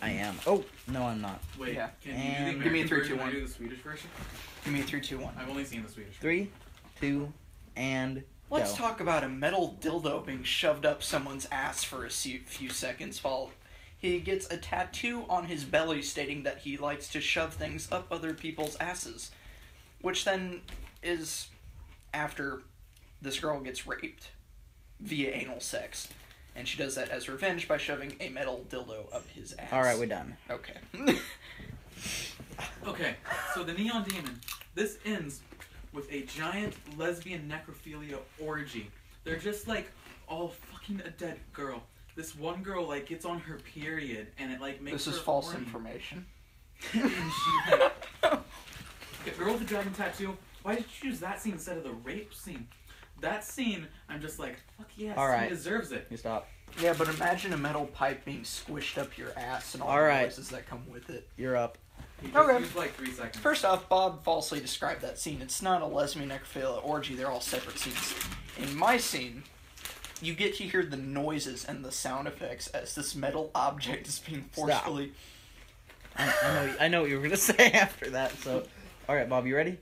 I am. Oh no, I'm not.
Wait,
Yeah.
can
And-
you do the
Give me a
American
3, 2,
version?
1.
I do the Swedish version?
Give me a 3, 2, 1.
I've only seen the Swedish.
3, 2, and
Let's
go.
talk about a metal dildo being shoved up someone's ass for a few seconds while he gets a tattoo on his belly stating that he likes to shove things up other people's asses. Which then is after this girl gets raped via anal sex. And she does that as revenge by shoving a metal dildo up his ass.
All right, we're done.
Okay.
Okay, so the Neon Demon. This ends with a giant lesbian necrophilia orgy. They're just like all fucking a dead girl. This one girl like gets on her period and it like makes
This is
her
false
horny.
information.
And she like, okay, girl with the dragon tattoo. Why did you choose that scene instead of the rape scene? That scene, I'm just like, fuck yes,
All right.
he deserves it.
You stop.
Yeah, but imagine a metal pipe being squished up your ass and all
All
the
right.
noises that come with it.
You're up.
He just
Okay.
used like 3 seconds.
First off, Bob falsely described that scene. It's not a lesbian necrophilia orgy, they're all separate scenes. In my scene, you get to hear the noises and the sound effects as this metal object is being forcefully...
I know what you were gonna say after that. So, all right, Bob, you ready?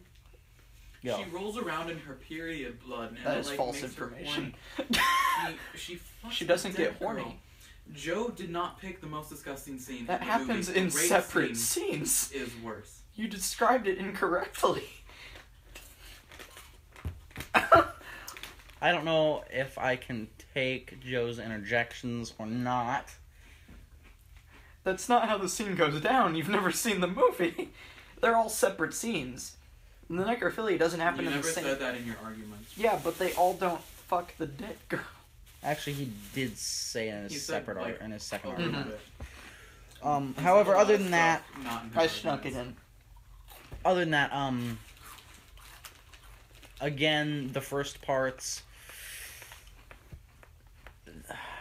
Go.
She rolls around in her period blood and
That
it,
is
like,
false
makes her
information.
horny. She fucks
She
the
doesn't
dead
get horny.
girl. Joe did not pick the most disgusting scene.
That
in the
happens
movie.
in
The rape
separate
scene
scenes.
is worse.
You described it incorrectly.
I don't know if I can take Joe's interjections or not.
That's not how the scene goes down. You've never seen the movie. They're all separate scenes. And the necrophilia doesn't happen
You
in the
never
same...
said that in your argument.
Yeah, but they all don't fuck the dead girl.
Actually, he did say in his
He said,
separate
like,
in his second
a
argument.
little bit. He
However,
said a lot
other
of
than that,
stuff not in her
I snuck it
arguments.
in.
other than that, again, the first parts,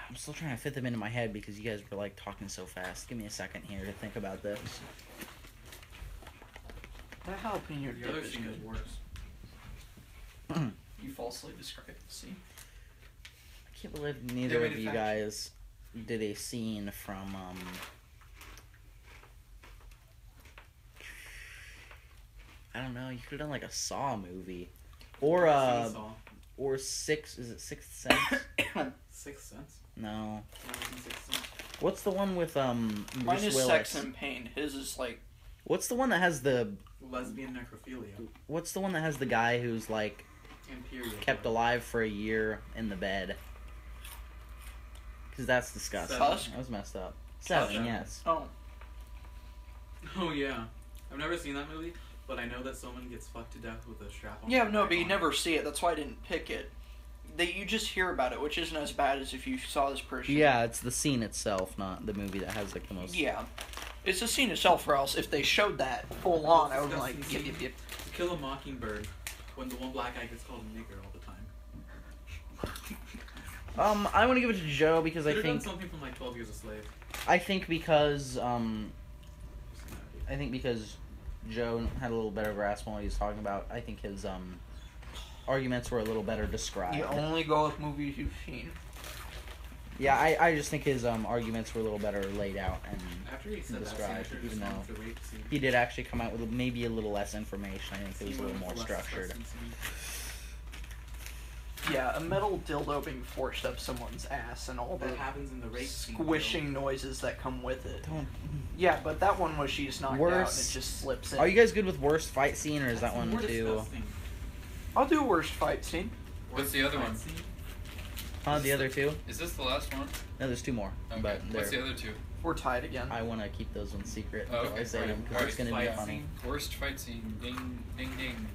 I'm still trying to fit them into my head because you guys were like talking so fast. Give me a second here to think about this.
The jalapeno
The other
dip is
scene
good.
is worse.
You falsely described the scene.
I can't believe neither
They
of you
manufacture-
guys did a scene from I don't know. You could have done like a Saw movie, or
Seesaw.
or Six. Is it Sixth Sense?
Sixth Sense.
No.
No, it wasn't Sixth Sense.
What's the one with
Mine
Bruce
is
Willis?
Sex and Pain. His is like
What's the one that has the
Lesbian necrophilia.
What's the one that has the guy who's like
Imperial.
kept alive for a year in the bed? Because that's disgusting.
Tusk?
That was messed up. Seven,
Tusk?
yes.
oh
Oh yeah. I've never seen that movie, but I know that someone gets fucked to death with a strap on.
yeah no, but you never see it. That's why I didn't pick it. You just hear about it, which isn't as bad as if you saw this person.
Yeah, it's the scene itself, not the movie that has like the most.
Yeah. It's the scene itself, or else if they showed that full on, I would be like,
Disgusting
yep,
scene.
yep, yep.
Kill a Mockingbird when the one black guy gets called a nigger all the time.
I want to give it to Joe because I
Could've done
think
something from like 12 Years a Slave.
because Joe had a little better grasp on what he was talking about. I think his arguments were a little better described.
You only go with movies you've seen.
Yeah, I just think his arguments were a little better laid out, and
After he said that,
Described,
Senator
even
just went
though
with the rape scene.
he did actually come out with maybe a little less information. I think it was
He
a little
went
more
with the less
structured.
disgusting scene.
Yeah, a metal dildo being forced up someone's ass and all the
That happens in the rape scene.
squishing noises that come with it.
Don't.
Yeah, but that one was she's knocked out and
Worst-
it just slips in.
Are you guys good with worst fight scene, or is
That's
that one
more
too?
disgusting.
I'll do worst fight scene.
What's the other
Fight
one?
scene?
The other two?
Is this the last one?
No, there's two more.
Okay.
But
What's the
they're,
other two?
We're tied again.
I want to keep those ones secret
Oh,
until
okay.
I say them because
Alright.
it's going to be
Fight
funny.
scene.
Worst fight scene. Ding, ding, ding.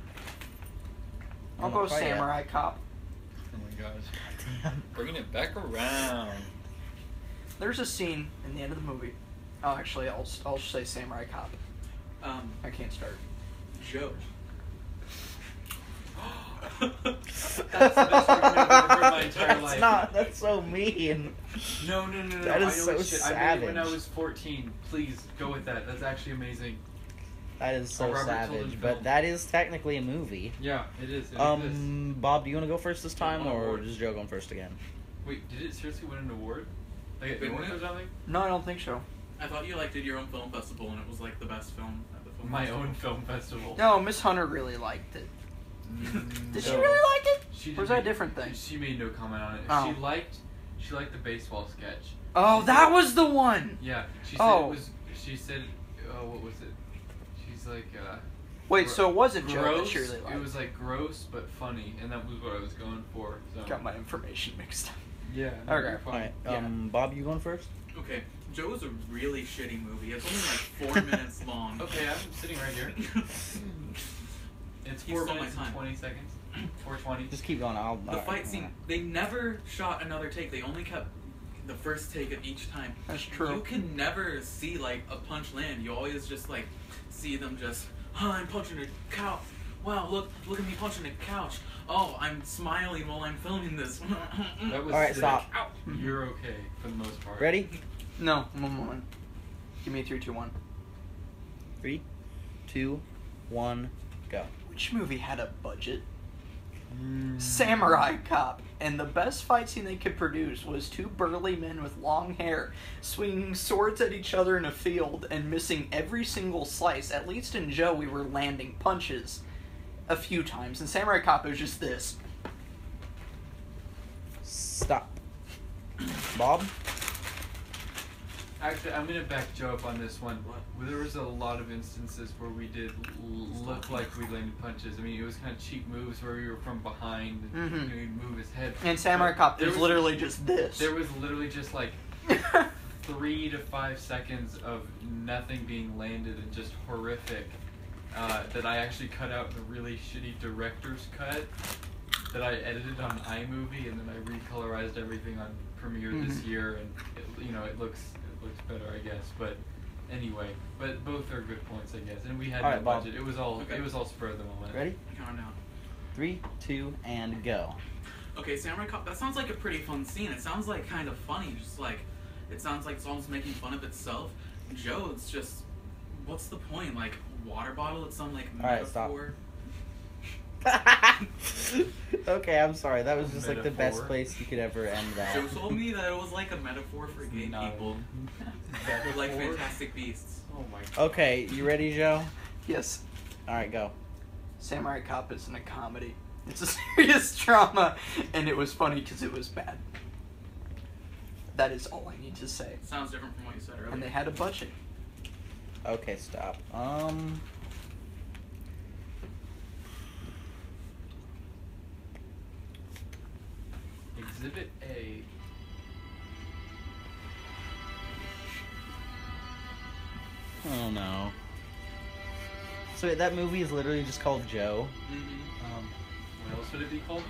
I'll
I'm
go
not quite yet.
Samurai Cop.
Oh my gosh.
Damn.
Bringing it back around.
There's a scene in the end of the movie. Oh, actually, I'll say Samurai Cop. I can't start.
Joe. That's the best argument I've ever heard in my entire
That's
life.
not. That's so mean.
No.
That is
I know
so
it's shit. I made it when I
savage.
was 14. Please go with that. That's actually amazing.
That is so
Robert
savage,
Tilden
but
film.
that is technically a movie.
Yeah, it is. It exists.
Bob, do you want to go first this time,
won
or
awards.
is Joe going first again?
Wait, did it seriously win an award? Like an
Didn't
award
it?
or something?
No, I don't think so.
I thought you did your own film festival and it was like the best film at the film
My
festival.
own film festival.
No, Miss Hunter really liked it. Did she
No.
really like it?
She
Or is
didn't
that a
make-
different thing?
She made no comment on it.
Oh.
She liked the baseball sketch.
Oh, that was the one!
Yeah, she said
Oh.
it was. She said, oh, what was it? She's like,
Wait,
Gro-
so it wasn't Joe that
gross.
she really liked.
It was like gross but funny, and that was what I was going for. So.
Got my information mixed up.
Yeah.
Okay.
you're fine.
Alright,
Yeah.
Bob, you going first?
Okay, Joe is a really shitty movie. It's only like 4 minutes long.
Okay, I'm sitting right here. It's
He
4
stole my
minutes and
time.
20 seconds. 4:20.
Just keep going.
The fight scene, they never shot another take. They only kept the first take of each time.
That's true.
You can never see like a punch land. You always just like see them just, I'm punching a couch. Wow, look at me punching a couch. Oh, I'm smiling while I'm filming this.
That was
Alright,
sick.
stop.
You're okay for the most part.
Ready?
No, one moment. Give me 3, 2, 1.
3, 2, 1, go.
Which movie had a budget?
Mm.
Samurai Cop. And the best fight scene they could produce was two burly men with long hair swinging swords at each other in a field and missing every single slice. At least in Joe, we were landing punches a few times. In Samurai Cop, it was just this.
Stop. Bob?
Actually, I'm gonna back Joe up on this one. There was a lot of instances where we did look like we landed punches. I mean, it was kind of cheap moves where we were from behind and
Mhm.
we'd move his head.
In Samurai Cop,
There
there's
was-
literally just this.
There was literally just like 3 to 5 seconds of nothing being landed and just horrific that I actually cut out in a really shitty director's cut that I edited on iMovie, and then I recolorized everything on Premiere this year, and it looks better, I guess. But anyway, but both are good points, I guess. And we had
Alright,
no
Bob.
budget. It was all
Okay.
spur of the moment.
Ready?
Count down.
3, 2, and go.
Okay, Samurai Cop, that sounds like a pretty fun scene. It sounds like kind of funny, just like, it sounds like it's almost making fun of itself. Joe, it's just, what's the point? Like, water bottle. It's some like
Alright, stop.
metaphor.
Okay, I'm sorry. That was just like the best
Metaphor.
place you could ever end that.
Joe told me that it was like a metaphor for gay
No.
people. They're like Fantastic Beasts.
Oh my god.
Okay, you ready, Joe?
Yes.
All right, go.
Samurai Cop isn't a comedy. It's a serious drama, and it was funny because it was bad. That is all I need to say.
Sounds different from what you said earlier.
And they had a budget.
Okay, stop.
Exhibit A.
Oh no. So that movie is literally just called Joe.
What else would it be called?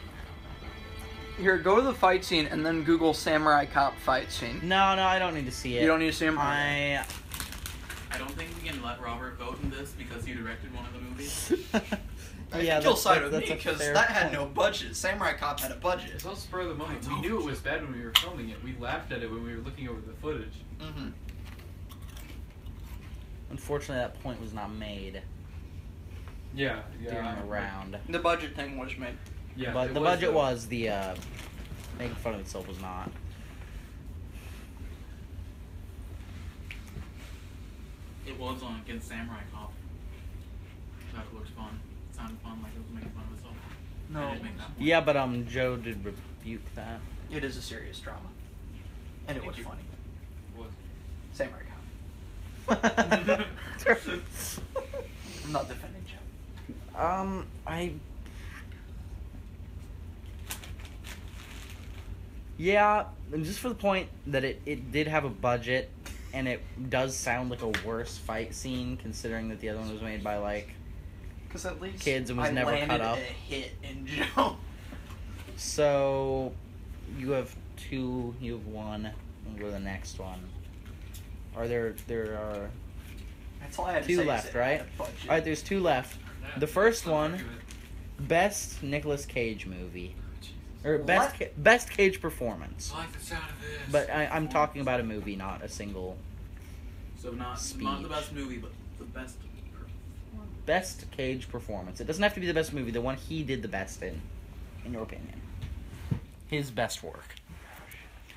Here, go to the fight scene and then Google Samurai Cop fight scene.
No, I don't need to see it.
You don't need to see him.
I
don't think we can let Robert vote in this because he directed one of the movies.
yeah,
you'll
that's-
side with
that's
me
a
because
fair
that had
point.
no budget. Samurai Cop had a budget.
It's all spur of the moment. We knew it was bad when we were filming it. We laughed at it when we were looking over the footage.
Mm-hmm.
Unfortunately, that point was not made
Yeah,
during the round.
The budget thing was made.
Yeah,
But
it
the
was,
budget
though.
was the making fun of itself was not.
It was on against Samurai Cop. That looked fun. It sounded fun, like it was making fun of itself.
No.
I didn't make that point.
Yeah, but Joe did rebuke that.
It is a serious drama. And it was
Thank you.
funny.
Was.
Samurai Cop. I'm not defending Joe.
Yeah, and just for the point that it did have a budget, and it does sound like a worse fight scene, considering that the other one was made by, like...
Because at least
Kids and was
I
never
landed
cut up.
a hit in Joe.
So, you have two, you have one, and go to the next one. There are
That's all I had to
two
say. is
left,
it had
right?
a budget.
Alright, there's two left.
Yeah,
The first
that's not
one,
argument.
best Nicolas Cage movie.
Jesus.
Or best Cage performance.
I like the sound of this.
But I'm talking about a movie, not a single...
So not
Speech.
the best movie, but the best.
Best Cage performance. It doesn't have to be the best movie, the one he did the best in your opinion. His best work.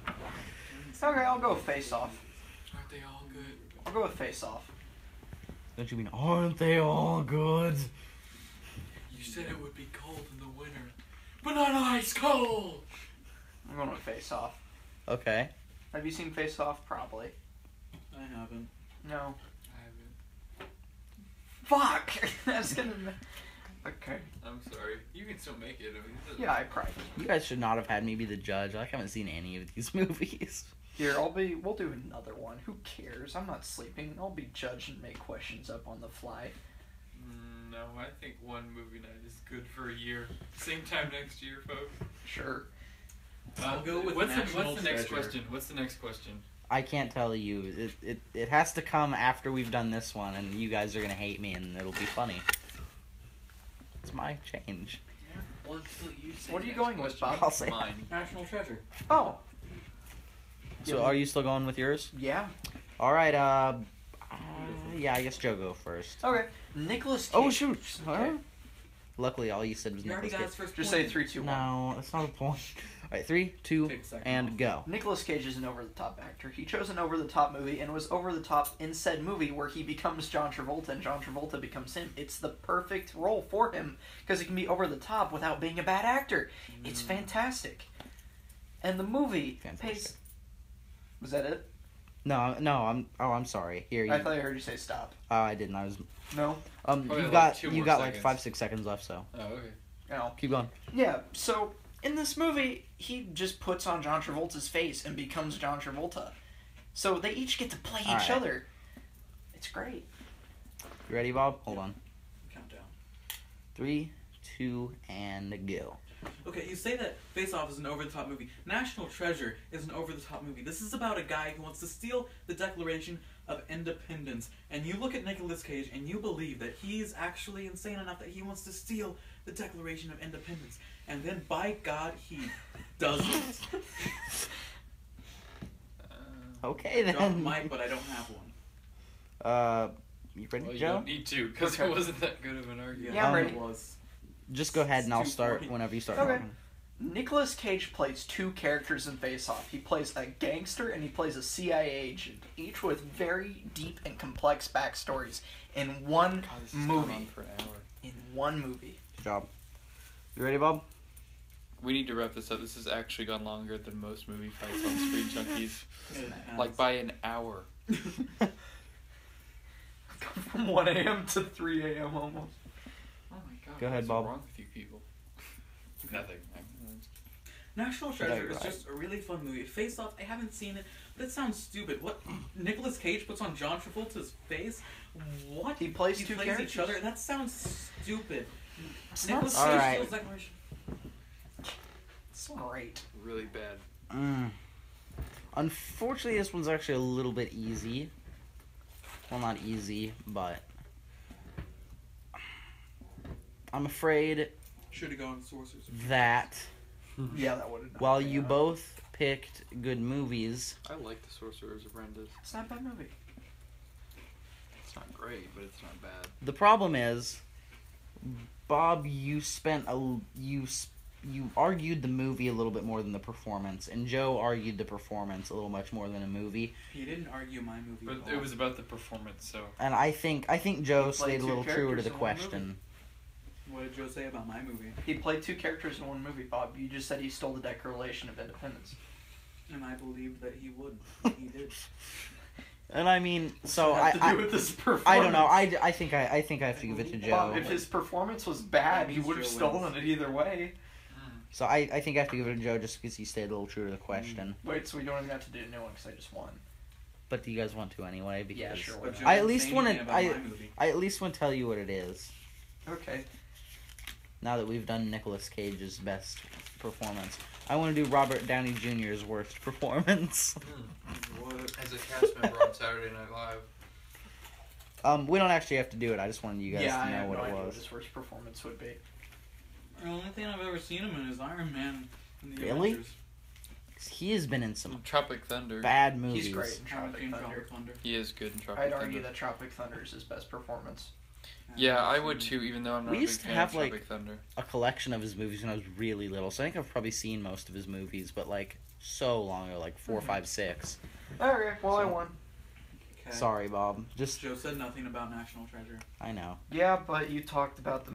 Okay, I'll go Face Off.
Aren't they all good?
I'll go with Face Off.
Don't you mean, aren't they all good?
You said it would be cold in the winter, but not ice cold.
I'm going with Face Off.
Okay.
Have you seen Face Off? Probably.
I haven't.
No.
I haven't.
Fuck! That's gonna... Okay.
I'm sorry. You can still make it. I mean, it doesn't-
Yeah, I probably...
You guys should not have had me be the judge. I haven't seen any of these movies.
Here, we'll do another one. Who cares? I'm not sleeping. I'll be judged and make questions up on the fly.
No, I think one movie night is good for a year. Same time next year, folks.
Sure.
I'll go with
what's
National
the next
Treasure.
question? What's the next question?
I can't tell you. It has to come after we've done this one, and you guys are gonna hate me, and it'll be funny. It's my change.
Well, until you say
What are you
next
going with,
question.
Bob?
I'll say
Mine.
National Treasure.
Oh.
So are you still going with yours?
Yeah.
All right. Yeah, I guess Joe go first.
Okay. Nicholas Cage.
Oh shoot!
Okay.
Huh? Luckily, all you said was
You already
Nicolas
got
Cage.
his first
Just
point.
say 3, 2, 1.
No, that's not a point. All right, 3, 2,
Take a second
and
off.
go.
Nicolas Cage is an over-the-top actor. He chose an over-the-top movie and was over-the-top in said movie where he becomes John Travolta and John Travolta becomes him. It's the perfect role for him because he can be over-the-top without being a bad actor. It's fantastic. And the movie
Fantastic.
pays... Was that it?
No, I'm sorry. Here, you.
I thought I heard you say stop.
I didn't. I was.
No?
Probably
You
like
got
2
you
more
got like
seconds.
5-6 seconds left. So
Oh, okay.
No.
keep going.
Yeah, so in this movie, he just puts on John Travolta's face and becomes John Travolta. So they each get to play
All
each
right.
other. It's great.
You ready, Bob? Hold on.
Countdown.
3, 2, and go.
Okay, you say that Face Off is an over-the-top movie. National Treasure is an over-the-top movie. This is about a guy who wants to steal the Declaration of Independence. And you look at Nicolas Cage and you believe that he's actually insane enough that he wants to steal the Declaration of Independence. And then, by God, he doesn't.
Okay
Drop
then.
mic, but I don't have one.
You ready,
Well, you
Joe?
don't need to, because
Okay.
it wasn't that good of an argument.
Yeah, I'm ready.
It was.
Just go ahead and I'll
It's
start
2:40.
whenever you start
Okay.
talking.
Nicolas Cage plays two characters in Face Off. He plays a gangster and he plays a CIA agent, each with very deep and complex backstories in one
God, this has gone
movie.
on for an hour.
In one movie.
Good job. You ready, Bob?
We need to wrap this up. This has actually gone longer than most movie fights on Screen Junkies.
It
Like
has.
by an hour.
From 1 a.m. to 3 a.m. almost.
Oh my god.
Go ahead,
what's
Bob.
wrong with you people? Nothing.
National Treasure is
Right.
just a really fun movie. Face Off, I haven't seen it, but it sounds stupid. What Nicolas Cage puts on John Travolta's face? What?
He plays two
plays
characters.
each other? That sounds stupid.
It's
Nicolas
not
Cage
Alright.
feels like
It's great.
Really bad.
Unfortunately, this one's actually a little bit easy. Well, not easy, but I'm afraid
should have gone Sorcerer's.
that
Yeah, that would have.
while you both picked good movies,
I like The Sorcerer's Apprentice.
It's not a bad movie.
It's not great, but it's not bad.
the problem is, Bob, you argued the movie a little bit more than the performance, and Joe argued the performance a little much more than a movie.
He didn't argue my movie.
But
at all.
it was about the performance, so.
And I think Joe
He played
stayed a
two
little truer to
characters
the
in one
question.
What did Joe say about my movie?
He played two characters in one movie, Bob. You just said he stole the Declaration of Independence.
And I believed that he would. He did.
And I mean, so
What's that have to do with this performance?
I don't know. I think I have to give it to Joe.
Bob, if his performance was bad,
That
he
means
would have
Joe
stolen
wins.
it either way.
So I think I have to give it to Joe just because he stayed a little true to the question.
Wait, so we don't even have to do a new one because I just won.
But do you guys want to anyway? Because
Yeah, sure.
But Joe
I at
didn't
least
say
wanna-
anything about my movie.
I at least want to tell you what it is.
Okay.
Now that we've done Nicolas Cage's best performance, I want to do Robert Downey Jr.'s worst performance.
As a cast member on Saturday Night Live.
We don't actually have to do it. I just wanted you guys
Yeah,
to
I
know
have
what
no
it
idea what
was.
his worst performance would be.
The only thing I've ever seen him in is Iron Man and the
Really?
Avengers.
He has been in some
Tropic Thunder.
bad movies.
He's great in
I haven't
Tropic
seen
Thunder.
Tropic Thunder.
He is good in Tropic
I'd
Thunder.
argue that Tropic Thunder is his best performance.
Yeah, I
haven't
would
seen
too, even though I'm not
We
a
used
big
to
fan
have,
of
like-
Tropic Thunder.
A collection of his movies when I was really little, so I think I've probably seen most of his movies, but like so long ago, like 4, 5, 6.
Okay, well I
So-
won.
Okay.
Sorry, Bob. Just
Joe said nothing about National Treasure.
I know.
Yeah, but you talked about the